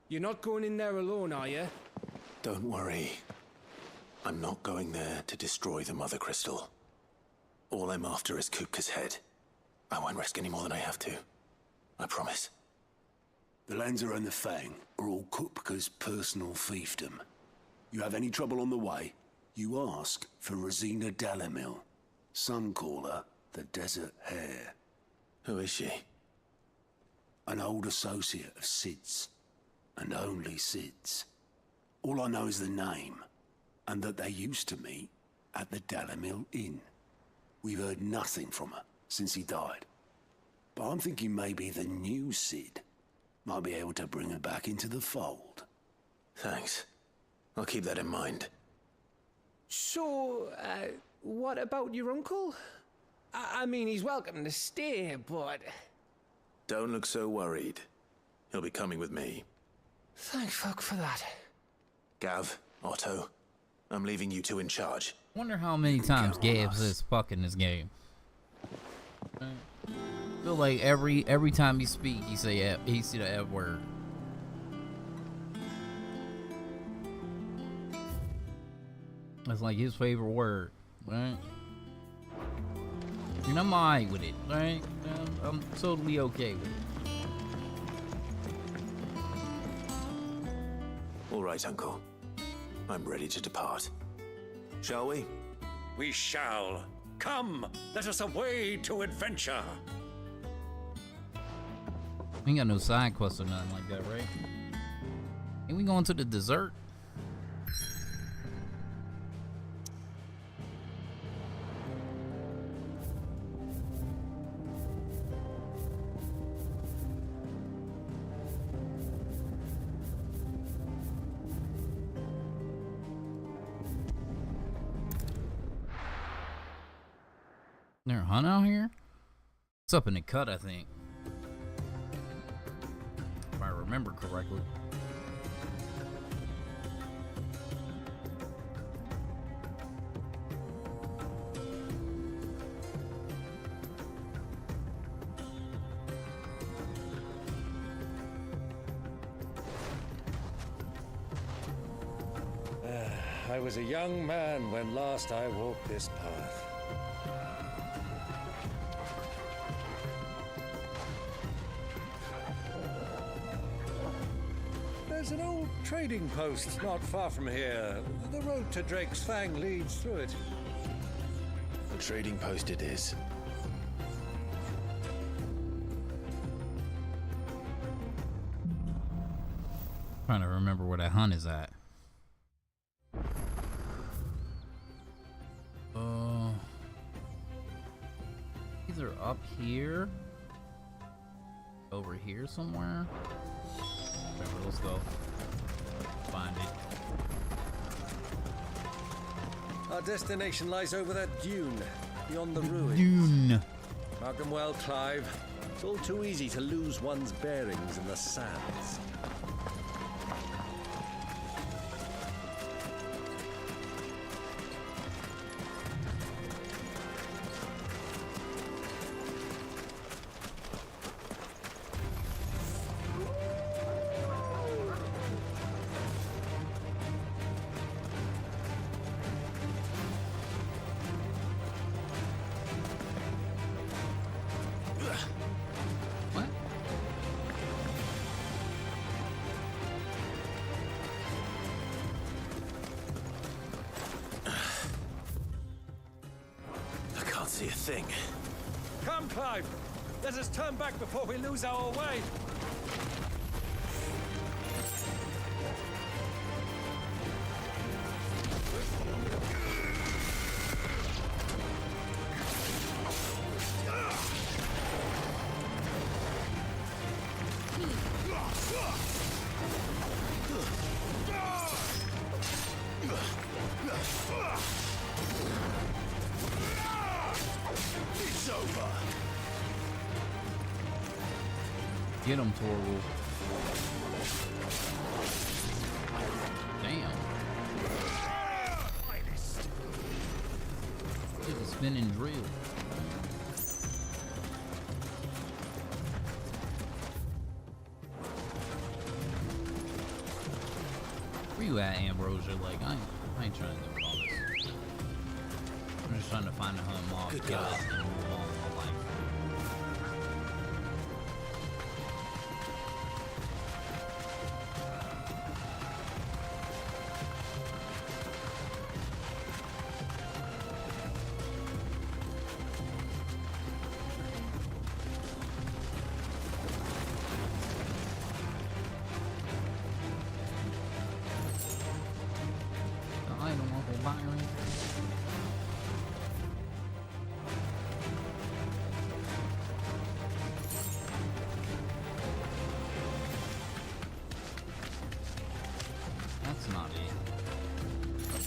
You're not going in there alone, are you? Don't worry. I'm not going there to destroy the Mother Crystal. All I'm after is Kupka's head. I won't risk any more than I have to. I promise. The Lancer and the Fang are all Kupka's personal fiefdom. You have any trouble on the way, you ask for Rosina Dalamil. Some call her the Desert Hare. Who is she? An old associate of Sid's, and only Sid's. All I know is the name, and that they used to meet at the Dalamil Inn. We've heard nothing from her since he died. But I'm thinking maybe the new Sid might be able to bring her back into the fold. Thanks. I'll keep that in mind. So, what about your uncle? I mean, he's welcome to stay, but... Don't look so worried. He'll be coming with me. Thank fuck for that. Gav, Otto, I'm leaving you two in charge. Wonder how many times Gav says fuck in this game. I feel like every time he speak, he say the F word. That's like his favorite word, right? And I'm alright with it, right? I'm totally okay with it. All right, Uncle. I'm ready to depart. Shall we? We shall. Come, let us away to adventure. We ain't got no side quests or nothing like that, right? Ain't we going to the dessert? There a hunt out here? It's up in the cut, I think. If I remember correctly. I was a young man when last I walked this path. There's an old trading post not far from here. The road to Drake's Fang leads through it. A trading post it is. Trying to remember where that hunt is at. Either up here, over here somewhere. Whatever, let's go. Find it. Our destination lies over that dune, beyond the ruins. Dune. Mark them well, Clive. It's all too easy to lose one's bearings in the sands. see a thing. Come, Clive! Let us turn back before we lose our way! It's over. Get him, Torgal. Damn. It's a spinning drill. Where you at, Ambrosia? Like, I ain't trying to do all this. I'm just trying to find a home mob. Good God. And move on with my life. The item, Uncle Byron. That's not it.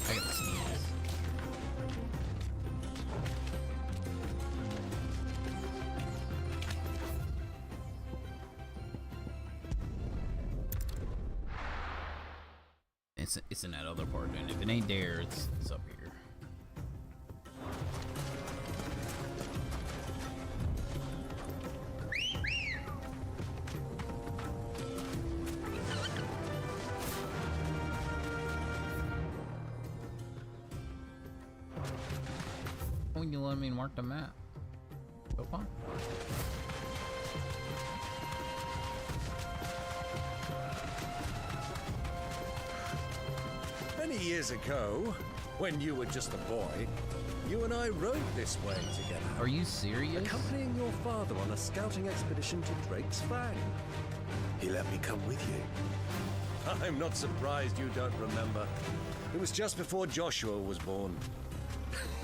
I gotta sneeze. It's in that other part, and if it ain't there, it's up here. Why wouldn't you let me mark the map? So far. Many years ago, when you were just a boy, you and I rode this way together. Are you serious? Accompanying your father on a scouting expedition to Drake's Fang. He let me come with you. I'm not surprised you don't remember. It was just before Joshua was born.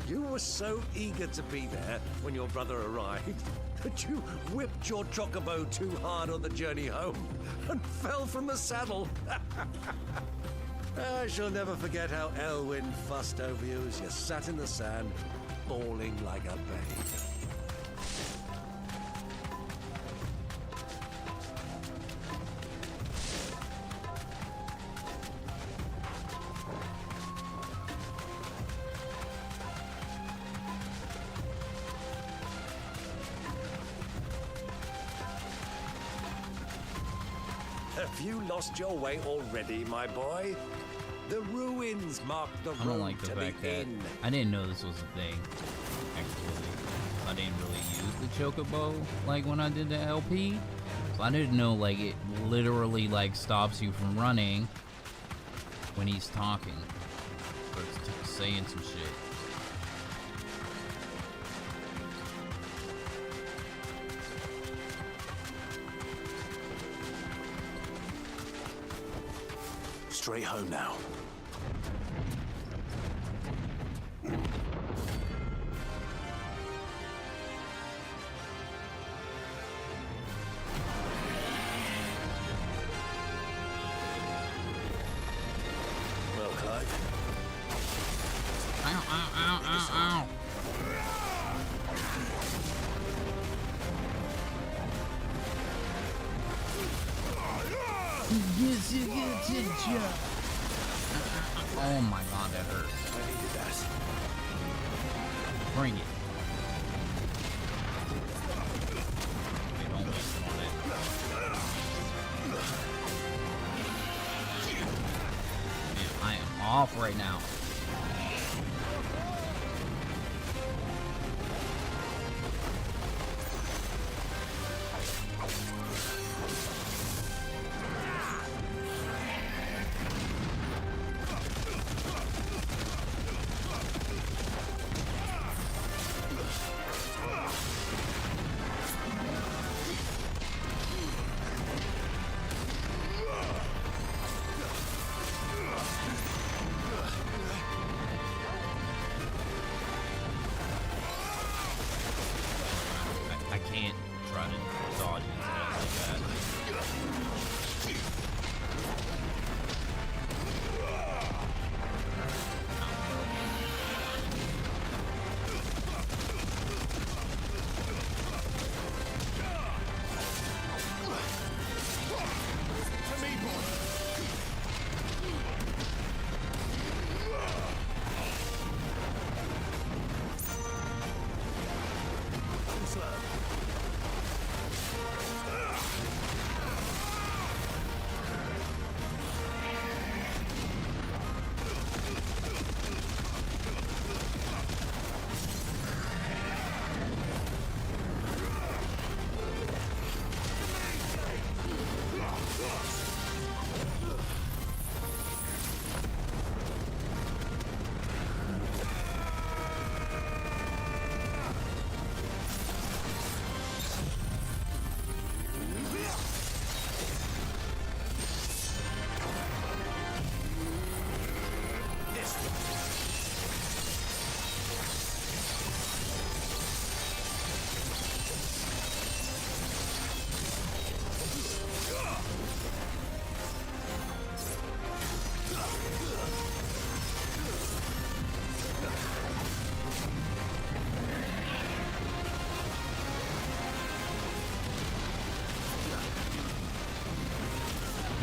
You were so eager to be there when your brother arrived that you whipped your chocobo too hard on the journey home and fell from the saddle. I shall never forget how Elwyn fussed over you as you sat in the sand, bawling like a babe. Have you lost your way already, my boy? The ruins mark the I don't like the road to fact the that inn. I didn't know this was a thing. Actually, I didn't really use the chocobo like when I did the LP, so I didn't know like it literally like stops you from running when he's talking or saying some shit. Straight home now. Well, Clive. Ow, ow, ow, ow, ow. Yes, you get it. Oh my god, that hurts. I needed that. Bring it. Okay, don't waste it on it. Man, I am off right now.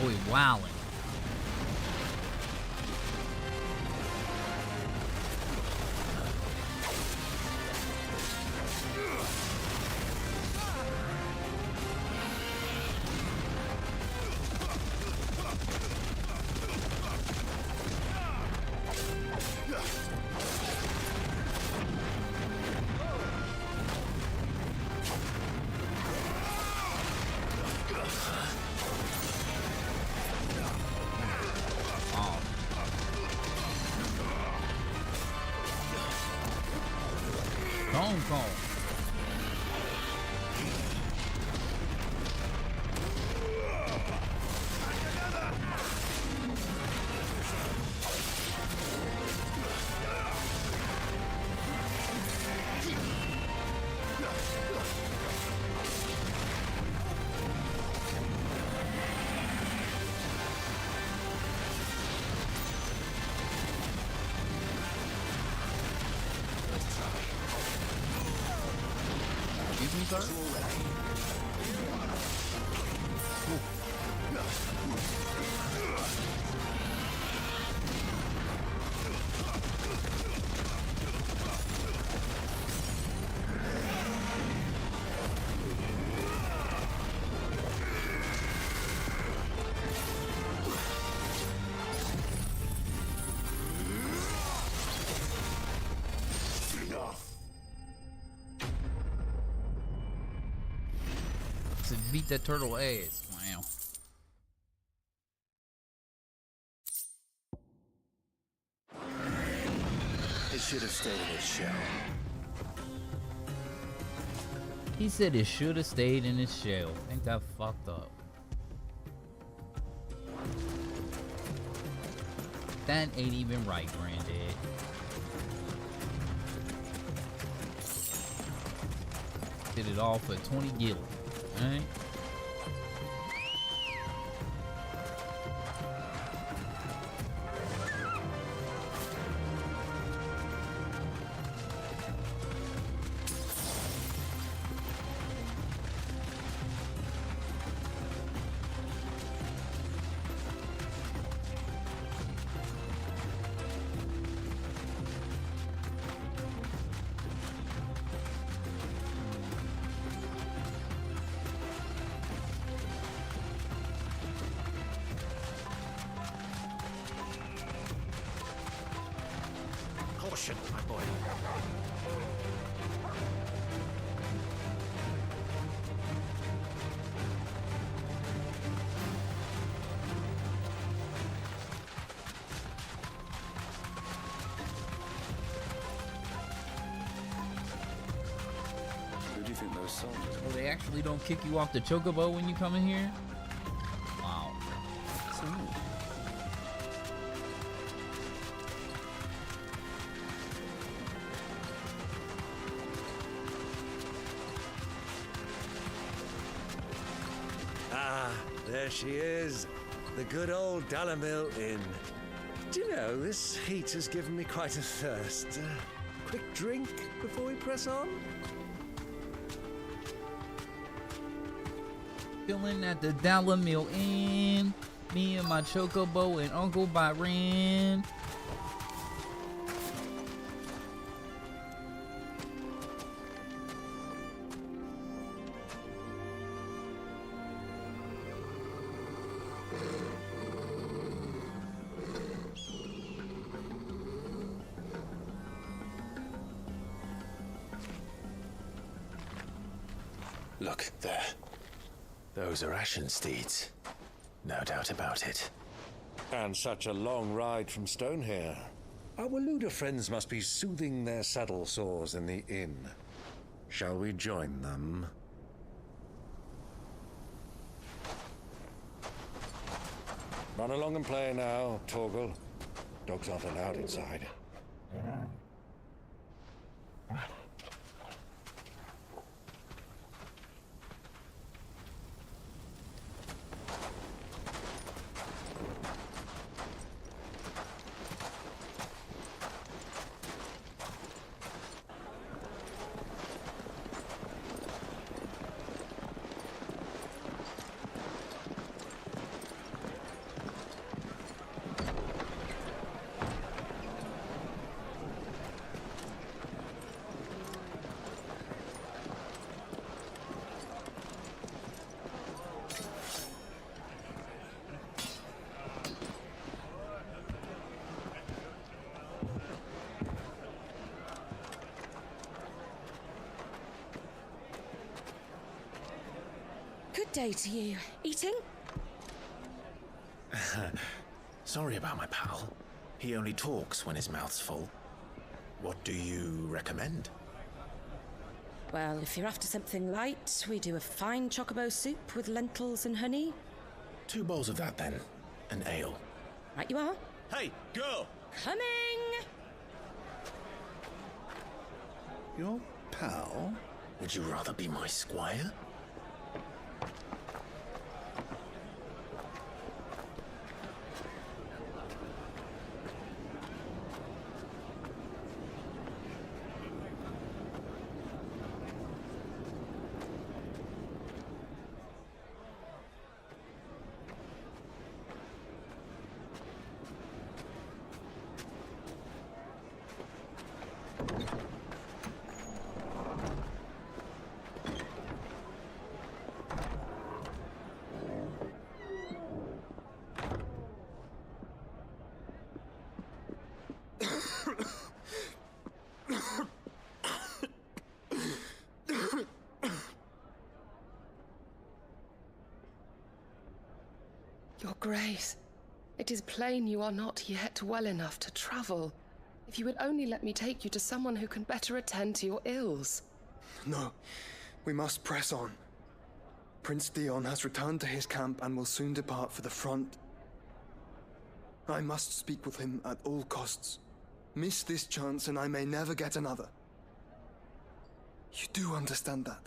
boy wildin'. Phone call. Excuse me, sir? To beat that turtle ass. Wow. It should have stayed in its shell. He said it should have stayed in its shell. I think that fucked up. That ain't even right, Granddad. Did it all for 20 gil. Alright. Caution, my boy. Who do you think those soldiers are? Oh, they actually don't kick you off the chocobo when you come in here? Wow. Ah, there she is. The good old Dalamil Inn. Do you know, this heat has given me quite a thirst. Quick drink before we press on? Chilling at the Dalamil Inn. Me and my chocobo and Uncle Byron. Look, there. Those are Ashen steeds. No doubt about it. And such a long ride from Stonehair. Our Waluda friends must be soothing their saddle sores in the inn. Shall we join them? Run along and play now, Torgal. Dogs aren't allowed inside. Good day to you. Eating? Sorry about my pal. He only talks when his mouth's full. What do you recommend? Well, if you're after something light, we do a fine chocobo soup with lentils and honey. 2 bowls of that, then. An ale. Right you are. Hey, girl! Coming! Your pal? Would you rather be my squire? Your Grace, it is plain you are not yet well enough to travel. If you would only let me take you to someone who can better attend to your ills. No, we must press on. Prince Dion has returned to his camp and will soon depart for the front. I must speak with him at all costs. Miss this chance and I may never get another. You do understand that?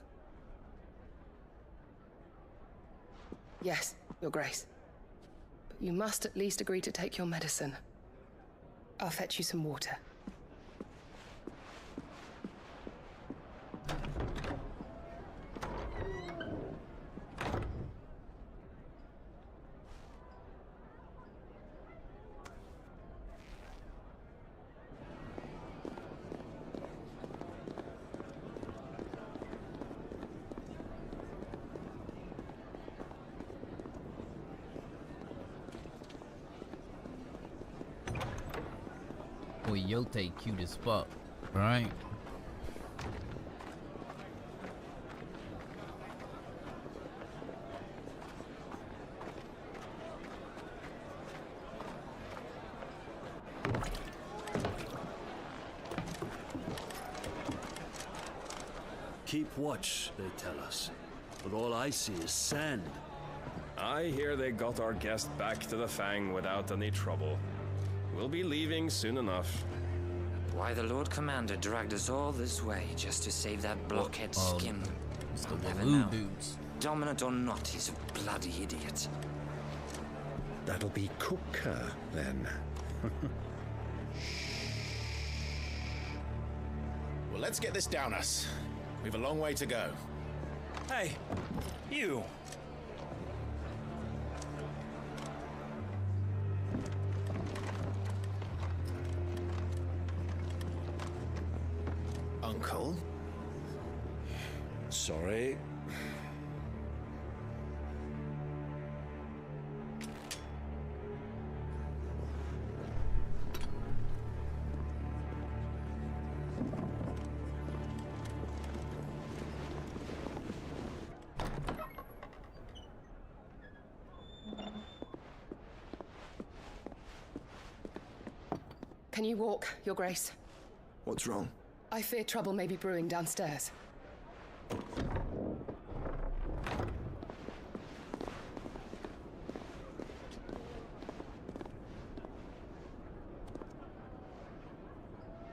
Yes, Your Grace. But you must at least agree to take your medicine. I'll fetch you some water. Boy, Yote cute as fuck, right? Keep watch, they tell us. But all I see is sand. I hear they got our guest back to the Fang without any trouble. We'll be leaving soon enough. Why the Lord Commander dragged us all this way just to save that blockhead skin? It's the I'll never Waloo know. dudes. Dominant or not, he's a bloody idiot. That'll be Cooker, then. Well, let's get this down us. We've a long way to go. Hey, you! Uncle? Sorry. Can you walk, Your Grace? What's wrong? I fear trouble may be brewing downstairs.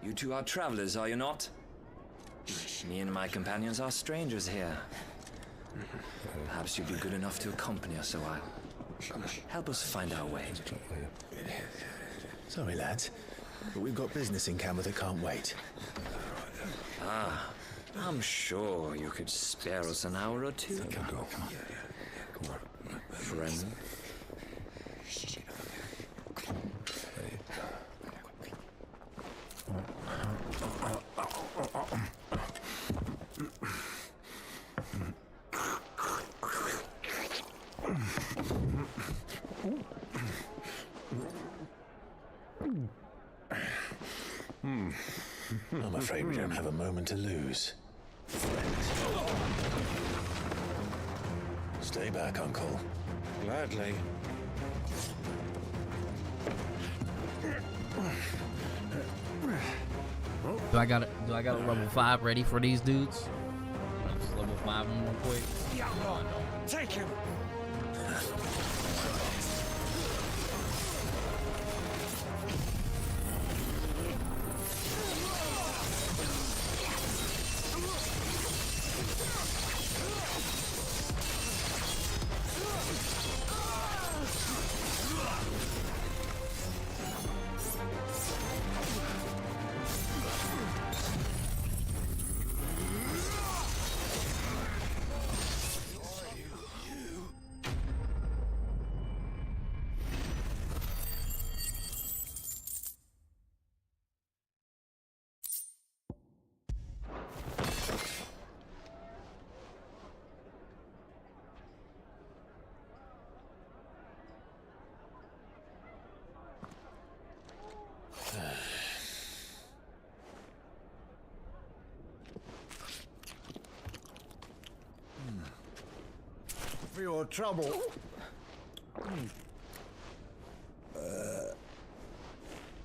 You two are travelers, are you not? Me and my companions are strangers here. Perhaps you'd be good enough to accompany us a while. Help us find our way. Sorry, lads, but we've got business in camera that can't wait. Ah, I'm sure you could spare us an hour or two. Come on. Friend. I'm afraid we don't have a moment to lose. Stay back, Uncle. Gladly. Do I got a level 5 ready for these dudes? Just level 5 them real quick. Take him. For your trouble.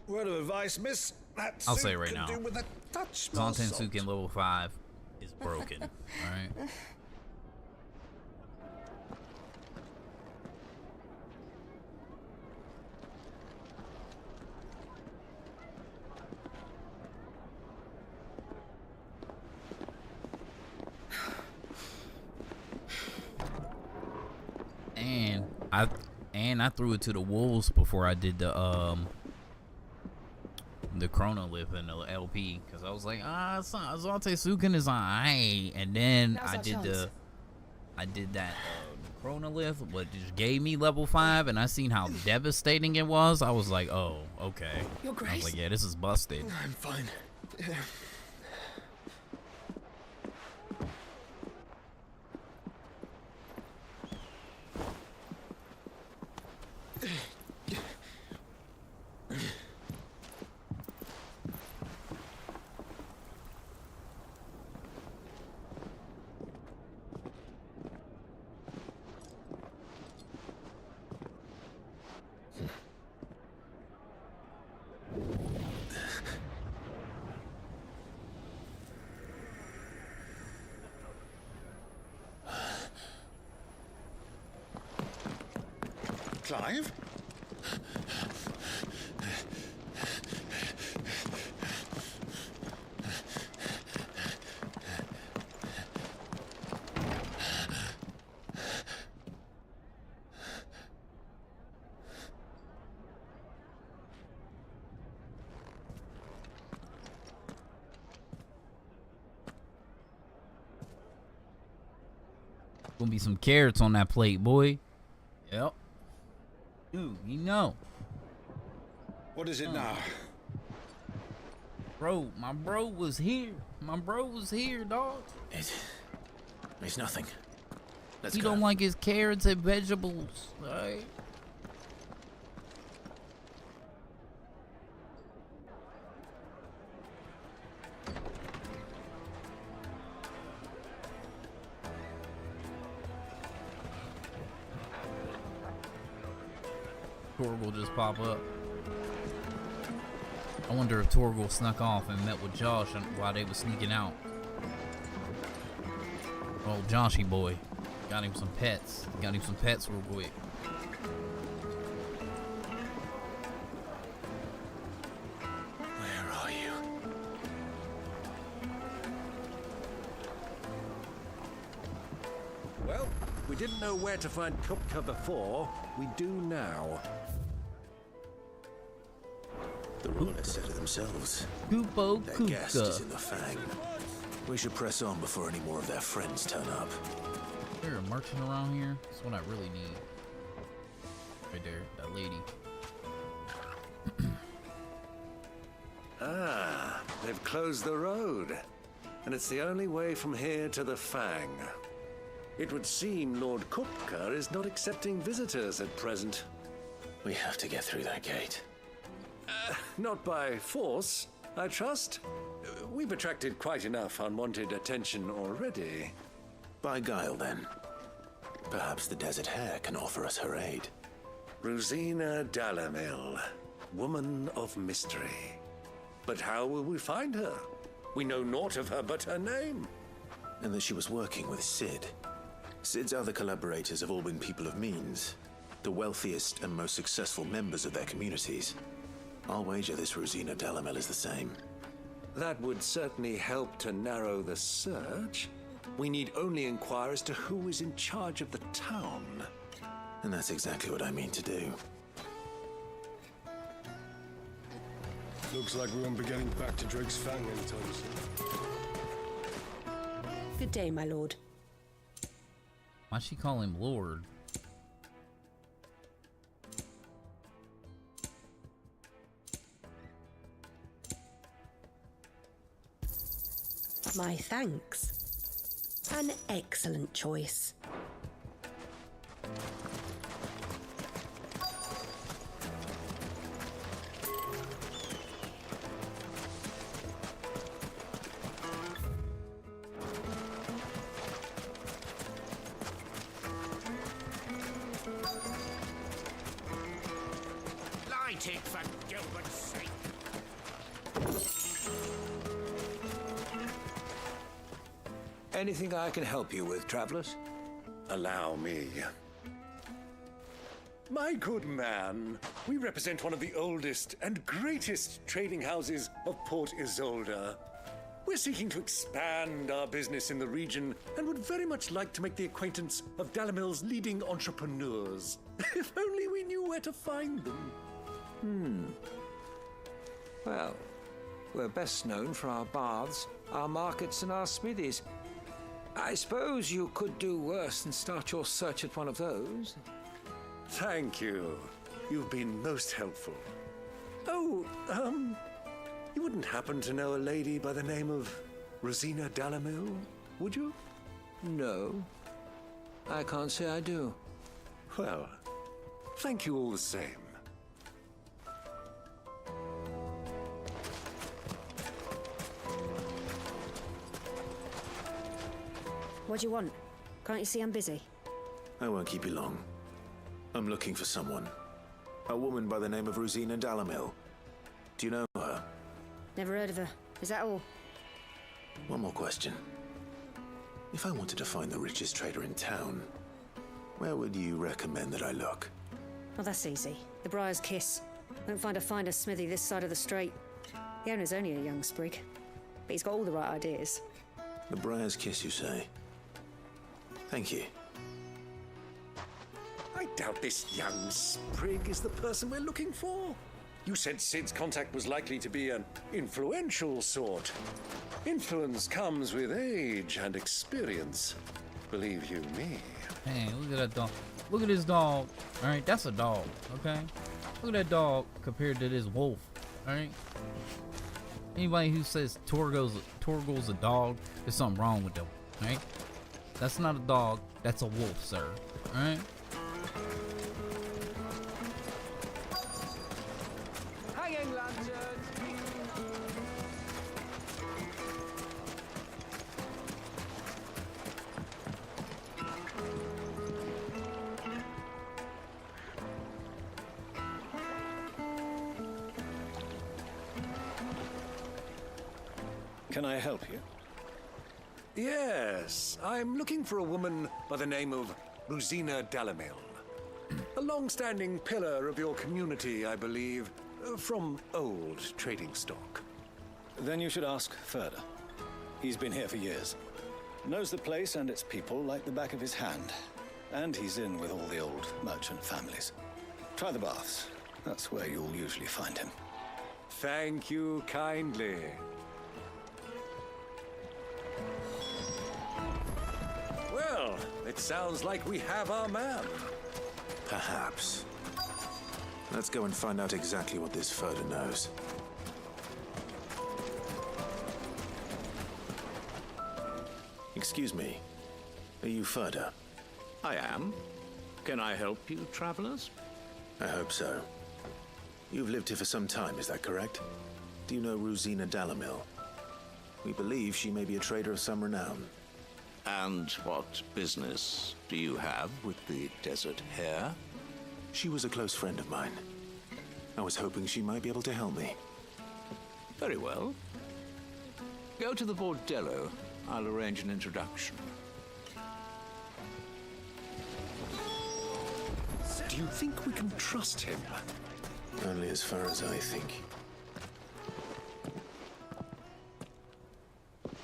Word of advice, miss. That I'll suit say right can now, do with a touch more salt. Zantensuken level 5 is broken. Alright? And I threw it to the wolves before I did the chronolith and the LP, because I was like, Zantensuken is alright, and then I did that chronolith, but just gave me level 5, and I seen how devastating it was. I was like, oh, okay. Your Grace? I was like, yeah, this is busted. I'm fine. Clive? Gonna be some carrots on that plate, boy. Yep. Dude, you know. What is it now? Bro, my bro was here. My bro was here, dog. It's nothing. Let's He go. don't like his carrots and vegetables, right? Torgal just pop up. I wonder if Torgal snuck off and met with Josh while they were sneaking out. Oh, Joshy boy. Got him some pets. Got him some pets real quick. Where are you? Well, we didn't know where to find Kupka before. We do now. The rulers said it themselves. Kupo Their guest is in Kupka. the Fang. We should press on before any more of their friends turn up. Is there a merchant around here? That's what I really need. Right there, that lady. Ah, they've closed the road. And it's the only way from here to the Fang. It would seem Lord Kupka is not accepting visitors at present. We have to get through that gate. Not by force, I trust. We've attracted quite enough unwanted attention already. By guile, then. Perhaps the Desert Hare can offer us her aid. Rosina Dalamil, woman of mystery. But how will we find her? We know naught of her but her name. And that she was working with Sid. Sid's other collaborators have all been people of means, the wealthiest and most successful members of their communities. I'll wager this Rosina Dalamil is the same. That would certainly help to narrow the search. We need only inquire as to who is in charge of the town. And that's exactly what I mean to do. Looks like we won't be getting back to Drake's Fang anytime soon. Good day, my lord. Why'd she call him Lord? My thanks. An excellent choice. Light it for Gilbert's sake. Anything I can help you with, travelers? Allow me. My good man, we represent one of the oldest and greatest trading houses of Port Isolde. We're seeking to expand our business in the region and would very much like to make the acquaintance of Dalamil's leading entrepreneurs. If only we knew where to find them. Well, we're best known for our baths, our markets, and our smithies. I suppose you could do worse than start your search at one of those. Thank you. You've been most helpful. Oh, you wouldn't happen to know a lady by the name of Rosina Dalamil, would you? No, I can't say I do. Well, thank you all the same. What do you want? Can't you see I'm busy? I won't keep you long. I'm looking for someone. A woman by the name of Rosina Dalamil. Do you know her? Never heard of her. Is that all? One more question. If I wanted to find the richest trader in town, where would you recommend that I look? Well, that's easy. The Briar's Kiss. Won't find a finer smithy this side of the strait. The owner's only a young sprig, but he's got all the right ideas. The Briar's Kiss, you say? Thank you. I doubt this young sprig is the person we're looking for. You said Sid's contact was likely to be an influential sort. Influence comes with age and experience. Believe you me. Hey, look at that dog. Look at this dog. All right, that's a dog. Okay. Look at that dog compared to this wolf. All right. Anybody who says Torgo's a dog, there's something wrong with them. All right. That's not a dog. That's a wolf, sir. All right. Hanging lanterns. Can I help you? Yes, I'm looking for a woman by the name of Rosina Dalamil. A long-standing pillar of your community, I believe, from old trading stock. Then you should ask Ferda. He's been here for years. Knows the place and its people like the back of his hand. And he's in with all the old merchant families. Try the baths. That's where you'll usually find him. Thank you kindly. Well, it sounds like we have our man. Perhaps. Let's go and find out exactly what this Ferda knows. Excuse me. Are you Ferda? I am. Can I help you, travelers? I hope so. You've lived here for some time, is that correct? Do you know Rosina Dalamil? We believe she may be a trader of some renown. And what business do you have with the desert hare? She was a close friend of mine. I was hoping she might be able to help me. Very well. Go to the bordello. I'll arrange an introduction. Do you think we can trust him? Only as far as I think.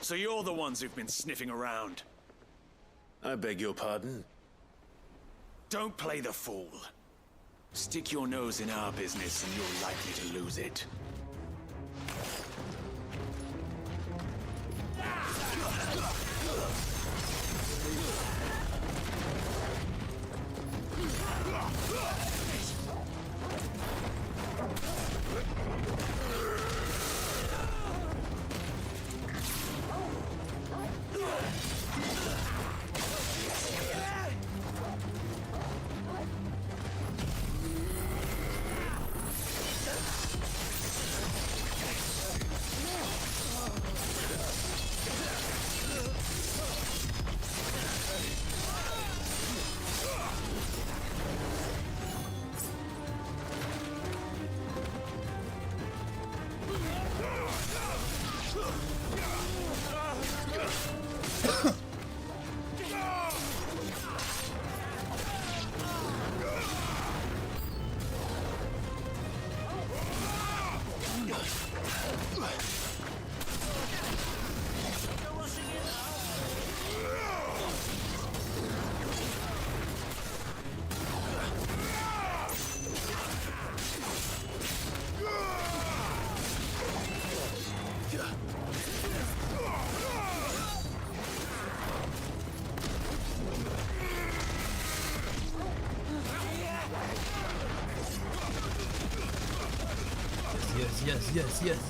So you're the ones who've been sniffing around? I beg your pardon? Don't play the fool. Stick your nose in our business and you're likely to lose it.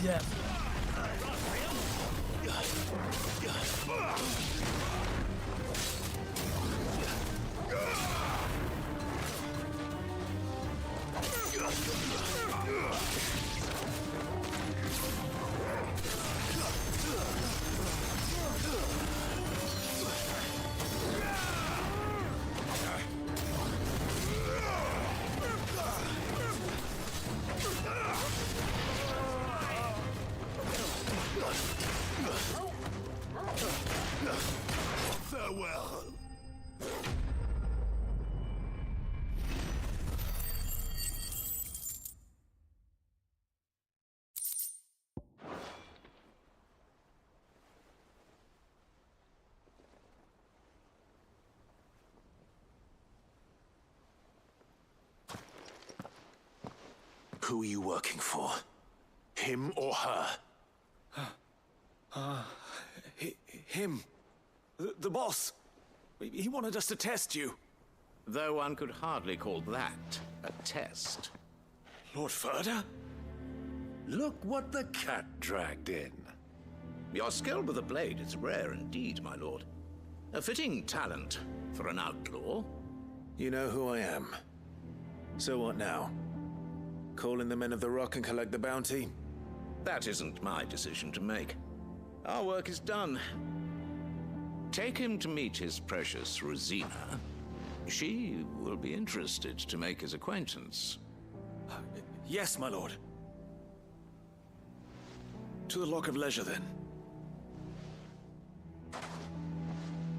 Yes. Farewell. Who are you working for? Him or her? Him. The boss. He wanted us to test you. Though one could hardly call that a test. Lord Ferda? Look what the cat dragged in. Your skill with the blade is rare indeed, my lord. A fitting talent for an outlaw. You know who I am. So what now? Call in the men of the Rock and collect the bounty? That isn't my decision to make. Our work is done. Take him to meet his precious Rosina. She will be interested to make his acquaintance. Yes, my lord. To the Lock of Leisure, then.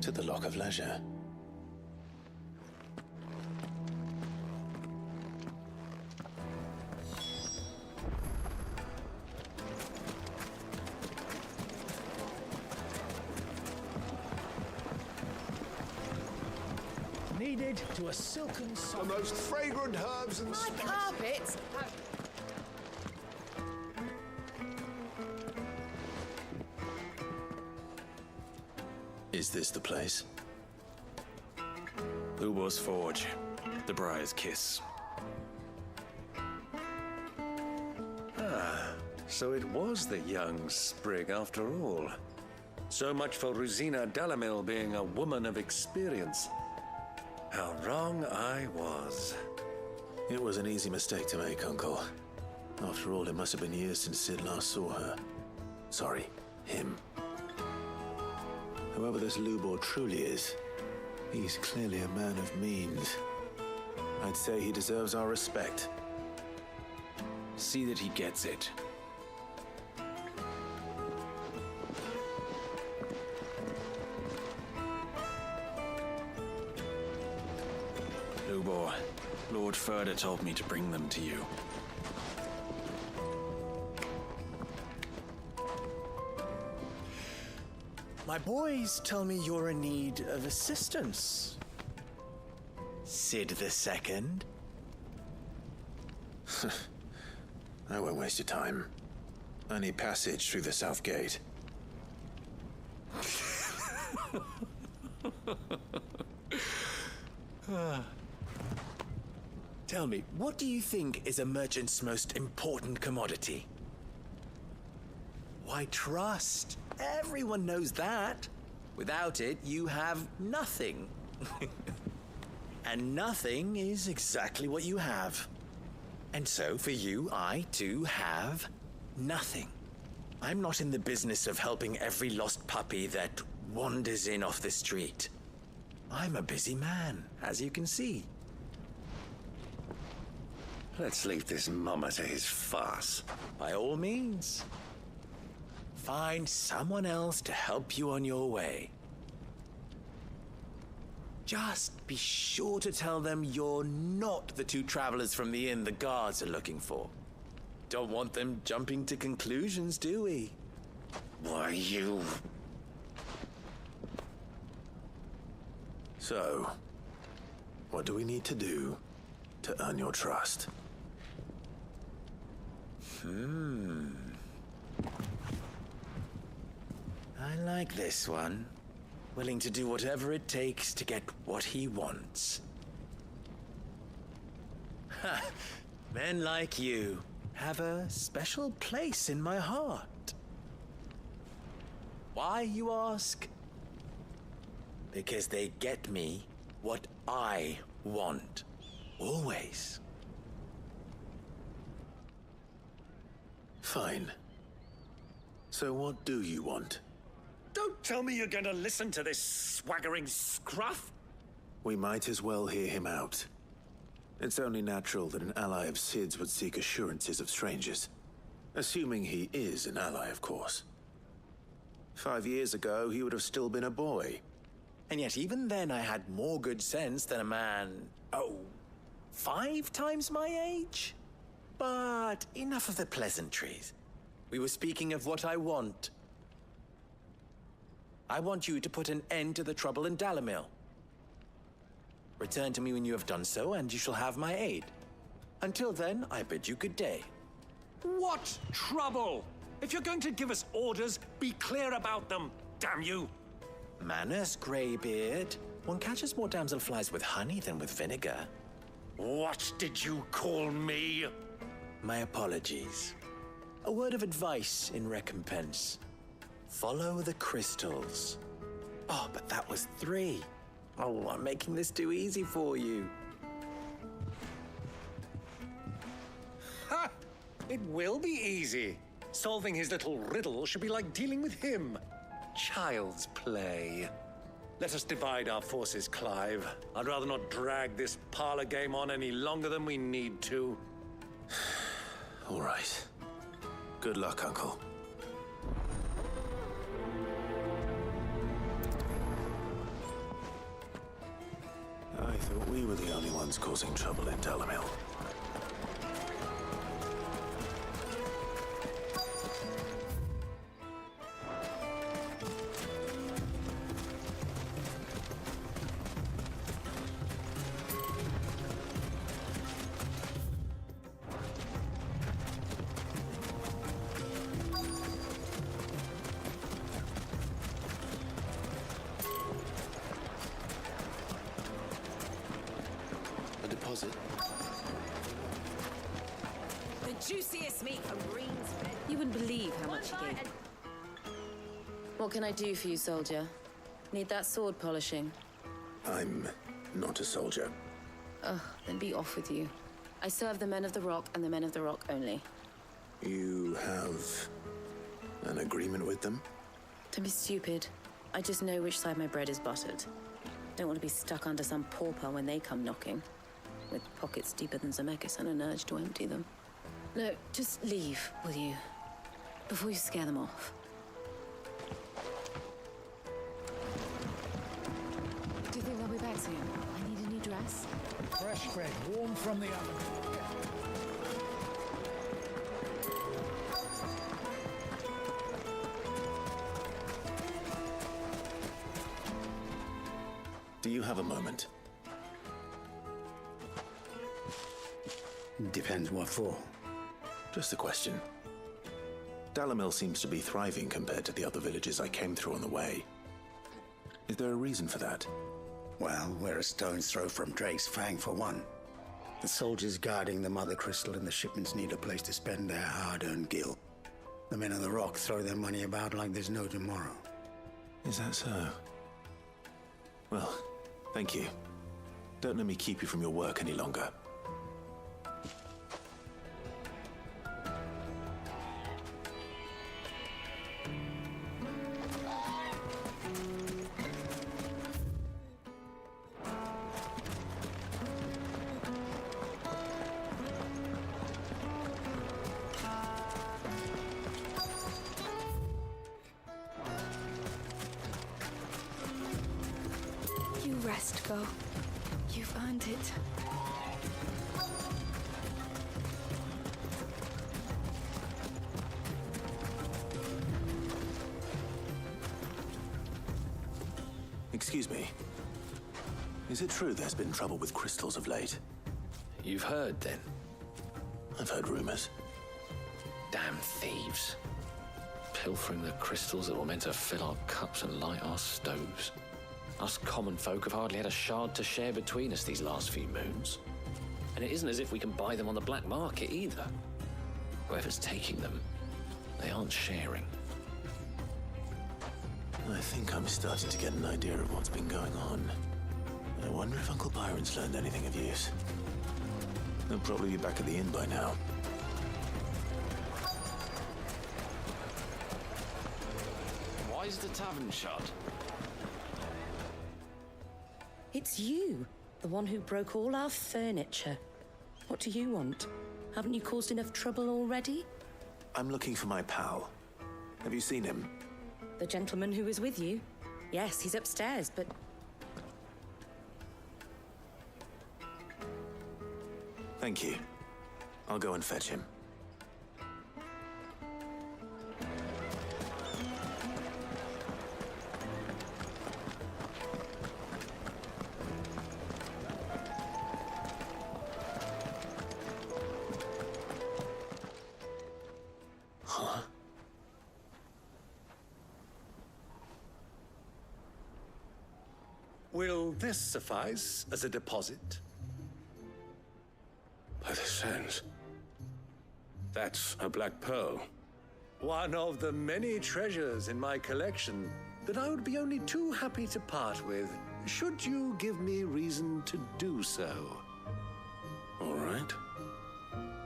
To the Lock of Leisure. Needed to a silken soft. The most fragrant herbs and My carpets. Is this the place? Ubor's Forge. The Briar's Kiss. So it was the young sprig after all. So much for Rosina Delamil being a woman of experience. How wrong I was. It was an easy mistake to make, Uncle. After all, it must have been years since Sid last saw her. Sorry, him. Whoever this Lubor truly is, he's clearly a man of means. I'd say he deserves our respect. See that he gets it. Lubor, Lord Furder told me to bring them to you. My boys tell me you're in need of assistance. Sid the Second? I won't waste your time. I need passage through the south gate. Tell me, what do you think is a merchant's most important commodity? Why, trust. Everyone knows that. Without it, you have nothing. And nothing is exactly what you have. And so, for you, I, too, have nothing. I'm not in the business of helping every lost puppy that wanders in off the street. I'm a busy man, as you can see. Let's leave this mummer to his farce. By all means. Find someone else to help you on your way. Just be sure to tell them you're not the two travelers from the inn the guards are looking for. Don't want them jumping to conclusions, do we? Why, you... So, what do we need to do to earn your trust? I like this one. Willing to do whatever it takes to get what he wants. Ha! Men like you have a special place in my heart. Why, you ask? Because they get me what I want. Always. Fine. So what do you want? Don't tell me you're going to listen to this swaggering scruff! We might as well hear him out. It's only natural that an ally of Sid's would seek assurances of strangers. Assuming he is an ally, of course. 5 years ago, he would have still been a boy. And yet even then I had more good sense than a man, 5 times my age? But enough of the pleasantries. We were speaking of what I want. I want you to put an end to the trouble in Dalamil. Return to me when you have done so, and you shall have my aid. Until then, I bid you good day. What trouble? If you're going to give us orders, be clear about them, damn you! Manners, Greybeard. One catches more damselflies with honey than with vinegar. What did you call me? My apologies. A word of advice in recompense. Follow the crystals. Oh, but that was 3. Oh, I'm making this too easy for you. Ha! It will be easy. Solving his little riddle should be like dealing with him. Child's play. Let us divide our forces, Clive. I'd rather not drag this parlor game on any longer than we need to. All right. Good luck, Uncle. I thought we were the only ones causing trouble in Dalamil. The juiciest meat from Green's. You wouldn't believe how much he gave. What can I do for you, soldier? Need that sword polishing? I'm not a soldier. Ugh, then be off with you. I serve the men of the Rock and the men of the Rock only. You have an agreement with them? Don't be stupid. I just know which side my bread is buttered. Don't want to be stuck under some pauper when they come knocking, with pockets deeper than Zemeckis and an urge to empty them. No, just leave, will you? Before you scare them off. Do you think they'll be back soon? I need a new dress. Fresh bread, warm from the oven. Do you have a moment? Depends what for. Just a question. Dalamil seems to be thriving compared to the other villages I came through on the way. Is there a reason for that? Well, we're a stone's throw from Drake's Fang, for one. The soldiers guarding the Mother Crystal and the shipments need a place to spend their hard-earned gil. The men of the Rock throw their money about like there's no tomorrow. Is that so? Well, thank you. Don't let me keep you from your work any longer. Rest, go. You've earned it. Excuse me. Is it true there's been trouble with crystals of late? You've heard, then? I've heard rumors. Damn thieves. Pilfering the crystals that were meant to fill our cups and light our stoves. Us common folk have hardly had a shard to share between us these last few moons. And it isn't as if we can buy them on the black market either. Whoever's taking them, they aren't sharing. I think I'm starting to get an idea of what's been going on. I wonder if Uncle Byron's learned anything of use. They'll probably be back at the inn by now. Why is the tavern shut? It's you, the one who broke all our furniture. What do you want? Haven't you caused enough trouble already? I'm looking for my pal. Have you seen him? The gentleman who was with you? Yes, he's upstairs, but... Thank you. I'll go and fetch him. Will this suffice as a deposit? By the sands. That's a black pearl. One of the many treasures in my collection that I would be only too happy to part with, should you give me reason to do so. All right.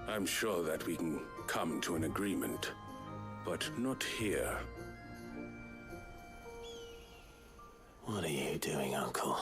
I'm sure that we can come to an agreement, but not here. What are you doing, Uncle?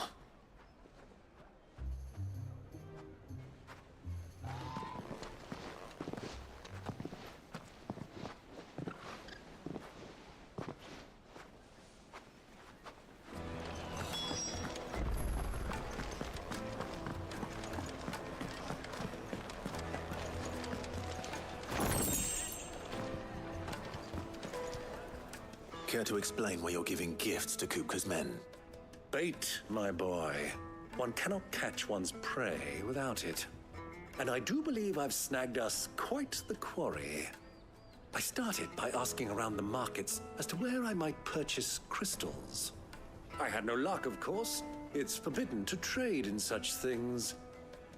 Care to explain why you're giving gifts to Kupka's men? Bait, my boy. One cannot catch one's prey without it. And I do believe I've snagged us quite the quarry. I started by asking around the markets as to where I might purchase crystals. I had no luck, of course. It's forbidden to trade in such things.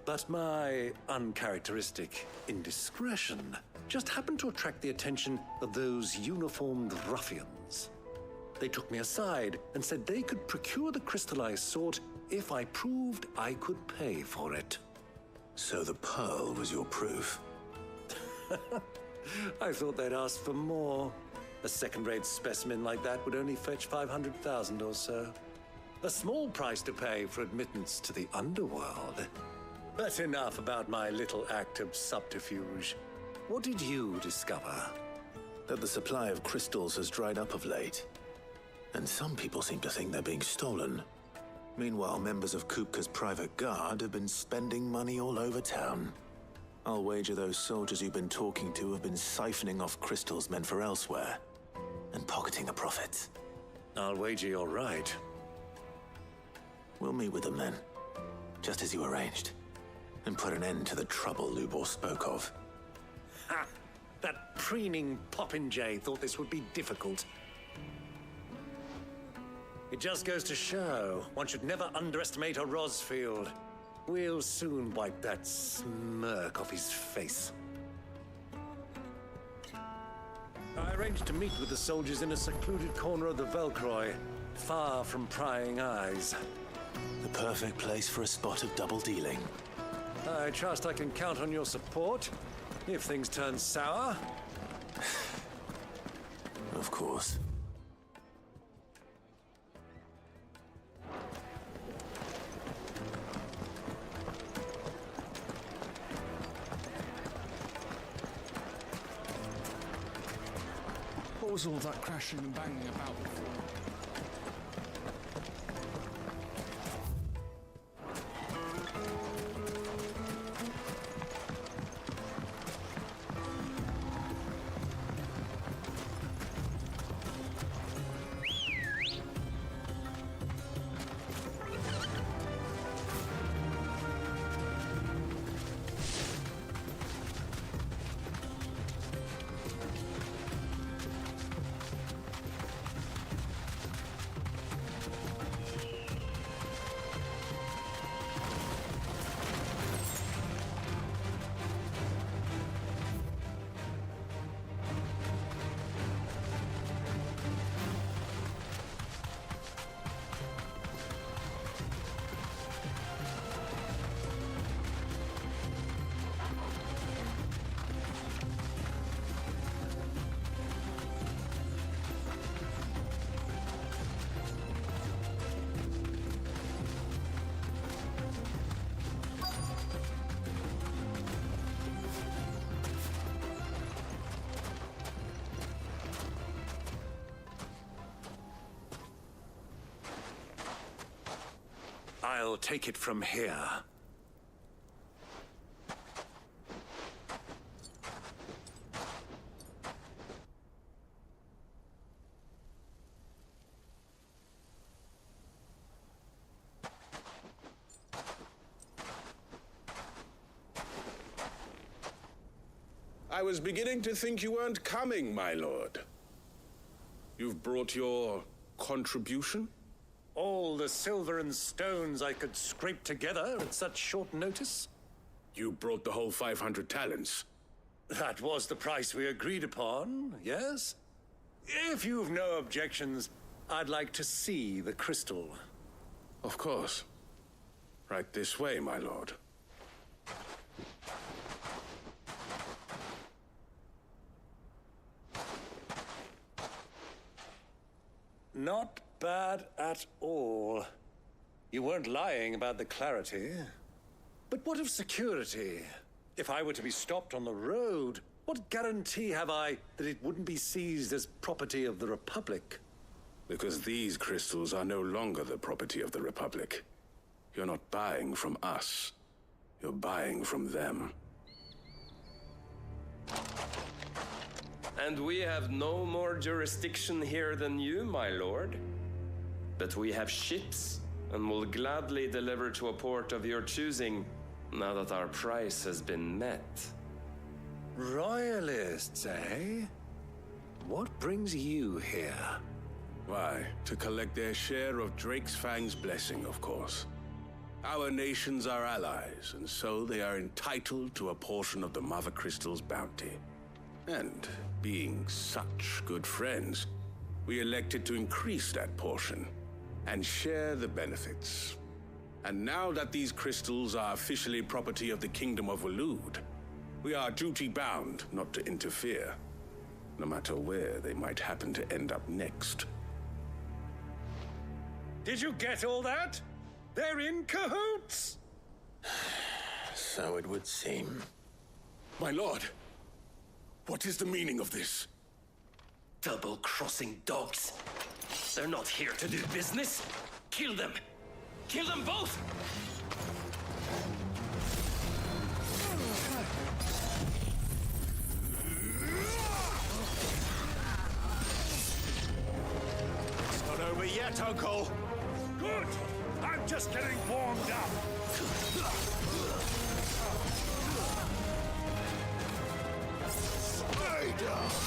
But my uncharacteristic indiscretion just happened to attract the attention of those uniformed ruffians. They took me aside and said they could procure the crystal I sought if I proved I could pay for it. So the pearl was your proof? I thought they'd ask for more. A second-rate specimen like that would only fetch 500,000 or so. A small price to pay for admittance to the underworld. But enough about my little act of subterfuge. What did you discover? That the supply of crystals has dried up of late. And some people seem to think they're being stolen. Meanwhile, members of Kupka's private guard have been spending money all over town. I'll wager those soldiers you've been talking to have been siphoning off crystals meant for elsewhere, and pocketing the profits. I'll wager you're right. We'll meet with them then, just as you arranged, and put an end to the trouble Lubor spoke of. Ha! That preening popinjay thought this would be difficult. It just goes to show one should never underestimate a Rosfield. We'll soon wipe that smirk off his face. I arranged to meet with the soldiers in a secluded corner of the Velcroy, far from prying eyes. The perfect place for a spot of double dealing. I trust I can count on your support if things turn sour. Of course. What was all that crashing and banging about before? I'll take it from here. I was beginning to think you weren't coming, my lord. You've brought your contribution? All the silver and stones I could scrape together at such short notice? You brought the whole 500 talents. That was the price we agreed upon, yes? If you've no objections, I'd like to see the crystal. Of course. Right this way, my lord. Not bad at all. You weren't lying about the clarity. But what of security? If I were to be stopped on the road, what guarantee have I that it wouldn't be seized as property of the Republic? Because these crystals are no longer the property of the Republic. You're not buying from us. You're buying from them. And we have no more jurisdiction here than you, my lord. But we have ships, and will gladly deliver to a port of your choosing, now that our price has been met. Royalists, eh? What brings you here? Why, to collect their share of Drake's Fang's blessing, of course. Our nations are allies, and so they are entitled to a portion of the Mother Crystal's bounty. And being such good friends, we elected to increase that portion and share the benefits. And now that these crystals are officially property of the Kingdom of Waloed, we are duty-bound not to interfere. no matter where they might happen to end up next. Did you get all that? They're in cahoots! So it would seem. My lord, what is the meaning of this? Double-crossing dogs. They're not here to do business. Kill them! Kill them both! It's not over yet, Uncle. Good! I'm just getting warmed up. Spider!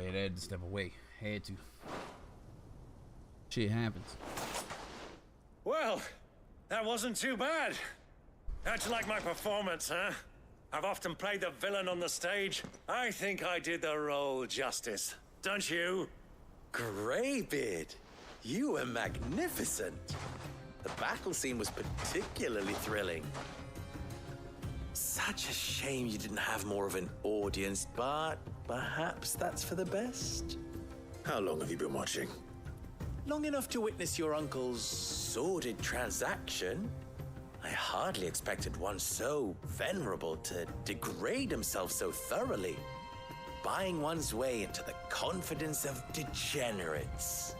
bad. I had to step away. Had to. Shit happens. Well, that wasn't too bad. How'd you like my performance, huh? I've often played the villain on the stage. I think I did the role justice. Don't you? Greybeard, you were magnificent. The battle scene was particularly thrilling. Such a shame you didn't have more of an audience, but perhaps that's for the best. How long have you been watching? Long enough to witness your uncle's sordid transaction. I hardly expected one so venerable to degrade himself so thoroughly, buying one's way into the confidence of degenerates.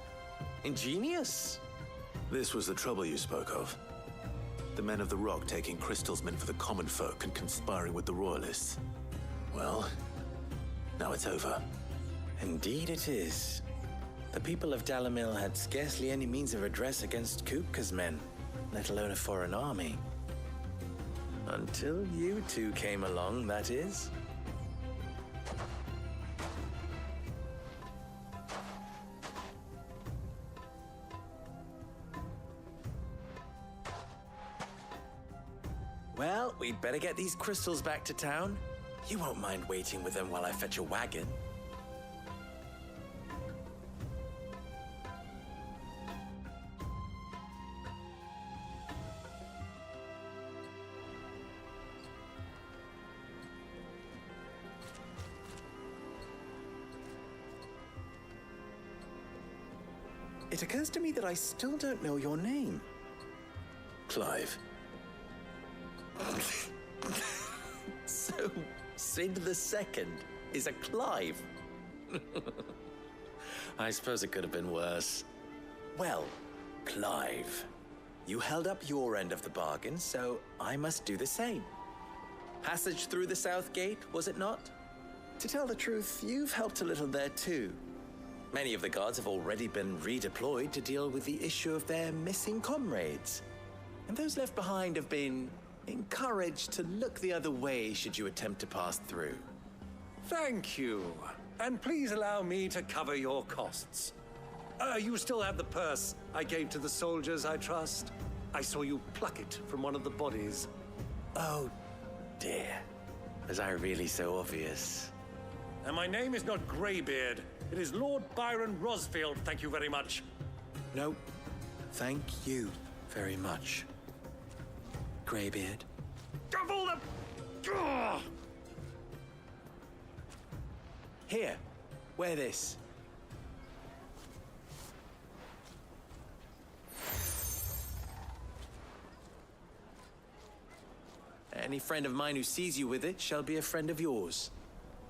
Ingenious. This was the trouble you spoke of. The men of the Rock taking crystals meant for the common folk and conspiring with the royalists. Well, now it's over. Indeed it is. The people of Dalamil had scarcely any means of redress against Kupka's men, let alone a foreign army. Until you two came along, that is. Well, we'd better get these crystals back to town. You won't mind waiting with them while I fetch a wagon. It occurs to me that I still don't know your name. Clive. So, Sid the Second is a Clive? I suppose it could have been worse. Well, Clive, you held up your end of the bargain, so I must do the same. Passage through the South Gate, was it not? To tell the truth, you've helped a little there too. Many of the guards have already been redeployed to deal with the issue of their missing comrades. And those left behind have been encouraged to look the other way should you attempt to pass through. Thank you. And please allow me to cover your costs. You still have the purse I gave to the soldiers, I trust? I saw you pluck it from one of the bodies. Oh, dear. Was I really so obvious? And my name is not Greybeard. It is Lord Byron Rosfield, thank you very much. No, thank you very much, Greybeard. Double the... Ugh! Here, wear this. Any friend of mine who sees you with it shall be a friend of yours.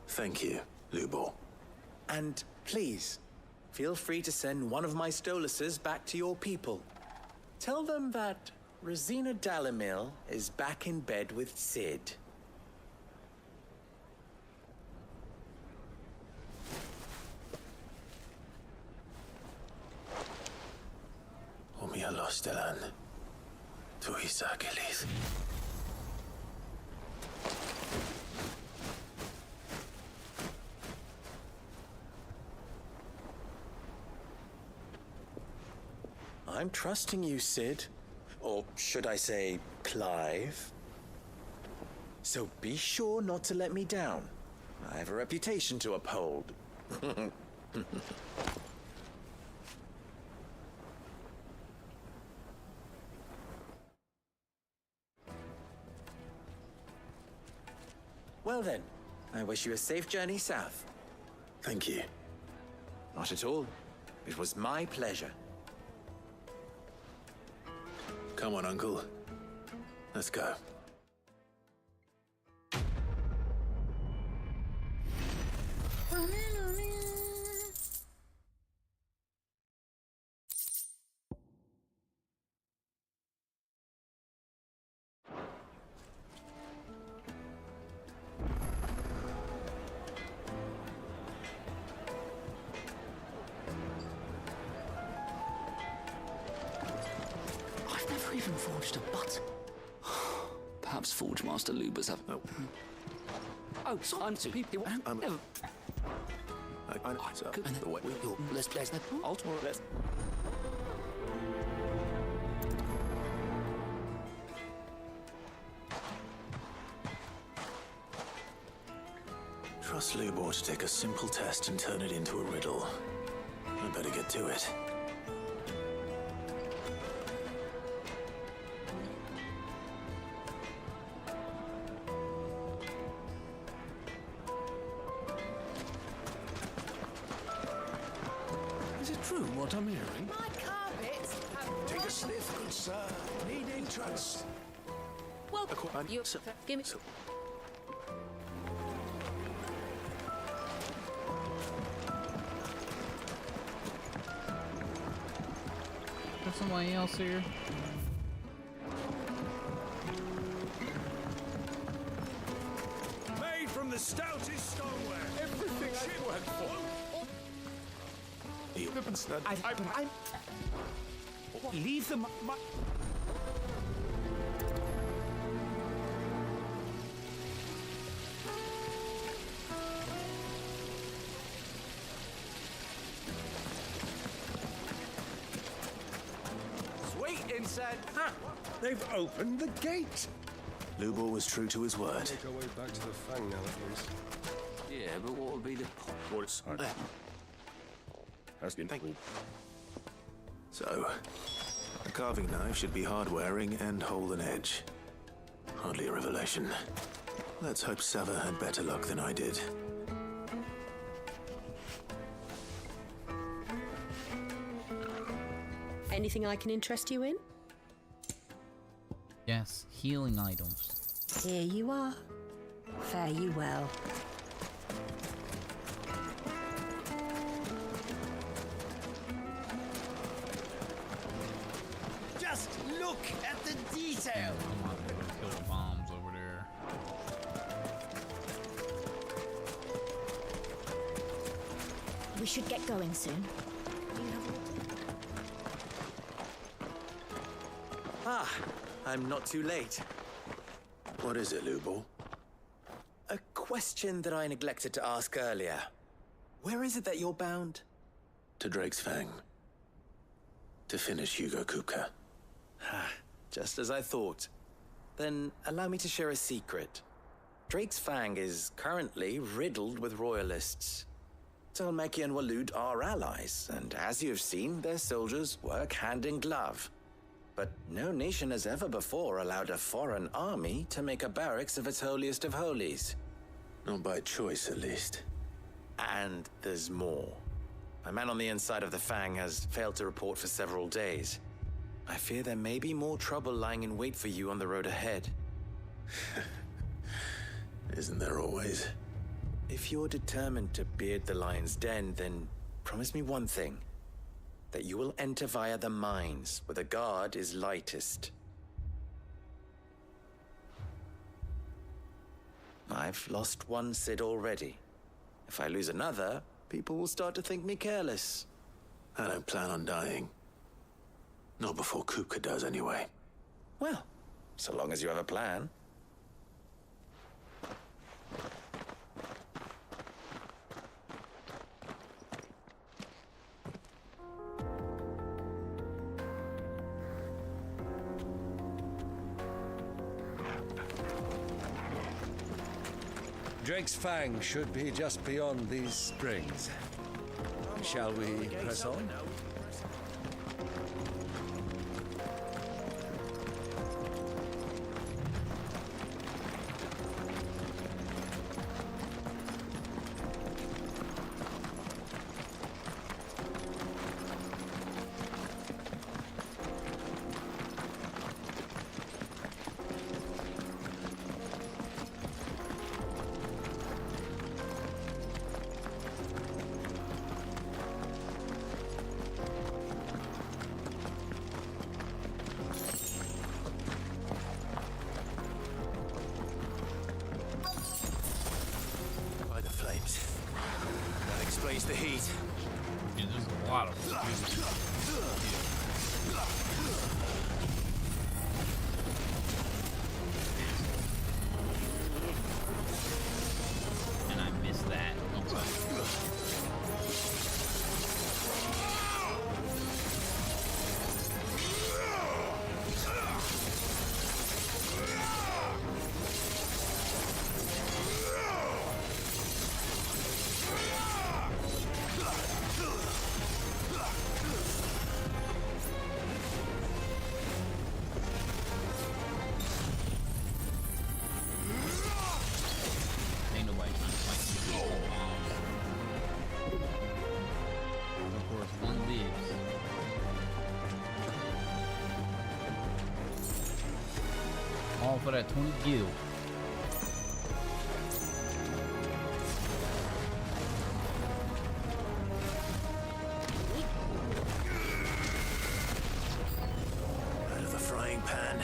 Thank you, Lubor. And please, feel free to send one of my Stoluses back to your people. Tell them that Rosina Dalamil is back in bed with Sid. Omia Lostelan. Tu Isakelis. I'm trusting you, Sid. Or should I say, Clive? So be sure not to let me down. I have a reputation to uphold. Well then, I wish you a safe journey south. Thank you. Not at all. It was my pleasure. Come on, Uncle. Let's go. Even forged a button. Perhaps Forge Master Lubers have. Oh, so I'm too. People. Trust Lubor to take a simple test and turn it into a riddle. I better get to it. Is it true what I'm hearing? My carpets have... Take a sniff, good sir. Need entrance. Well, you... Give me... There's somebody else here. Made from the stoutest stoneware. Everything I've worked for. Leave them. Sweet inside. Ha! They've opened the gate. Lubor was true to his word. Make our way back to the Fang now, at least. Yeah, but what would be the point? What's has been thankful. So, a carving knife should be hard-wearing and hold an edge. Hardly a revelation. Let's hope Sava had better luck than I did. Anything I can interest you in? Yes, healing items. Here you are. Fare you well. Just look at the detail. I'm not gonna kill the bombs over there. We should get going soon. Ah, I'm not too late. What is it, Lubor? A question that I neglected to ask earlier. Where is it that you're bound? To Drake's Fang. To finish Hugo Kupka. Just as I thought. Then allow me to share a secret. Drake's Fang is currently riddled with royalists. Talmeki and Waloed are allies, and as you have seen, their soldiers work hand in glove. But no nation has ever before allowed a foreign army to make a barracks of its holiest of holies. Not by choice, at least. And there's more. A man on the inside of the Fang has failed to report for several days. I fear there may be more trouble lying in wait for you on the road ahead. Isn't there always? If you're determined to beard the lion's den, then promise me one thing. That you will enter via the mines, where the guard is lightest. I've lost one Cid already. If I lose another, people will start to think me careless. I don't plan on dying. Not before Kupka does, anyway. Well, so long as you have a plan. Drake's Fang should be just beyond these springs. Shall we press on? Explains the heat. Yeah, there's a lot of and I missed that. for that 20 gil. Out of the frying pan.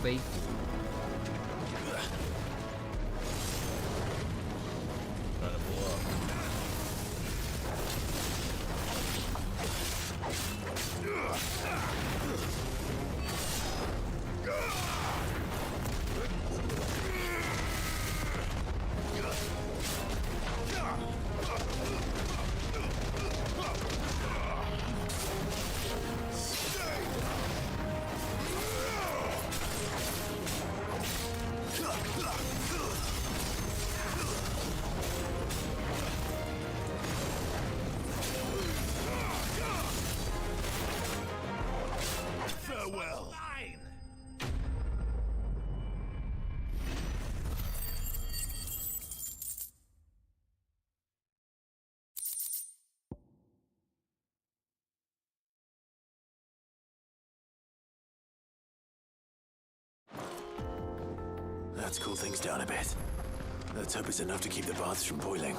Faithful. Trying to blow up. Farewell. Let's cool things down a bit. Let's hope it's enough to keep the baths from boiling.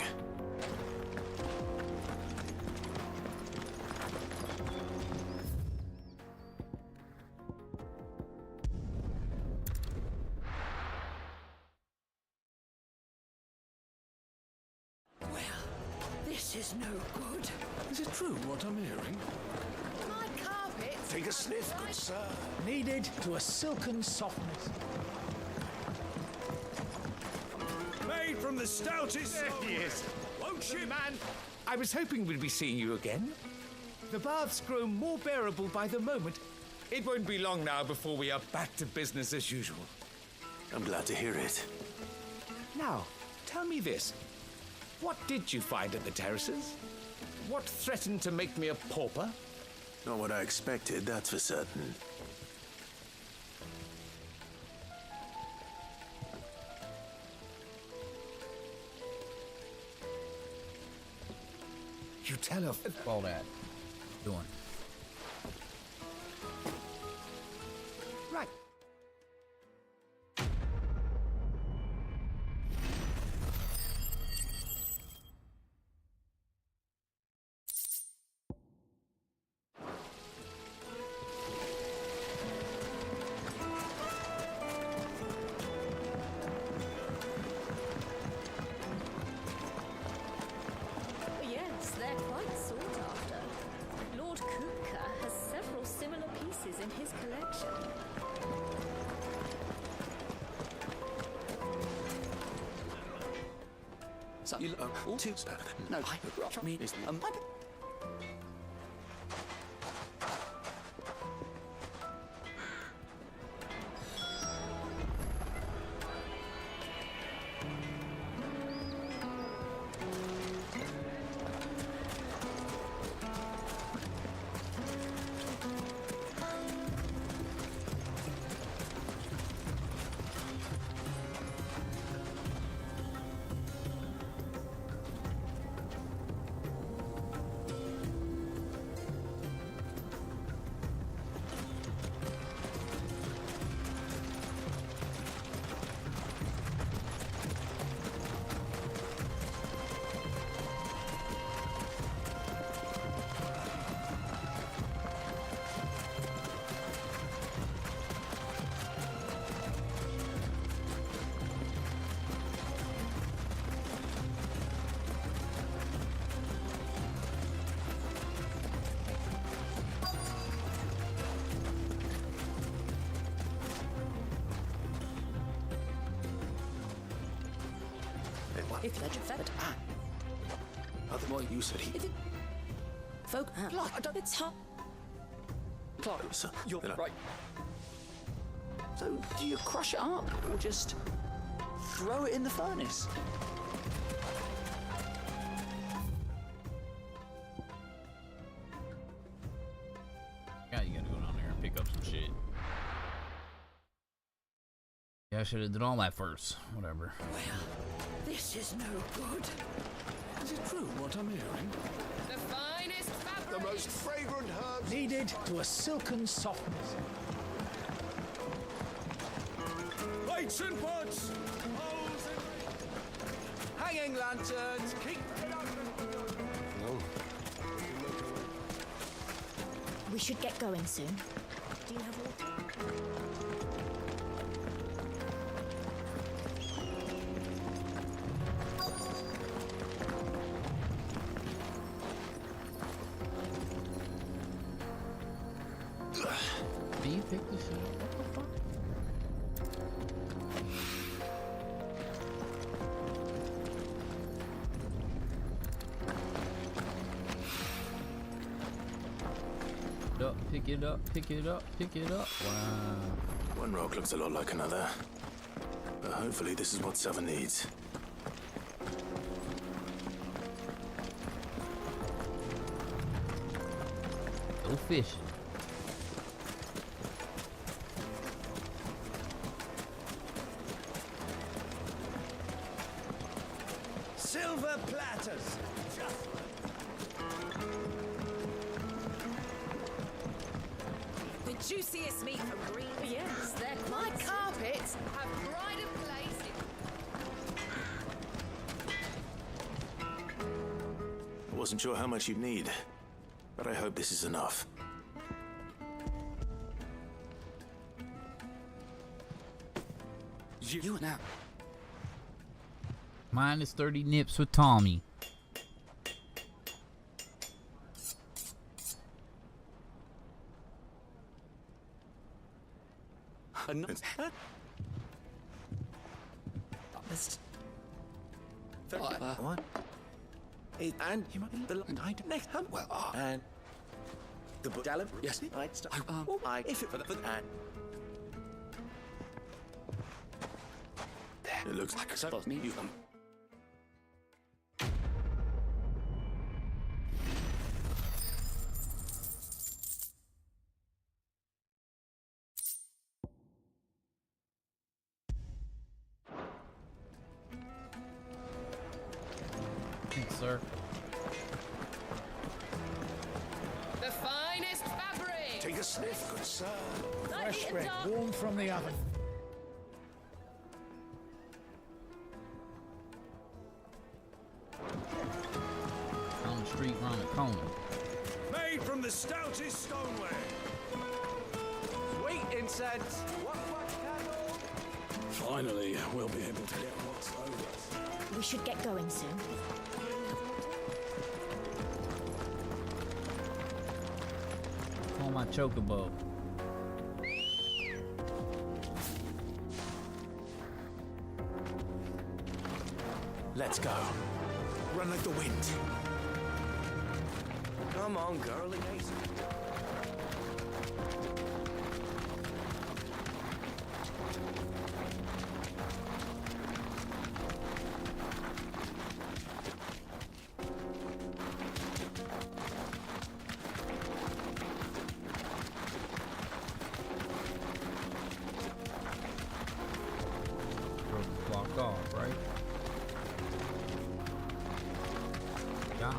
This is no good. Is it true what I'm hearing? My carpet. Take a sniff, good sir. Kneaded to a silken softness. Made from the stoutest... There he is. Won't you, man? I was hoping we'd be seeing you again. The baths grow more bearable by the moment. It won't be long now before we are back to business as usual. I'm glad to hear it. Now, tell me this. What did you find at the terraces? What threatened to make me a pauper? Not what I expected, that's for certain. You tell her... All that. Doing. Right. Yes, they're quite sought after. Lord Kupka has several similar pieces in his collection. So, you look too no, I mean, If you're feathered. Other boy, you said he. Folk, it's hot. Close. You're right. So, do you crush it up or just throw it in the furnace? Yeah, you gotta go down there and pick up some shit. Yeah, I should have done all that first. Whatever. This is no good. Is it true what I'm hearing? The finest fabric. The most fragrant herbs Needed to a silken softness. Lights and pots! Poles and... Hanging lanterns! Keep it open! No. We should get going soon. Do you have water? Do you pick this shit up? What the fuck? Pick it up, pick it up, pick it up. Wow. One rock looks a lot like another. But hopefully this is what Seven needs. Go fishing. Silver platters! The juiciest meat from green. Yes, they're my carpets have pride of place. I wasn't sure how much you'd need, but I hope this is enough. You now. Minus 30 nips with Tommy. What? And the next well, and the book. Yes, I'd start. If it for the and It looks like so me. You come. Thanks, sir. The finest fabric. Take a sniff, good sir. Fresh bread, warm from the oven. On the street, round the corner. Made from the stoutest stoneware. Sweet incense. What candle? Finally, we'll be able to get what's over us. We should get going soon. Call my chocobo. let's go. Run like the wind. Come on, girlie. Blocked off, right? God.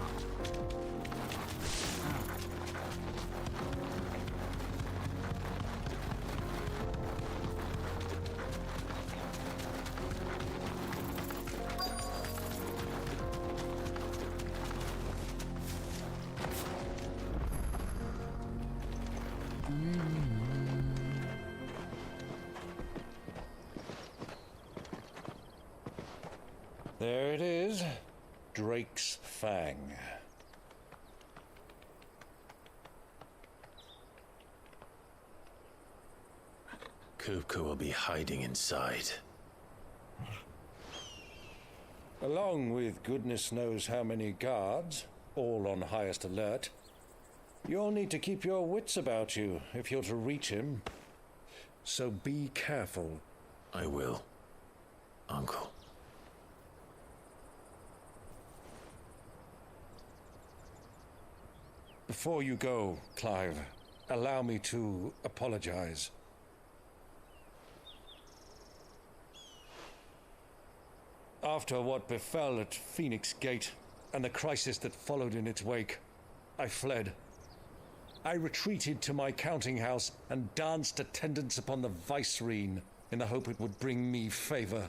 There it is. Drake's Fang. Kupka will be hiding inside. Along with goodness knows how many guards, all on highest alert. You'll need to keep your wits about you if you're to reach him. So be careful. I will, Uncle. Before you go, Clive, allow me to apologize. After what befell at Phoenix Gate and the crisis that followed in its wake, I fled. I retreated to my counting house and danced attendance upon the vicereine in the hope it would bring me favor.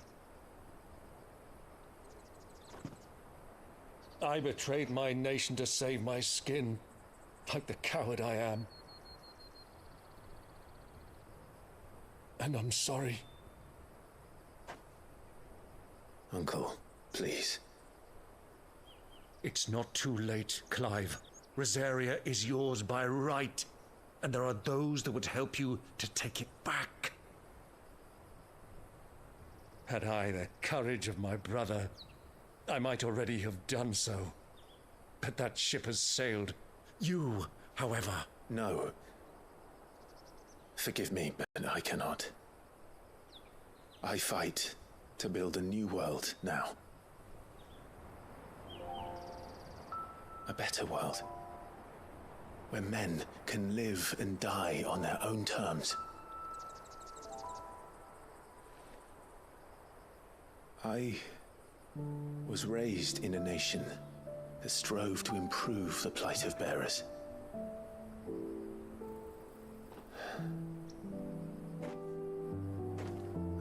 I betrayed my nation to save my skin, like the coward I am. And I'm sorry. Uncle, please. It's not too late, Clive. Rosaria is yours by right, and there are those that would help you to take it back. Had I the courage of my brother, I might already have done so. But that ship has sailed. You, however... No. Forgive me, but I cannot. I fight to build a new world now. A better world. Where men can live and die on their own terms. I was raised in a nation that strove to improve the plight of bearers.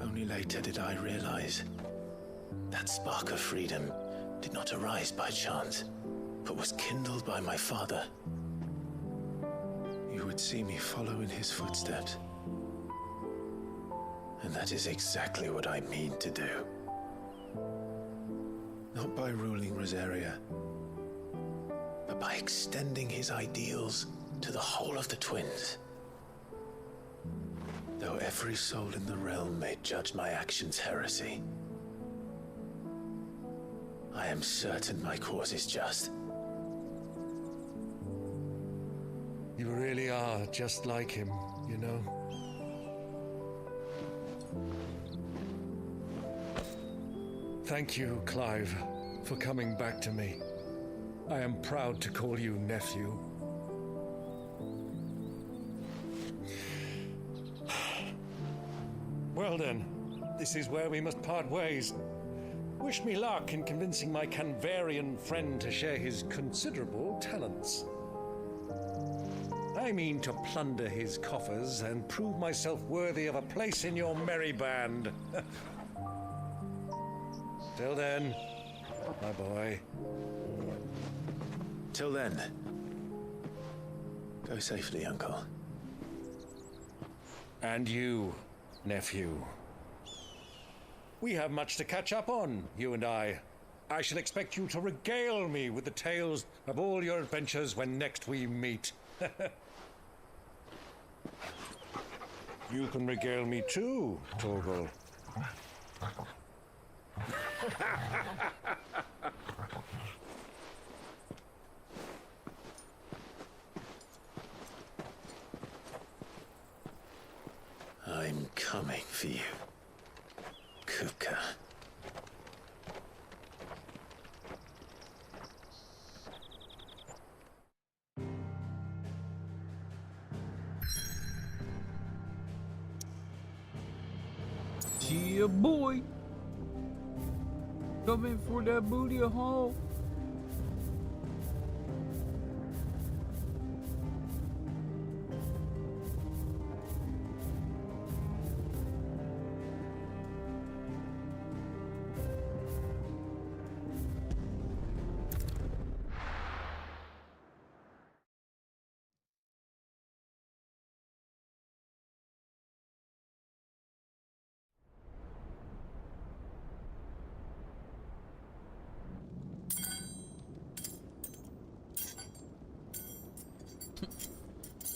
Only later did I realize that spark of freedom did not arise by chance, but was kindled by my father. You would see me follow in his footsteps. And that is exactly what I mean to do. Not by ruling Rosaria, but by extending his ideals to the whole of the twins. Though every soul in the realm may judge my actions heresy, I am certain my cause is just. You really are just like him, you know? Thank you, Clive, for coming back to me. I am proud to call you nephew. Well then, this is where we must part ways. Wish me luck in convincing my Canvarian friend to share his considerable talents. I mean to plunder his coffers and prove myself worthy of a place in your merry band. Till then, my boy. Till then, go safely, Uncle. And you, nephew. We have much to catch up on, you and I. I shall expect you to regale me with the tales of all your adventures when next we meet. You can regale me too, Torgal. I'm coming for you, Kupka. Yeah, boy. Coming for that booty hole.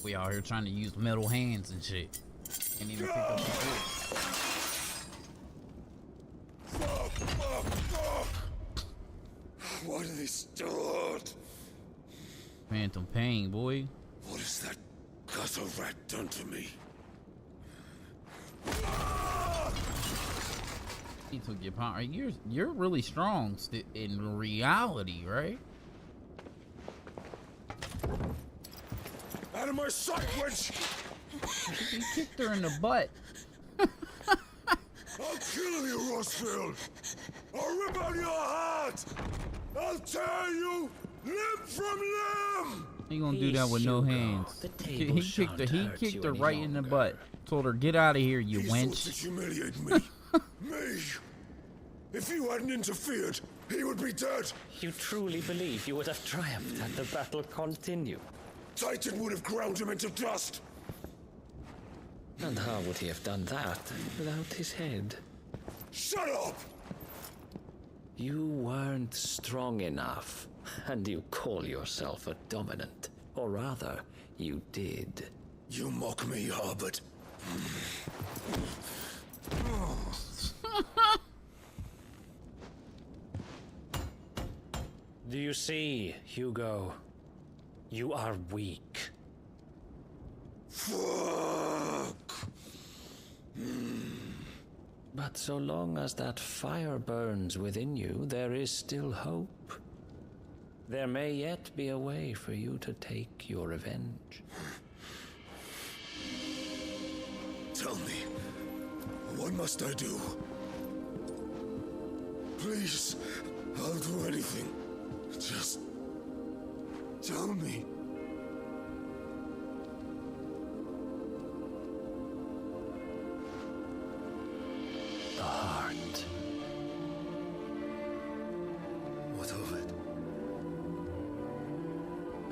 We out here trying to use metal hands and shit. Can't even pick up the food. Phantom Pain, boy. What has that gutter rat done to me? He took your power. You're really strong in reality, right? Out of my sight, wench! He kicked her in the butt. I'll kill you, Rossfield! I'll rip out your heart! I'll tear you limb from limb! He gonna do that with no hands. He kicked her right in the butt. Told her, "Get out of here, you wench." He sought to humiliate me. Me! If you hadn't interfered, he would be dead! You truly believe you would have triumphed had the battle continued? Titan would have ground him into dust! And how would he have done that without his head? Shut up! You weren't strong enough, and you call yourself a dominant. Or rather, you did. You mock me, Harbert. Do you see, Hugo? You are weak. Fuck! But so long as that fire burns within you, there is still hope. There may yet be a way for you to take your revenge. Tell me, what must I do? Please, I'll do anything. Just tell me. The heart. What of it?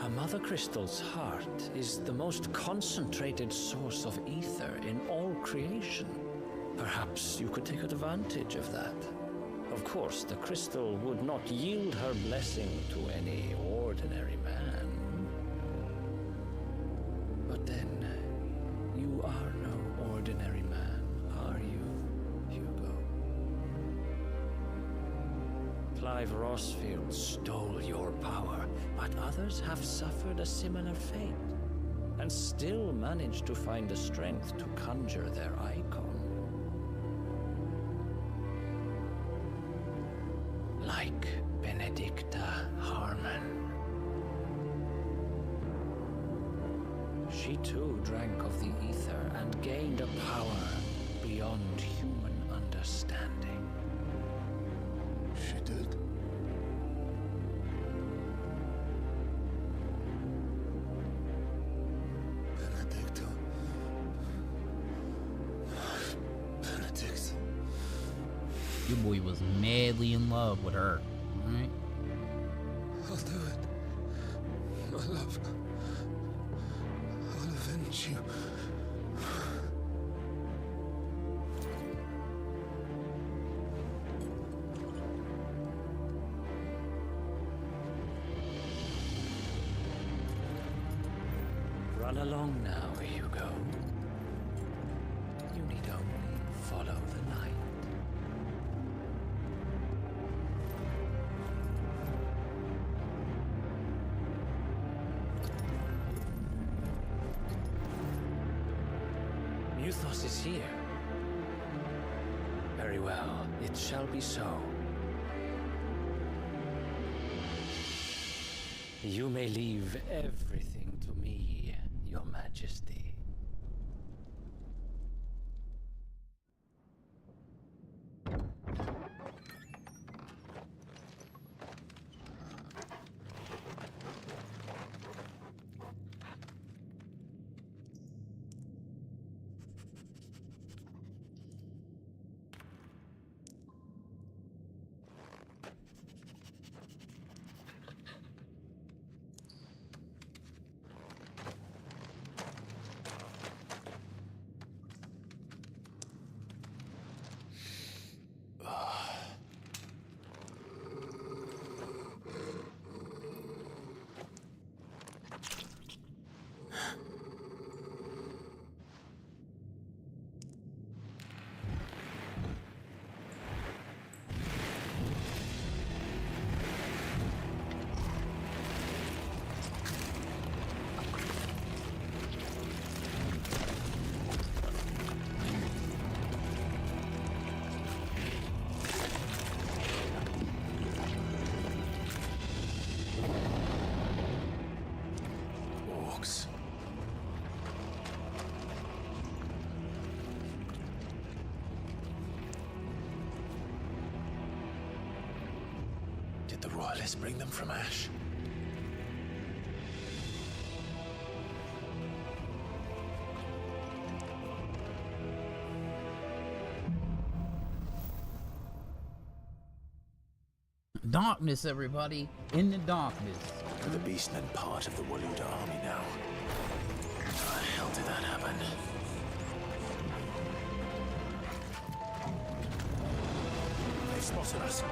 A Mother Crystal's heart is the most concentrated source of ether in all creation. Perhaps you could take advantage of that. Of course, the crystal would not yield her blessing to any ordinary man. But then, you are no ordinary man, are you, Hugo? Clive Rossfield stole your power, but others have suffered a similar fate, and still managed to find the strength to conjure their icon. Like Benedicta Harmon. She too drank of the ether and gained a power beyond human understanding. She did? Benedicta. Benedict. Your boy was madly in love with her, right? I'll do it. My love. I'll avenge you. Run along now, Hugo. You need only follow the light. Muthos is here. Very well, it shall be so. You may leave everything to me, Your Majesty. royalists bring them from Ash? Darkness, everybody. In the darkness. Are the beastmen part of the Waluda army now? How the hell did that happen? They've spotted us.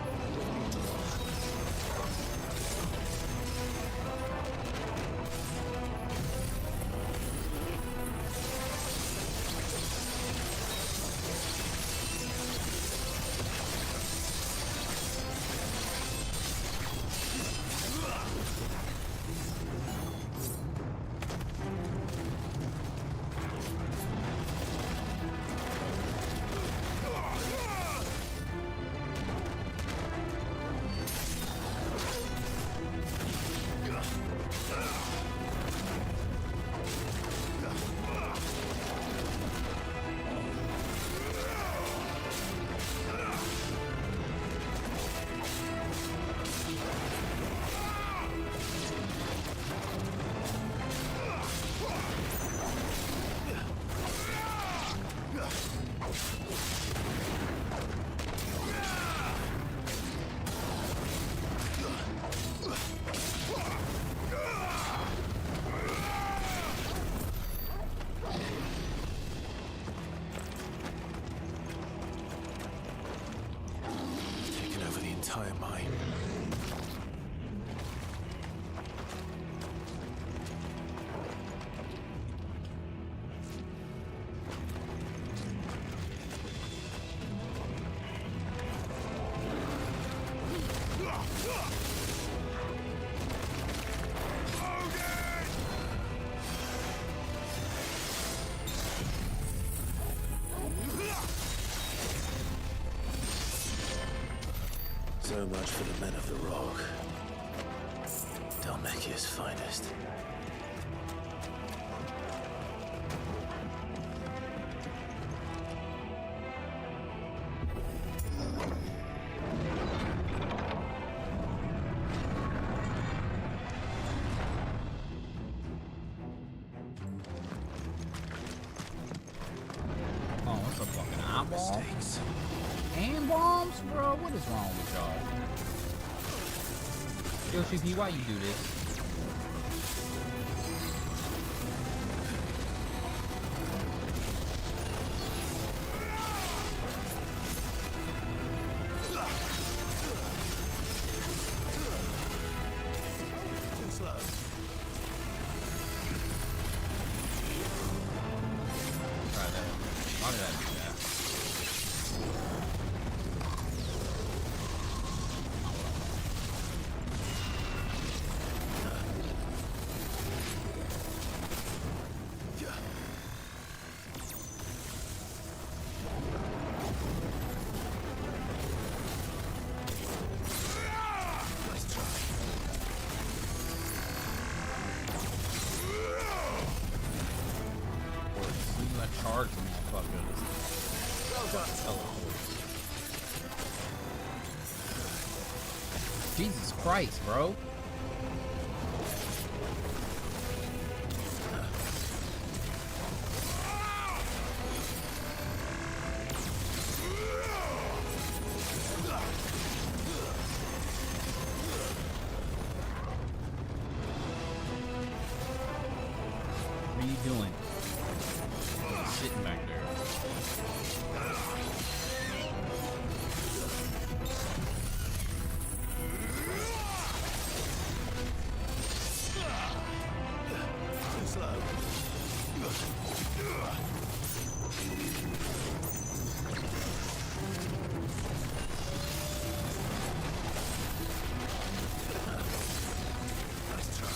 Entire mine. So much for the men of the Rock. Dhalmekia's finest. Oh, what's a fucking eyeball? Mistakes. And bombs, bro. What is wrong with y'all? Yo, CP, why you do this? Why did I do that? Charge motherfuckers. Jesus Christ, bro. What are you doing? Sitting back there. Too slow. Nice try.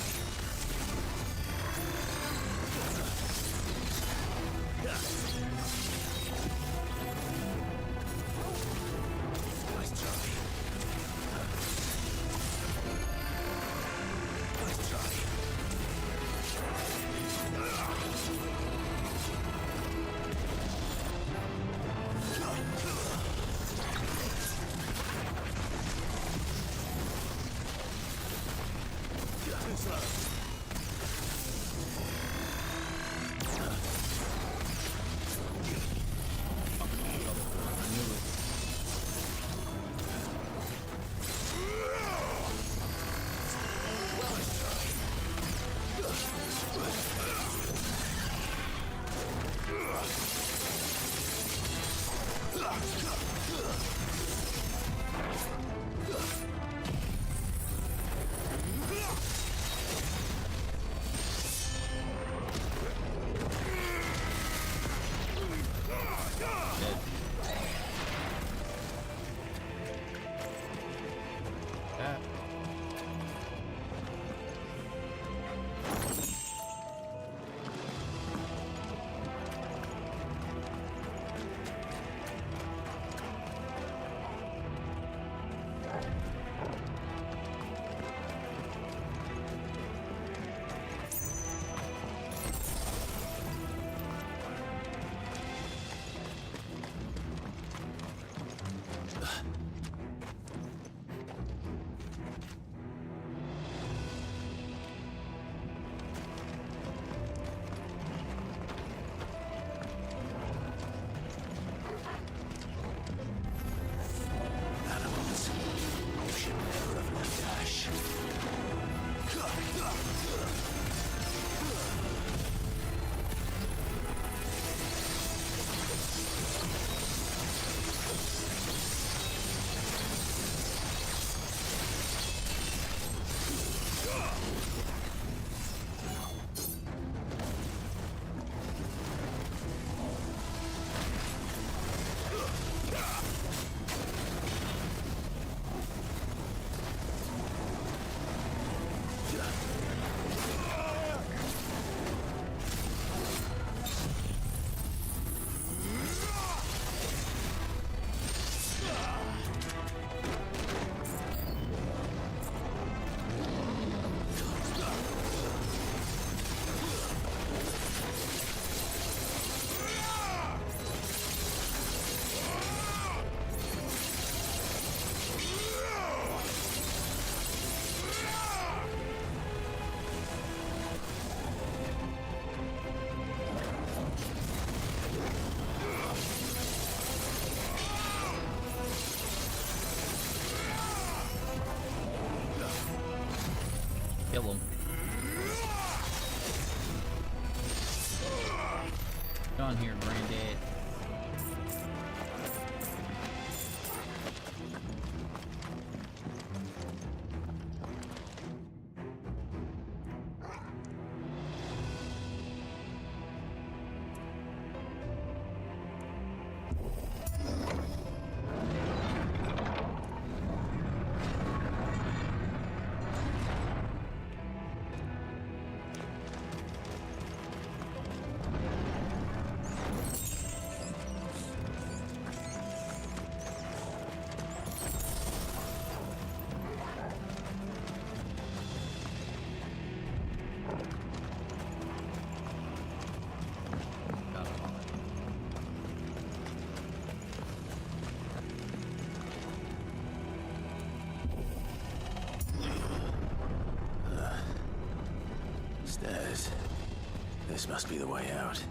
Down here, Granddad. Stairs. This must be the way out.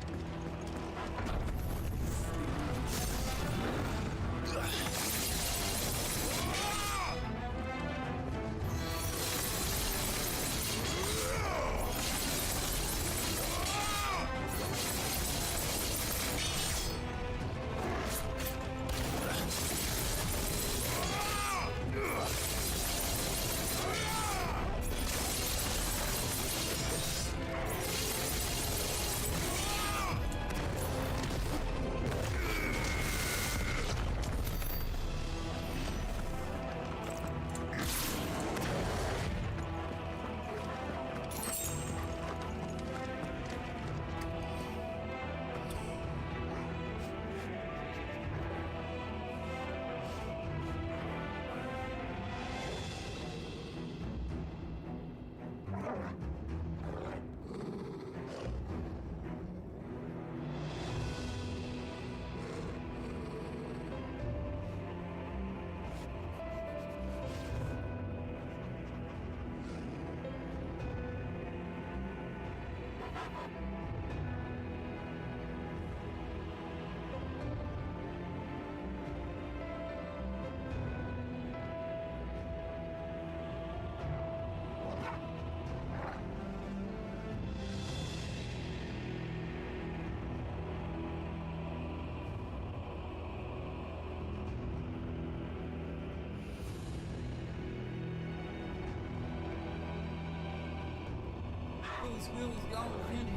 Squealies, y'all.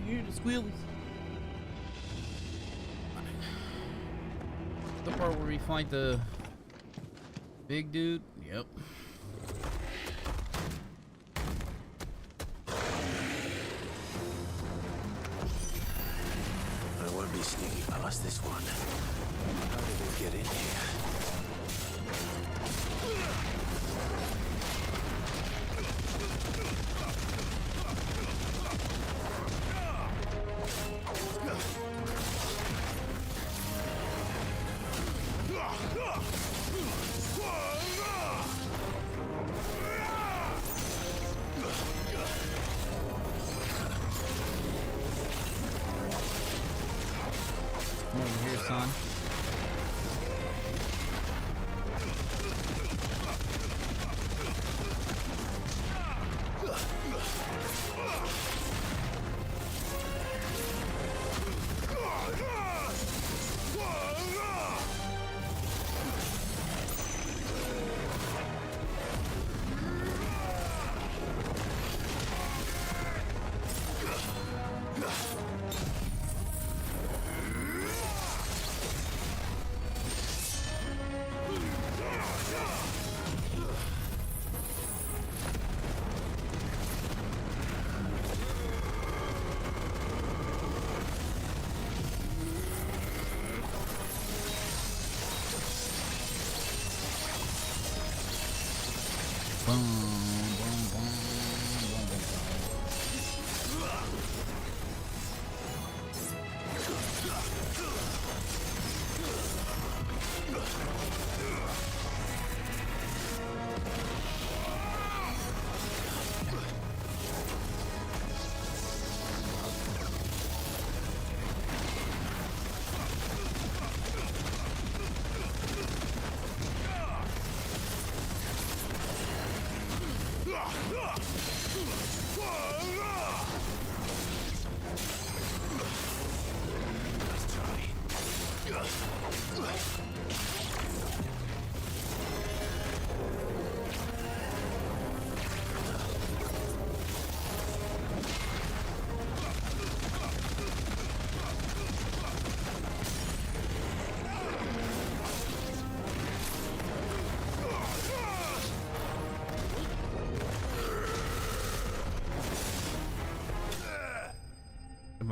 You hear the squealies? The part where we fight the big dude? Yep. I won't be sneaking past this one. How did it get in here? Come over here, son.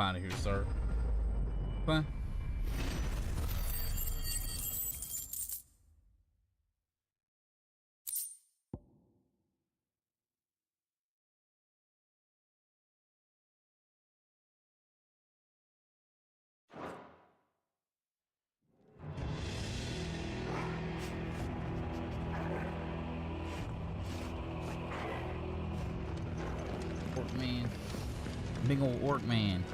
out of here, sir. What? Orc man. Big old orc man.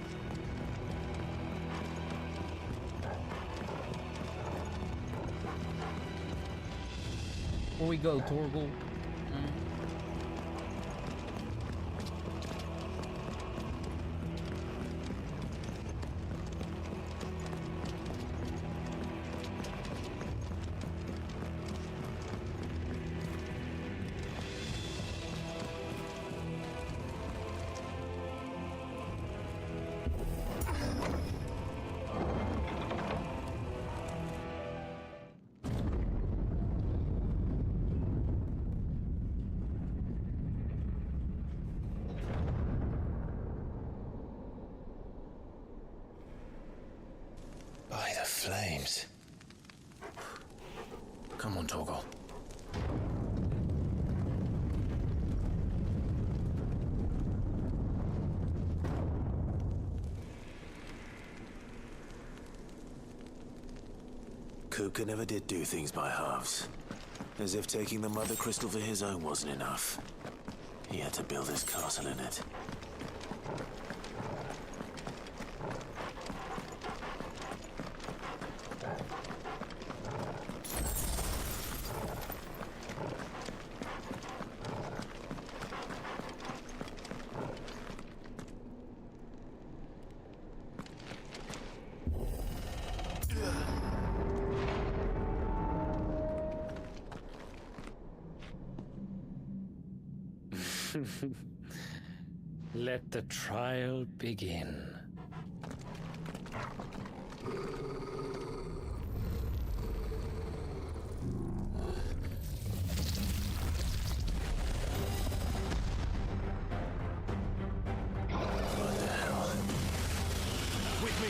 Where we go, Torgal? By the flames. Come on, Torgal. Kupka never did do things by halves. As if taking the Mother Crystal for his own wasn't enough. He had to build his castle in it. Let the trial begin. What the hell? With me,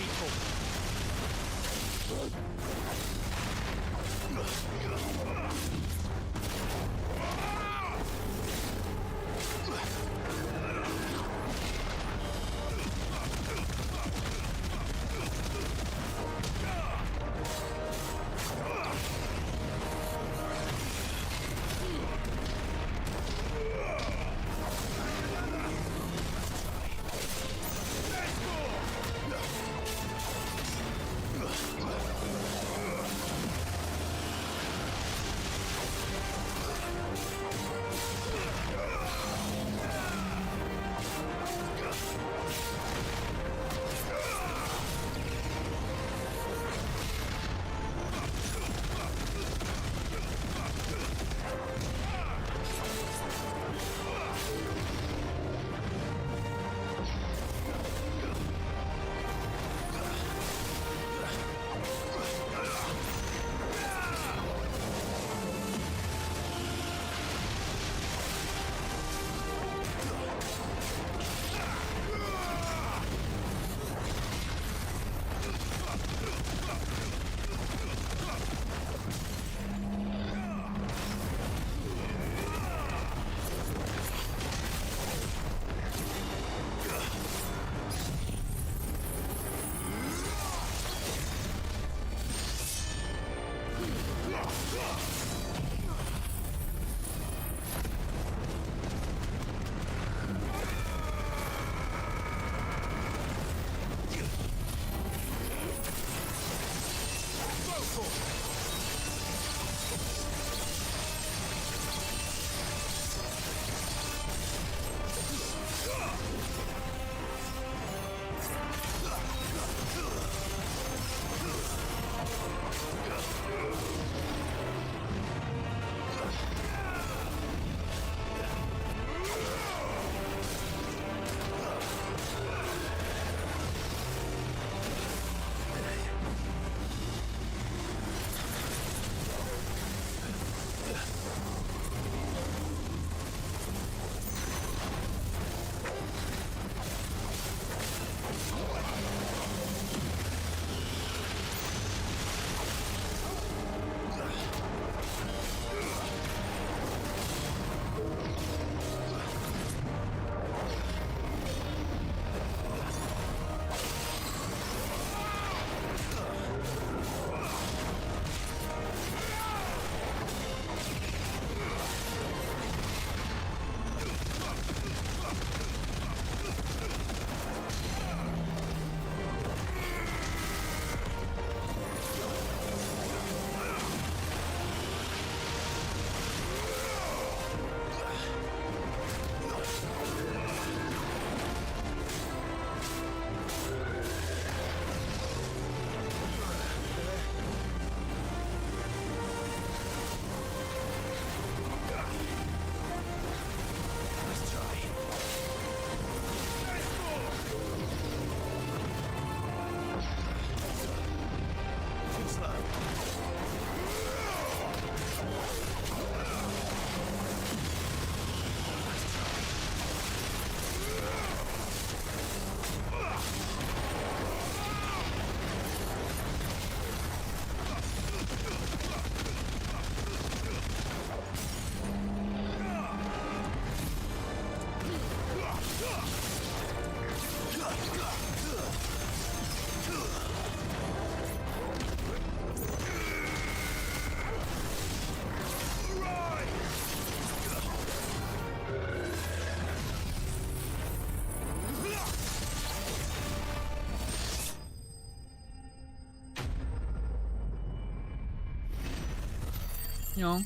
you know,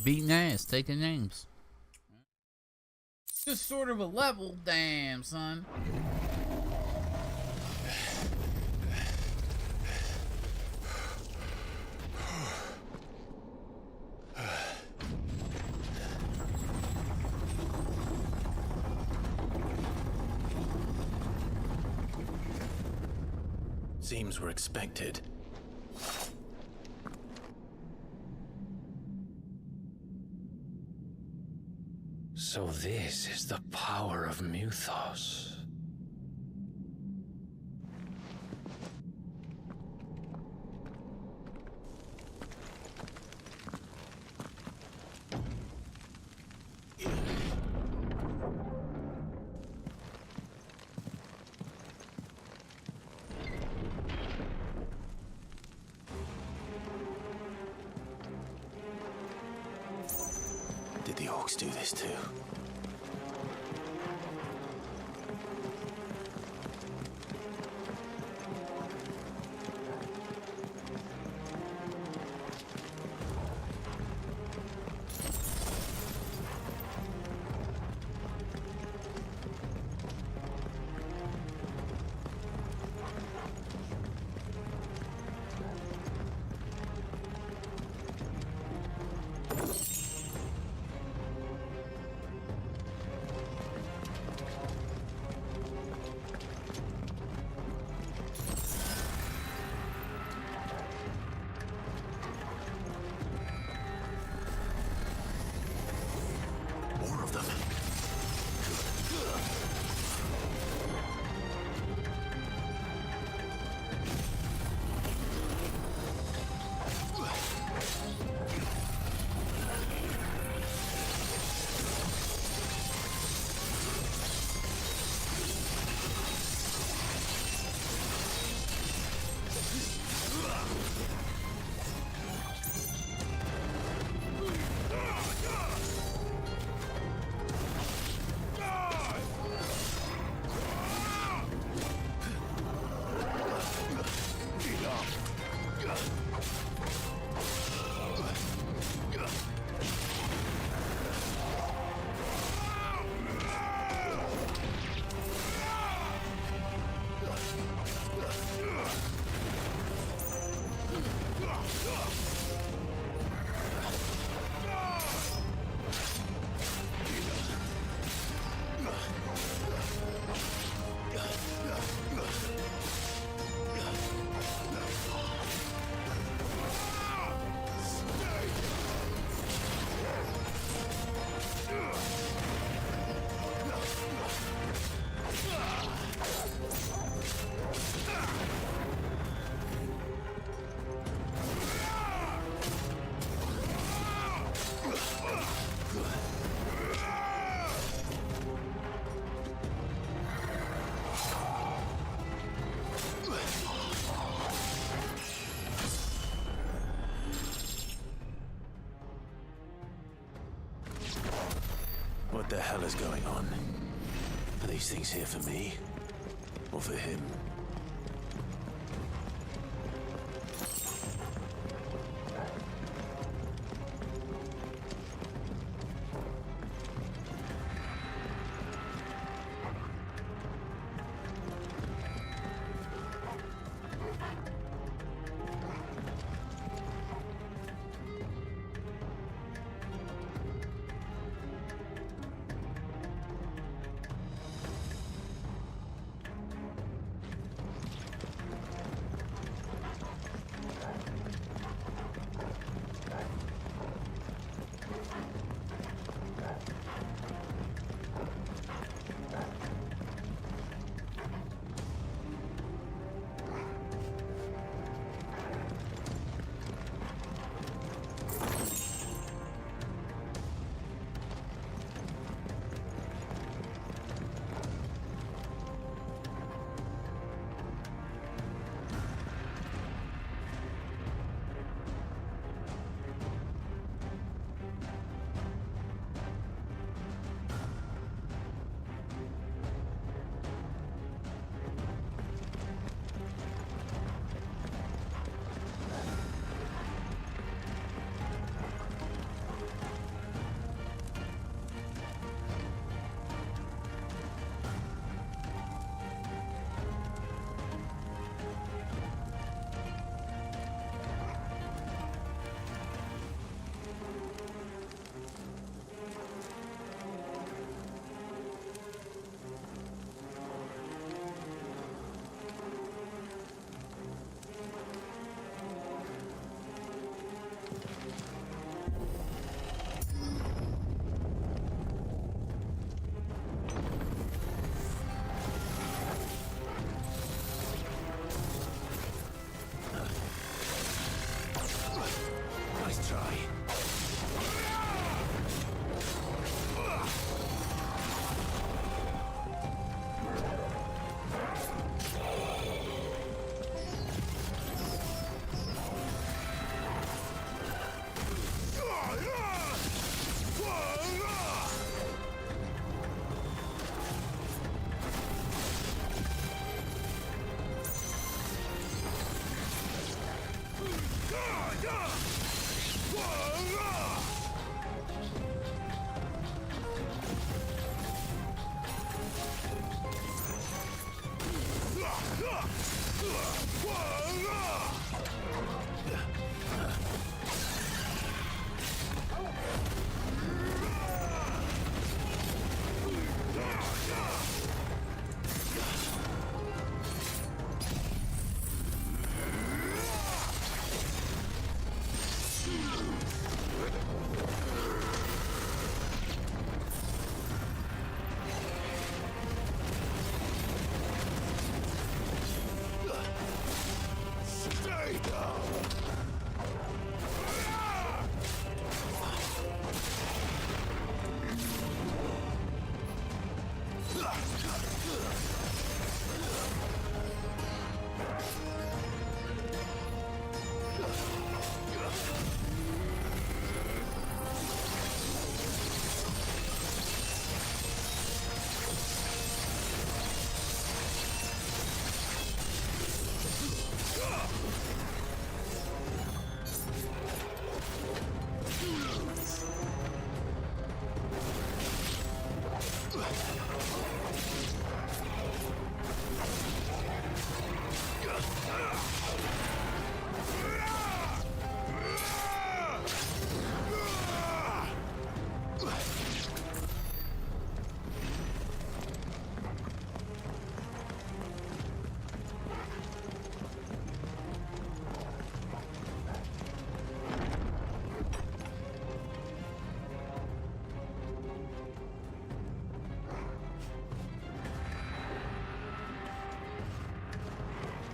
beating ass, taking names. Just sort of a level, damn son. Seems we're expected. So this is the power of Mythos. Did the orcs do this too? More of them. What the hell is going on? Are these things here for me? Or for him?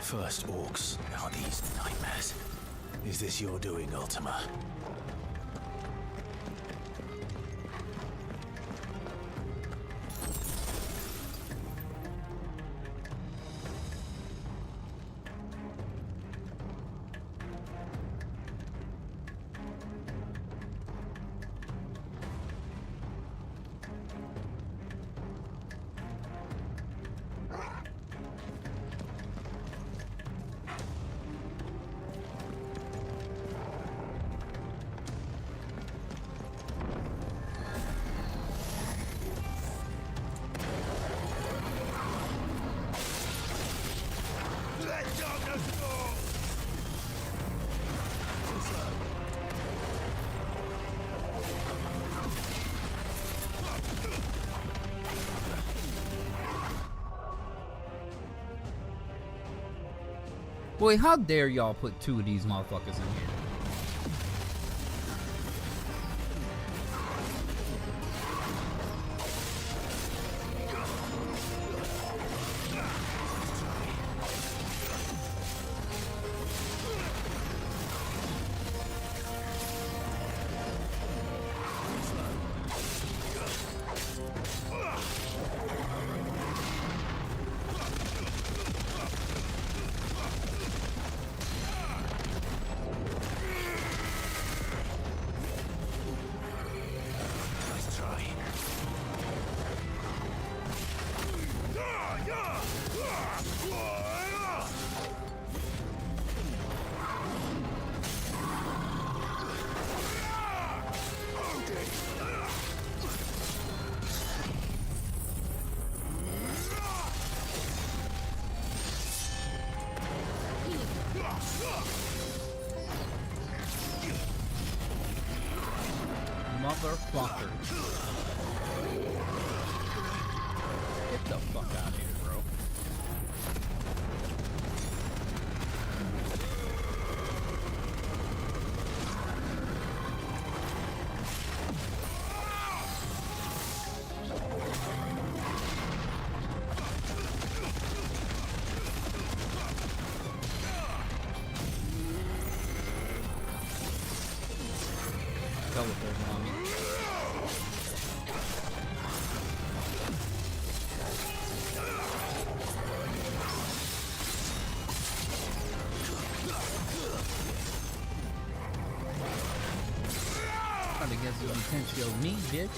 First orcs, now these nightmares. Is this your doing, Ultima? Boy, how dare y'all put two of these motherfuckers in here? Motherfucker. Get the fuck out of here, bro. Teleport, mommy. Trying to get some attention of me, bitch.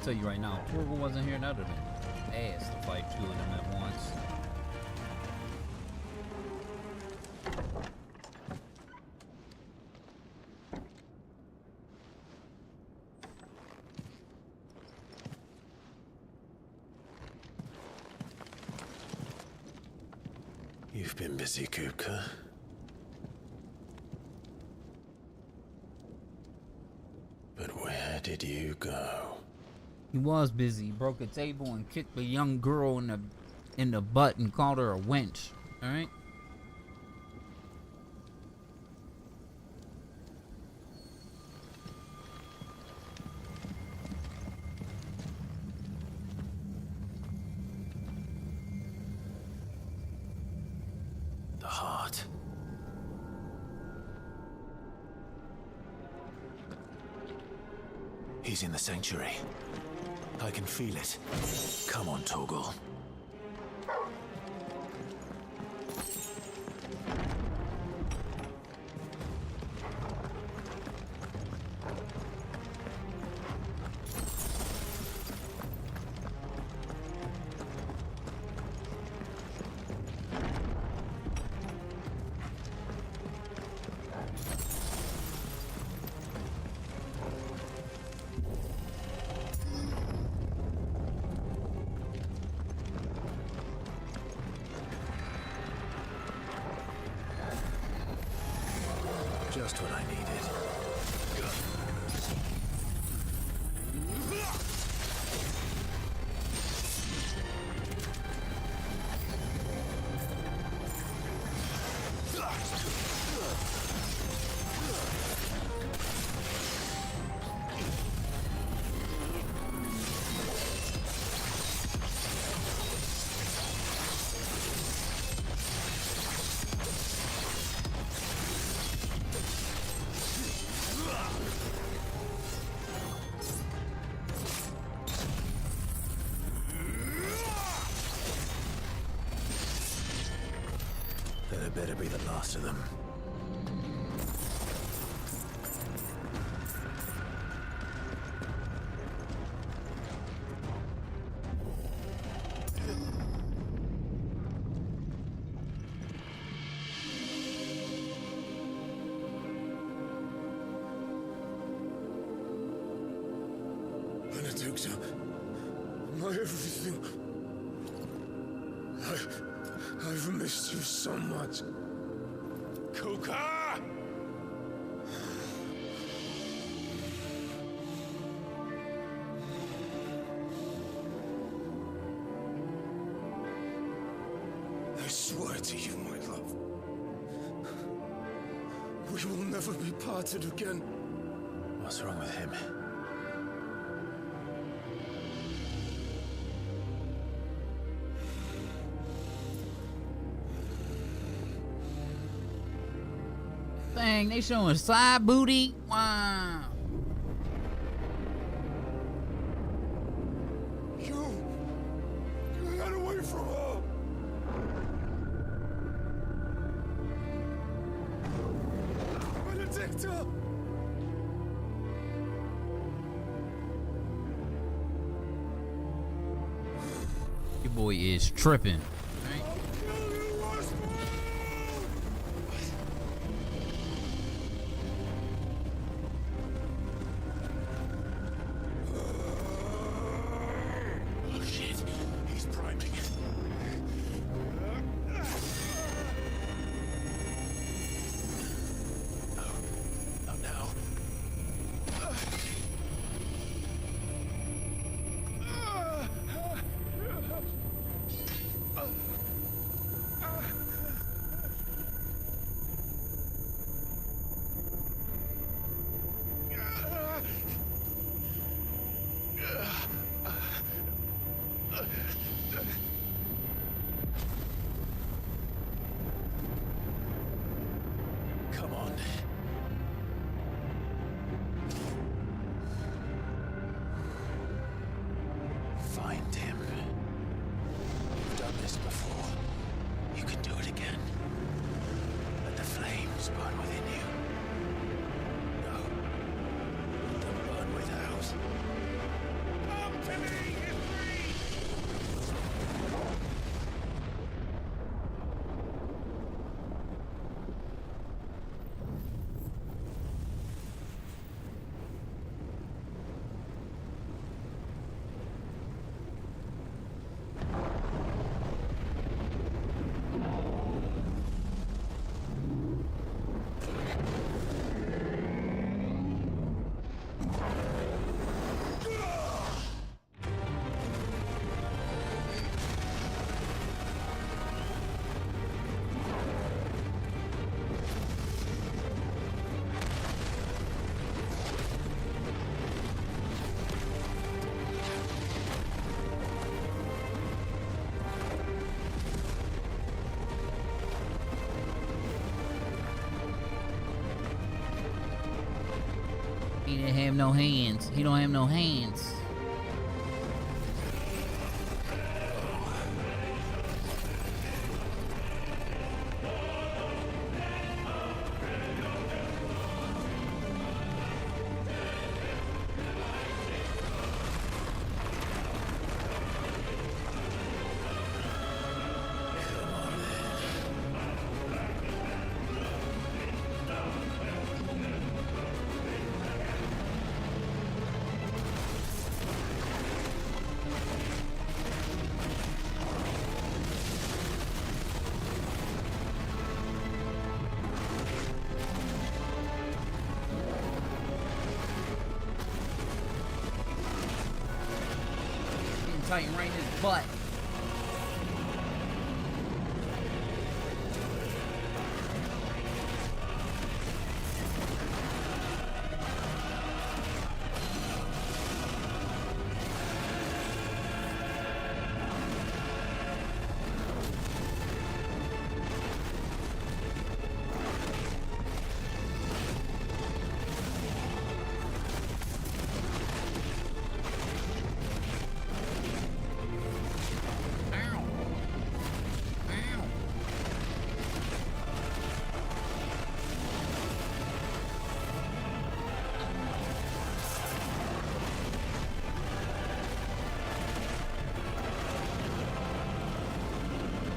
tell you right now, if Torgal wasn't here, that would have been ass to fight two of them at once. You've been busy, Kupka. But where did you go? He was busy. He broke a table and kicked a young girl in the butt and called her a wench. All right. The heart. He's in the sanctuary. I can feel it. Come on, Torgal. Just what I needed. That better be the last of them. Benedicta, my everything. I've missed you so much. Kuka! I swear to you, my love, we will never be parted again. What's wrong with him? Dang, they showing side booty. Wow. You got away from her. Benedicta! Your boy is tripping. Come on. Find him. You've done this before. You can do it again. Let the flames burn within you. No. Let them burn without. didn't have no hands. He don't have no hands. Titan right in his butt.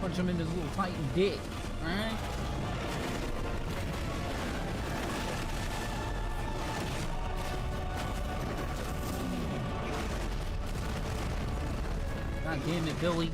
Punch him in his little Titan dick, alright? God damn it, Billy.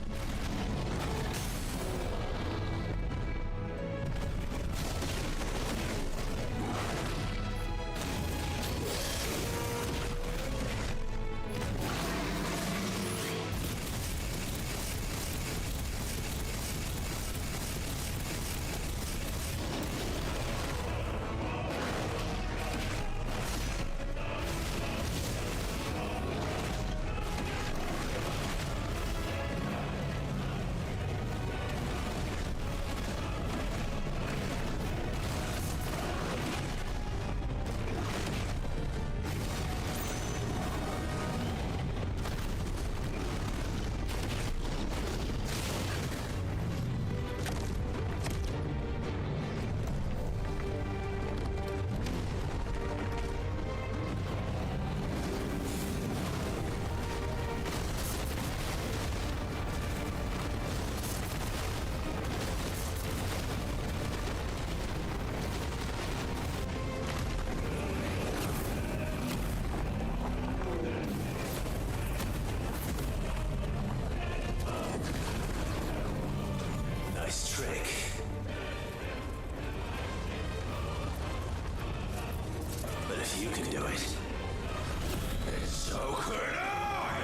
Nice trick. But if you can do it, so could I!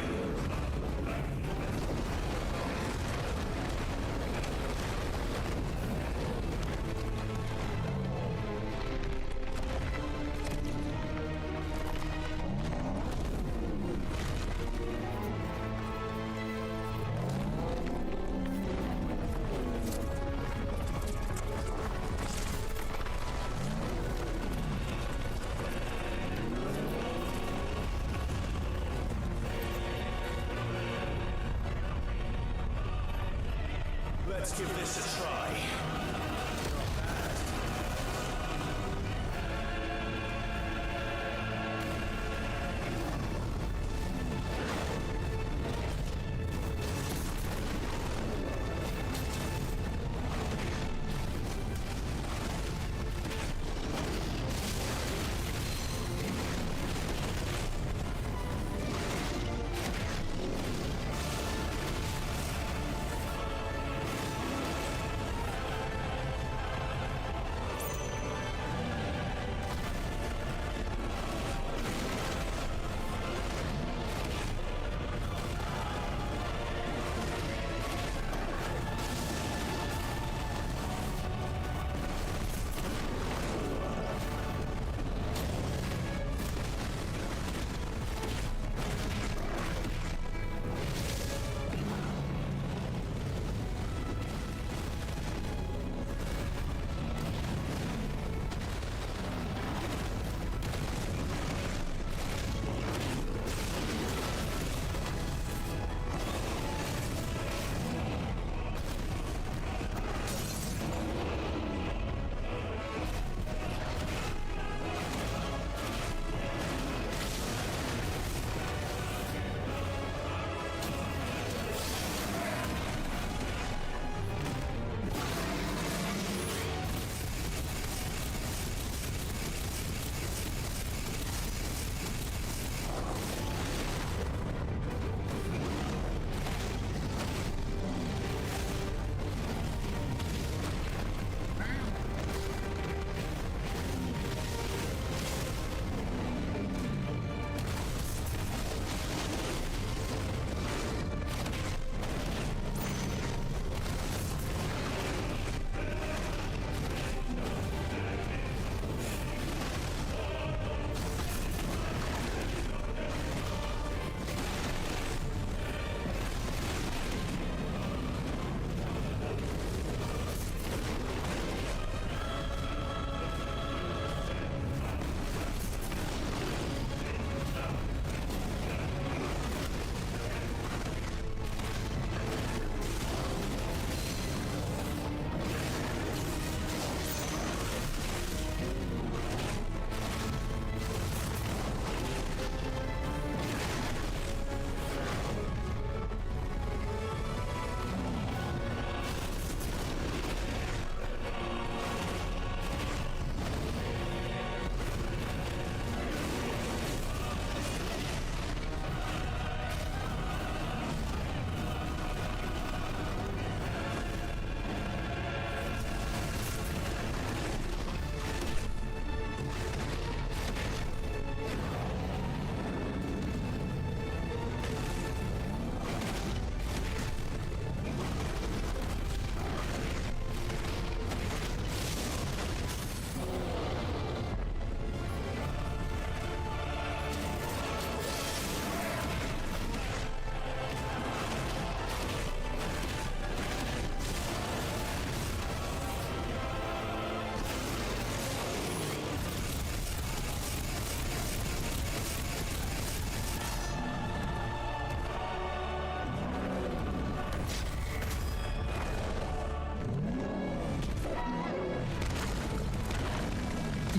Let's give this a try.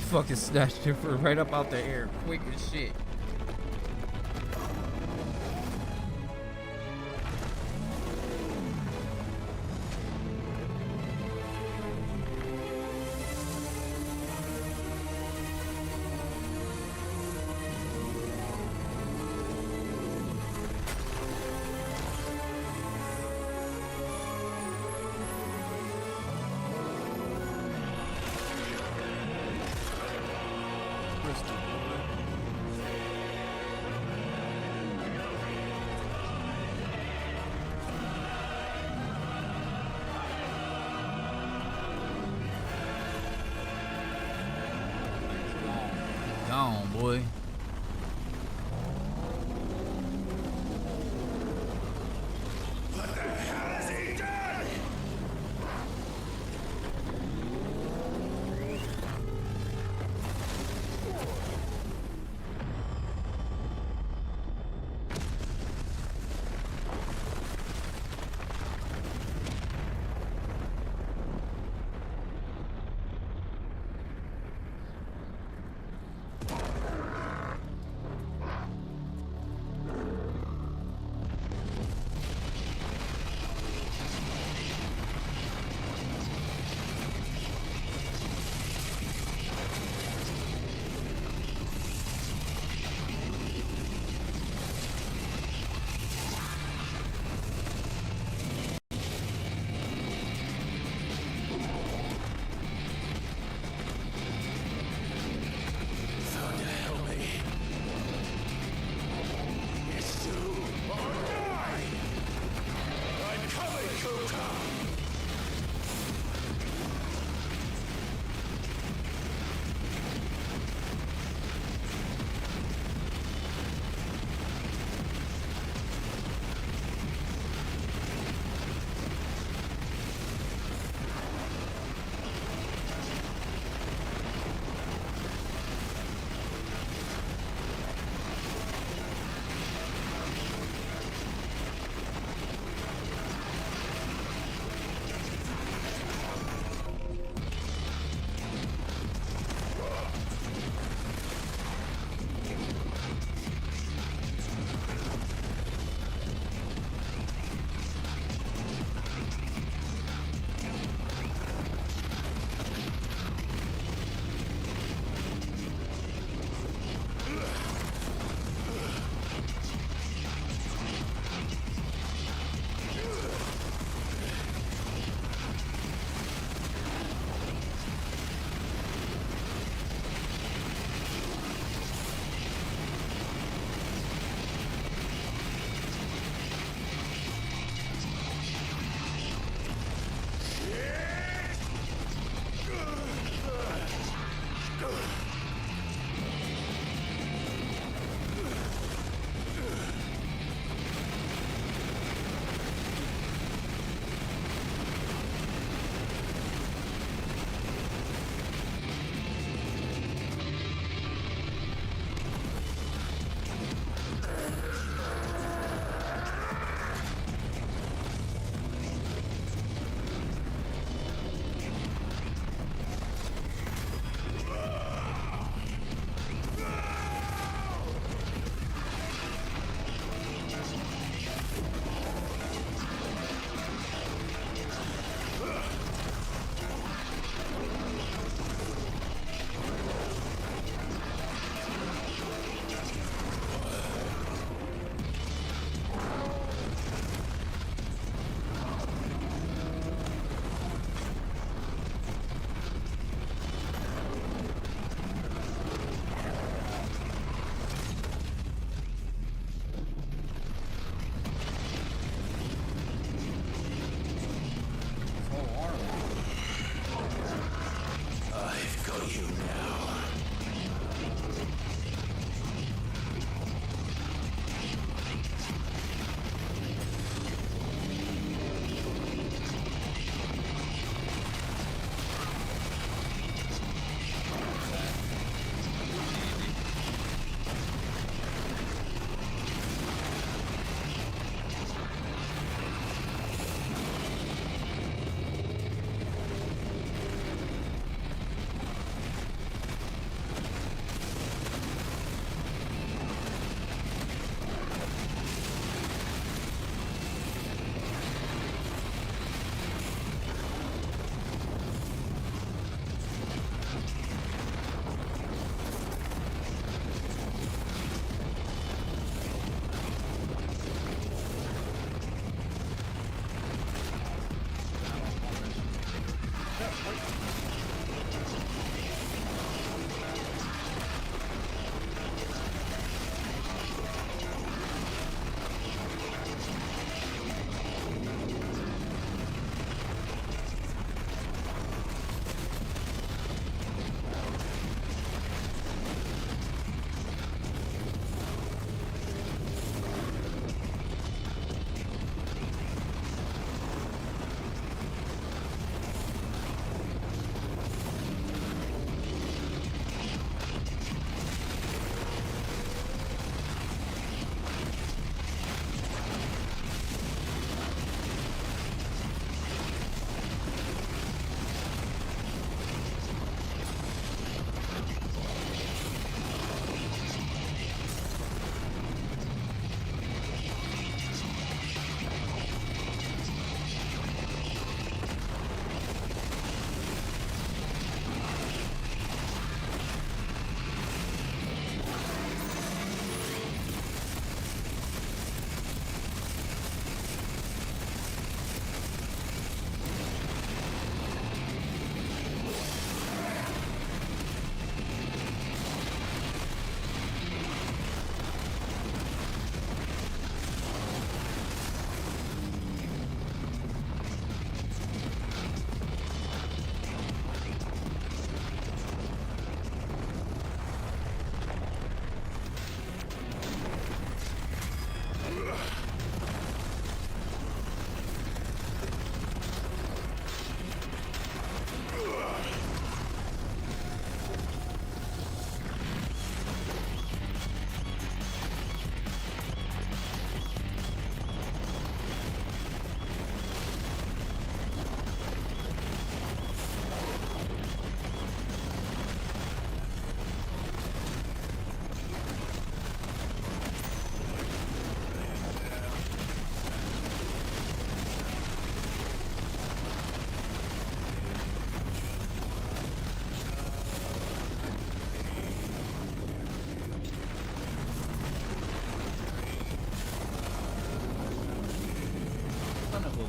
fucking snatched it right up out the air, quick as shit. Gone, boy. What the hell has he done?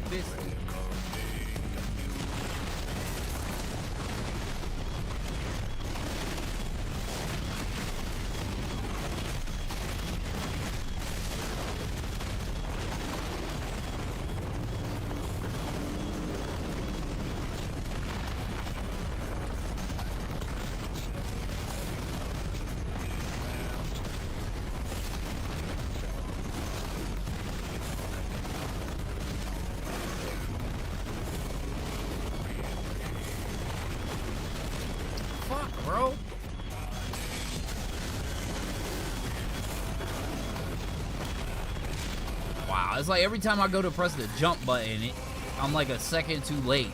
fisted. Bro. Wow, it's like every time I go to press the jump button, I'm like a second too late.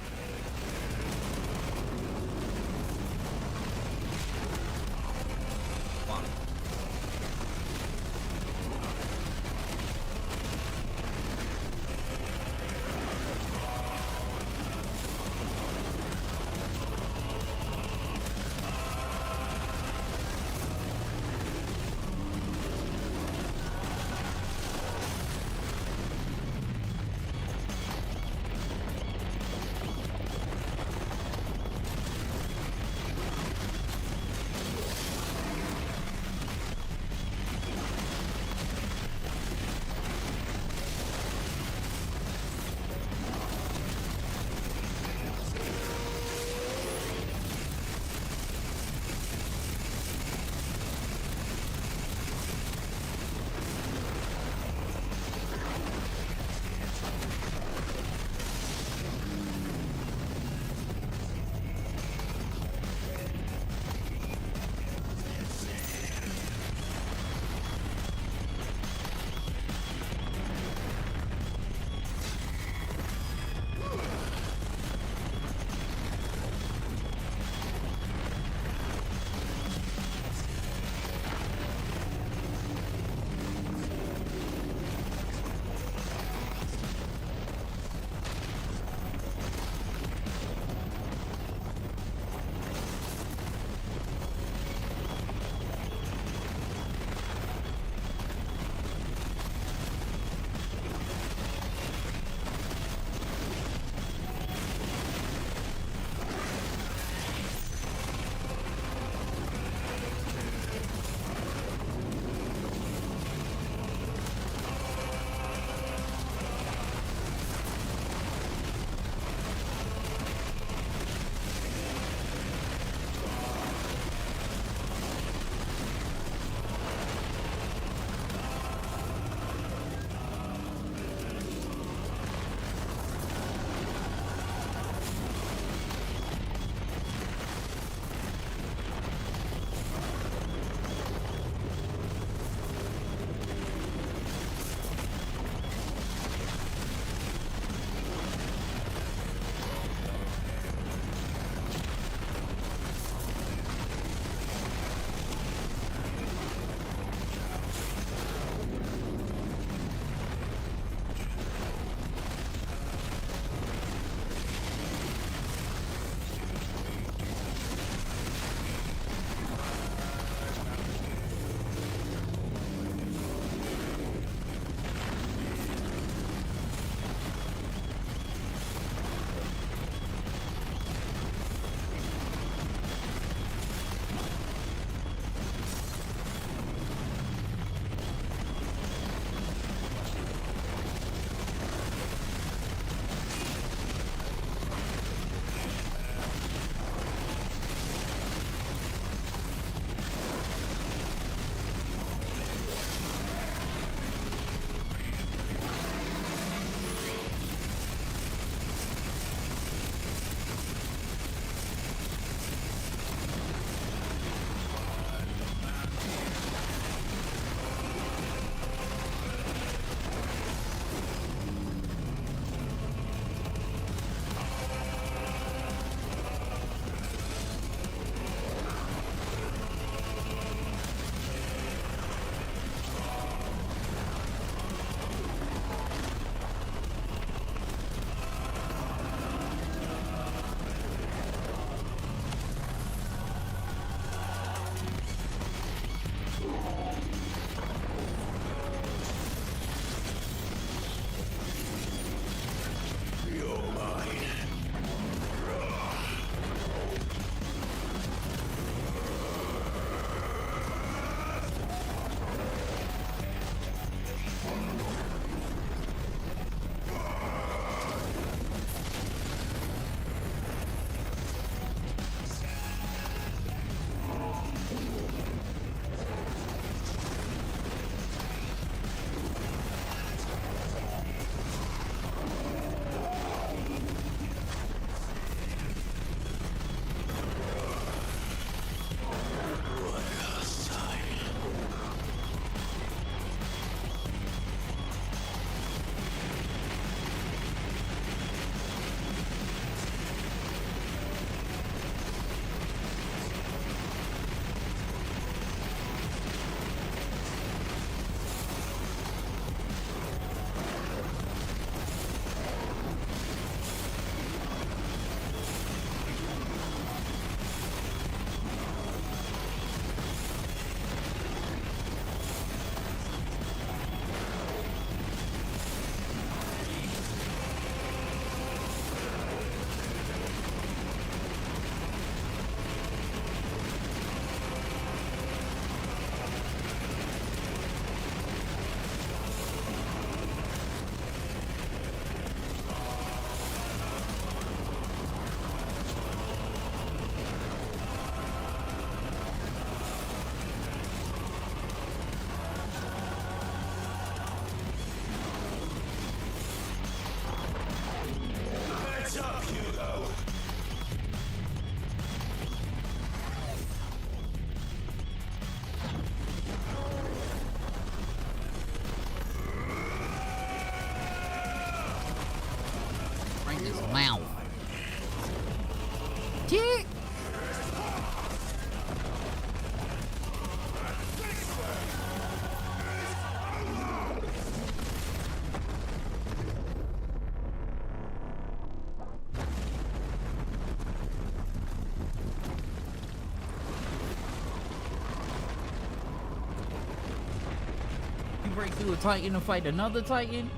break through a Titan to fight another Titan?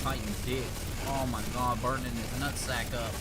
Titan dick. Oh my god, burning his nutsack up.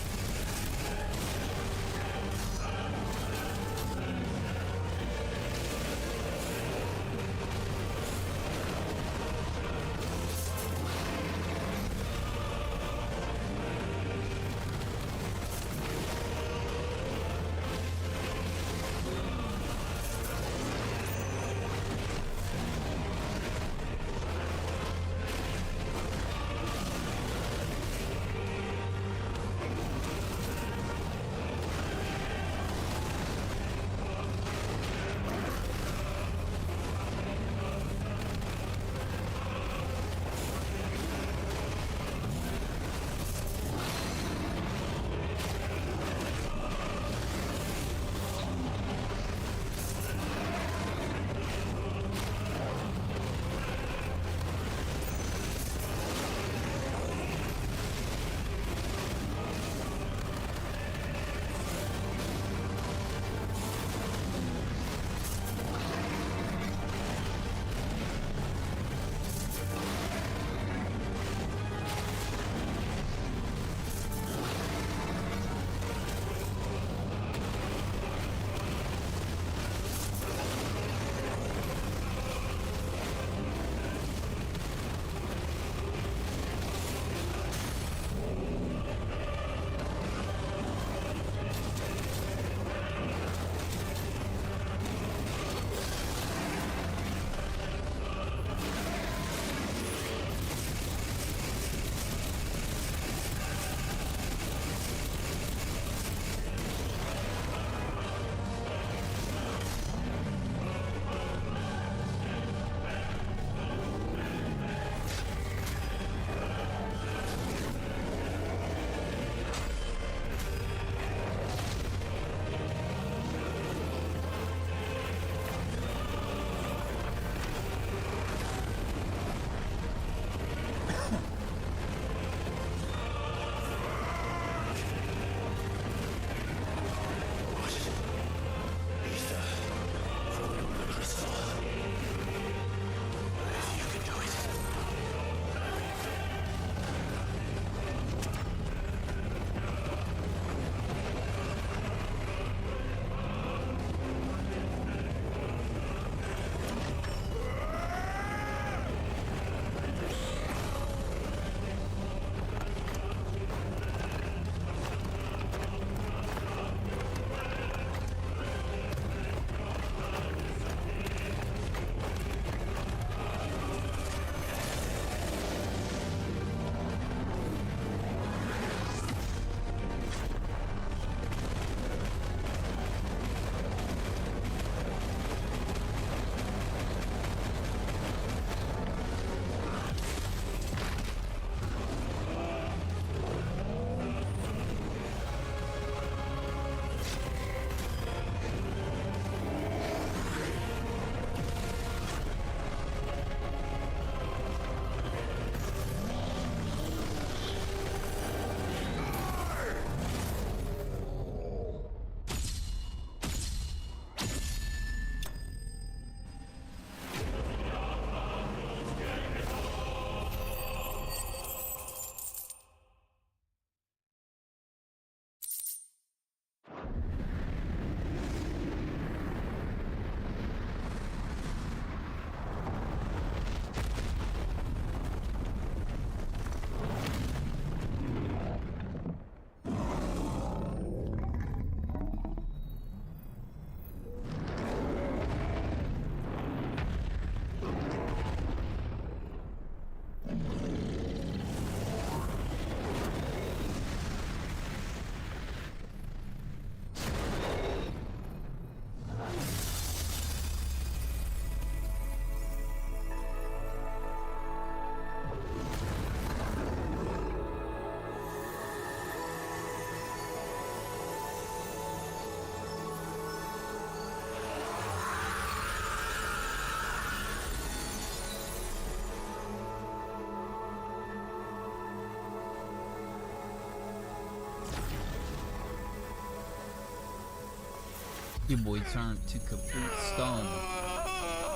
Monkey Boy turned to complete stone.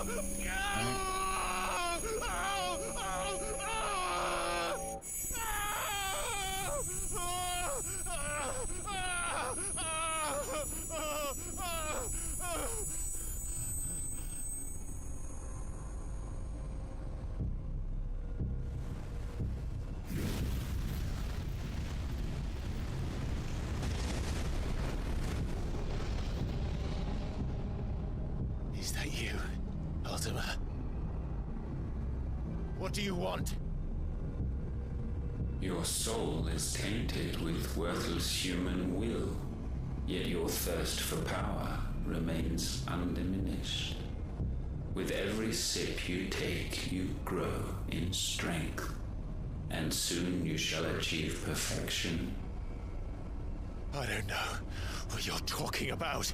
Right? Is that you, Ultima? What do you want? Your soul is tainted with worthless human will, yet your thirst for power remains undiminished. With every sip you take, you grow in strength, and soon you shall achieve perfection. I don't know what you're talking about.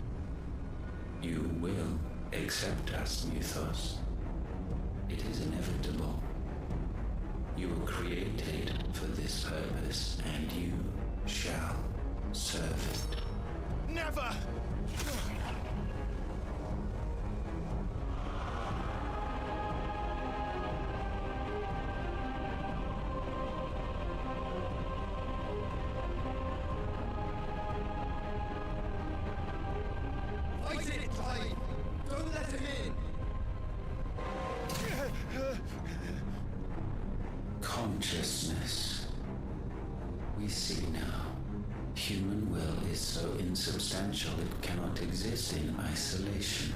You will accept us, Mythos. It is inevitable. You were created for this purpose, and you shall serve it. Never! Fight it, Clive! Don't let him in! Consciousness. We see now. Human will is so insubstantial it cannot exist in isolation.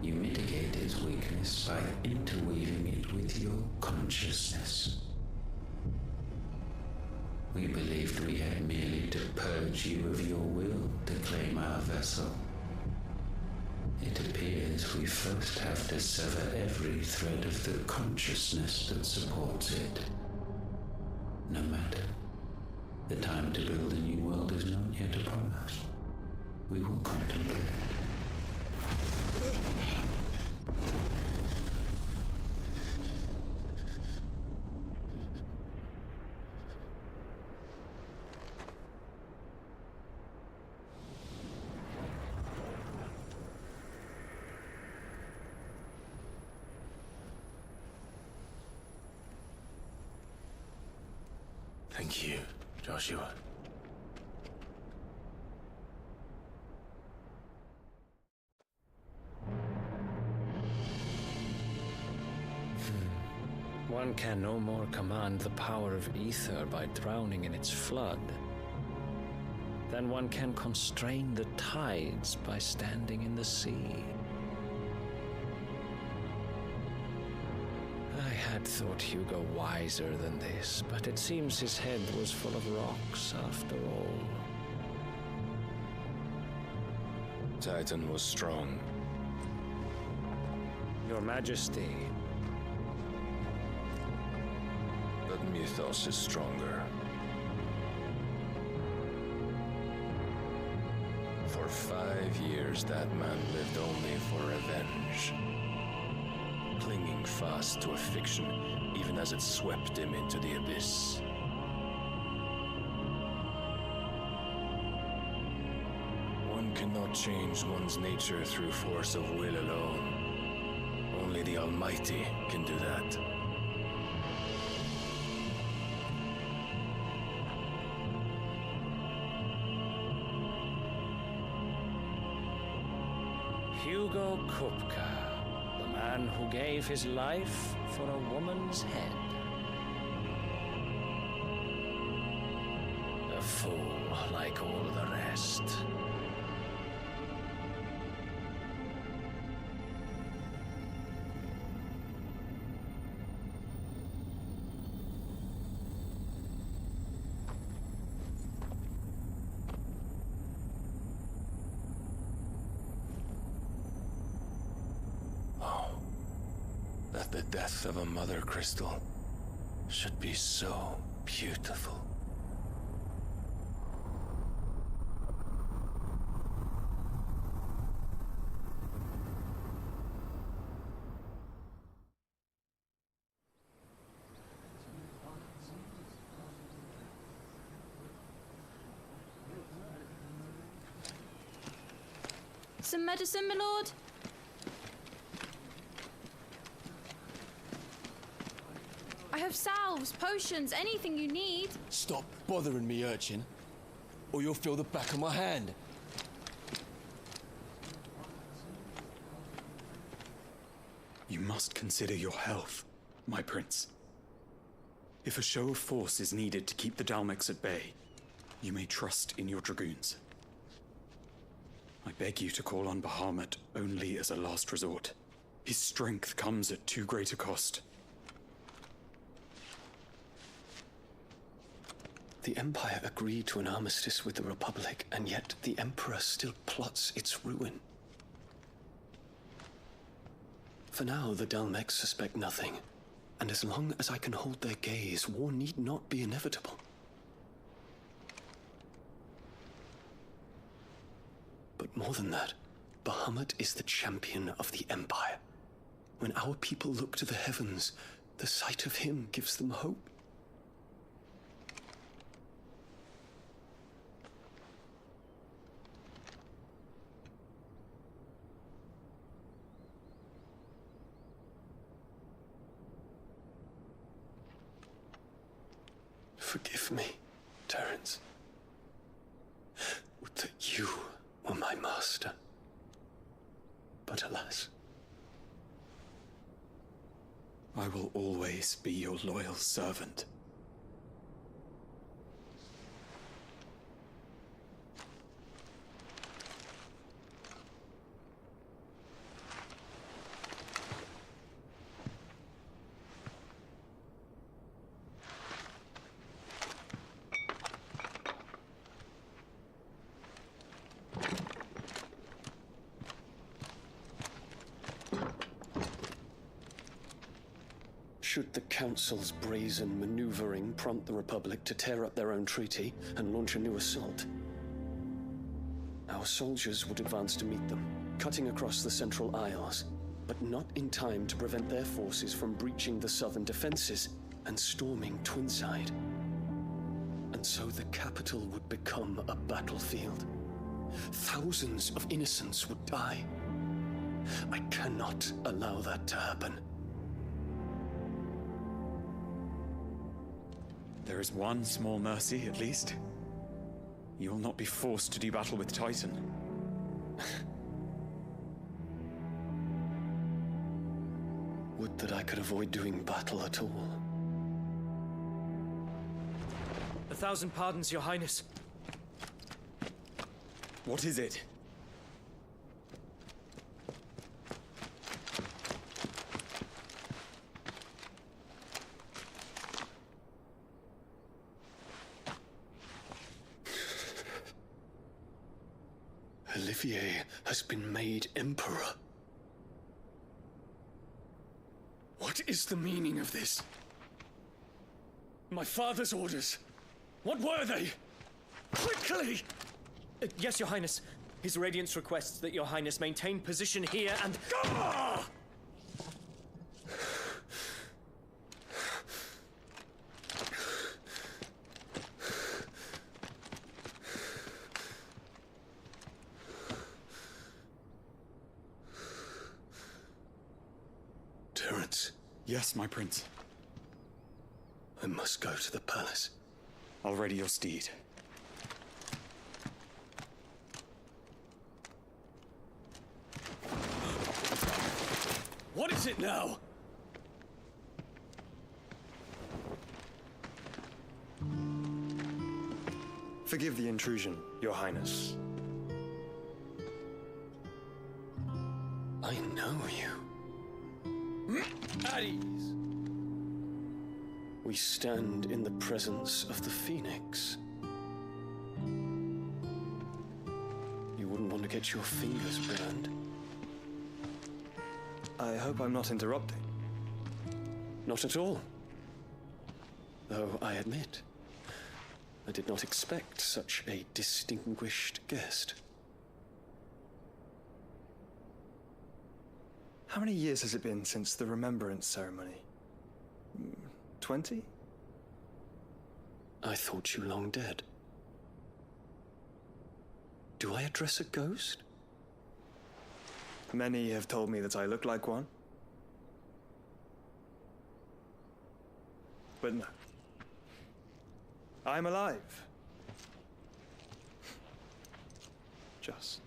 You mitigate its weakness by interweaving it with your consciousness. We believed we had merely to purge you of your will to claim our vessel. It appears we first have to sever every thread of the consciousness that supports it. No matter. The time to build a new world is not yet upon us. We will contemplate. Thank you, Joshua. One can no more command the power of ether by drowning in its flood than one can constrain the tides by standing in the sea. I had thought Hugo wiser than this, but it seems his head was full of rocks after all. Titan was strong. Your Majesty. But Mythos is stronger. For 5 years, that man lived only for revenge. Clinging fast to a fiction, even as it swept him into the abyss. One cannot change one's nature through force of will alone. Only the Almighty can do that. Hugo Kupka, the man who gave his life for a woman's head. A fool like all the rest. That the death of a mother crystal should be so beautiful. some medicine, my lord? I have salves, potions, anything you need. Stop bothering me, urchin, or you'll feel the back of my hand. You must consider your health, my prince. If a show of force is needed to keep the Dalmex at bay, you may trust in your dragoons. I beg you to call on Bahamut only as a last resort. His strength comes at too great a cost. The Empire agreed to an armistice with the Republic, and yet the Emperor still plots its ruin. For now, the Dalmex suspect nothing, and as long as I can hold their gaze, war need not be inevitable. But more than that, Bahamut is the champion of the Empire. When our people look to the heavens, the sight of him gives them hope. Forgive me, Terence. Would that you were my master. But alas. I will always be your loyal servant. Should the Council's brazen maneuvering prompt the Republic to tear up their own treaty and launch a new assault, our soldiers would advance to meet them, cutting across the Central Isles, but not in time to prevent their forces from breaching the southern defenses and storming Twinside. And so the capital would become a battlefield. Thousands of innocents would die. I cannot allow that to happen. There is one small mercy, at least. You will not be forced to do battle with Titan. Would that I could avoid doing battle at all. 1,000 pardons, Your Highness. What is it? Olivier has been made Emperor. What is the meaning of this? My father's orders. What were they? Quickly! Yes, Your Highness. His Radiance requests that Your Highness maintain position here and... Gah! Terence. Yes, my prince. I must go to the palace. I'll ready your steed. What is it now? Forgive the intrusion, Your Highness. I know you. At ease. We stand in the presence of the Phoenix. You wouldn't want to get your fingers burned. I hope I'm not interrupting. Not at all. Though I admit, I did not expect such a distinguished guest. How many years has it been since the Remembrance ceremony? 20? I thought you long dead. Do I address a ghost? Many have told me that I look like one. But no. I'm alive. Just.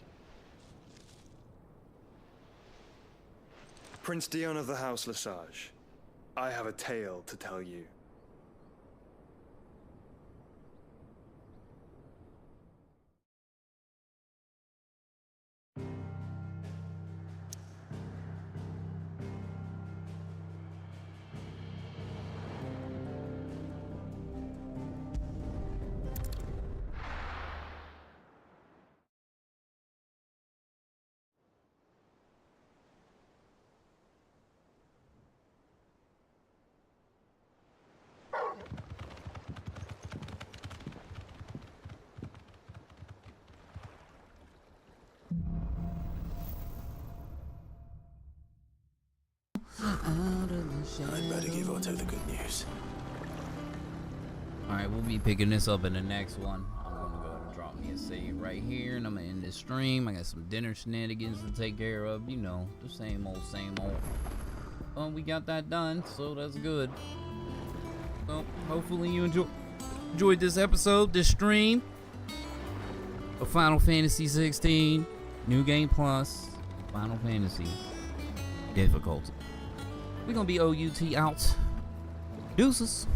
Prince Dion of the House Lesage, I have a tale to tell you. I'd better give Otto the good news. Alright, we'll be picking this up in the next one. I'm gonna go ahead and drop me a save right here, and I'm gonna end this stream. I got some dinner shenanigans to take care of. You know, the same old, same old. We got that done, so that's good. Well, hopefully you enjoyed this episode, this stream of Final Fantasy 16, New Game Plus, Final Fantasy difficulty. We're gonna be OUT out. Deuces.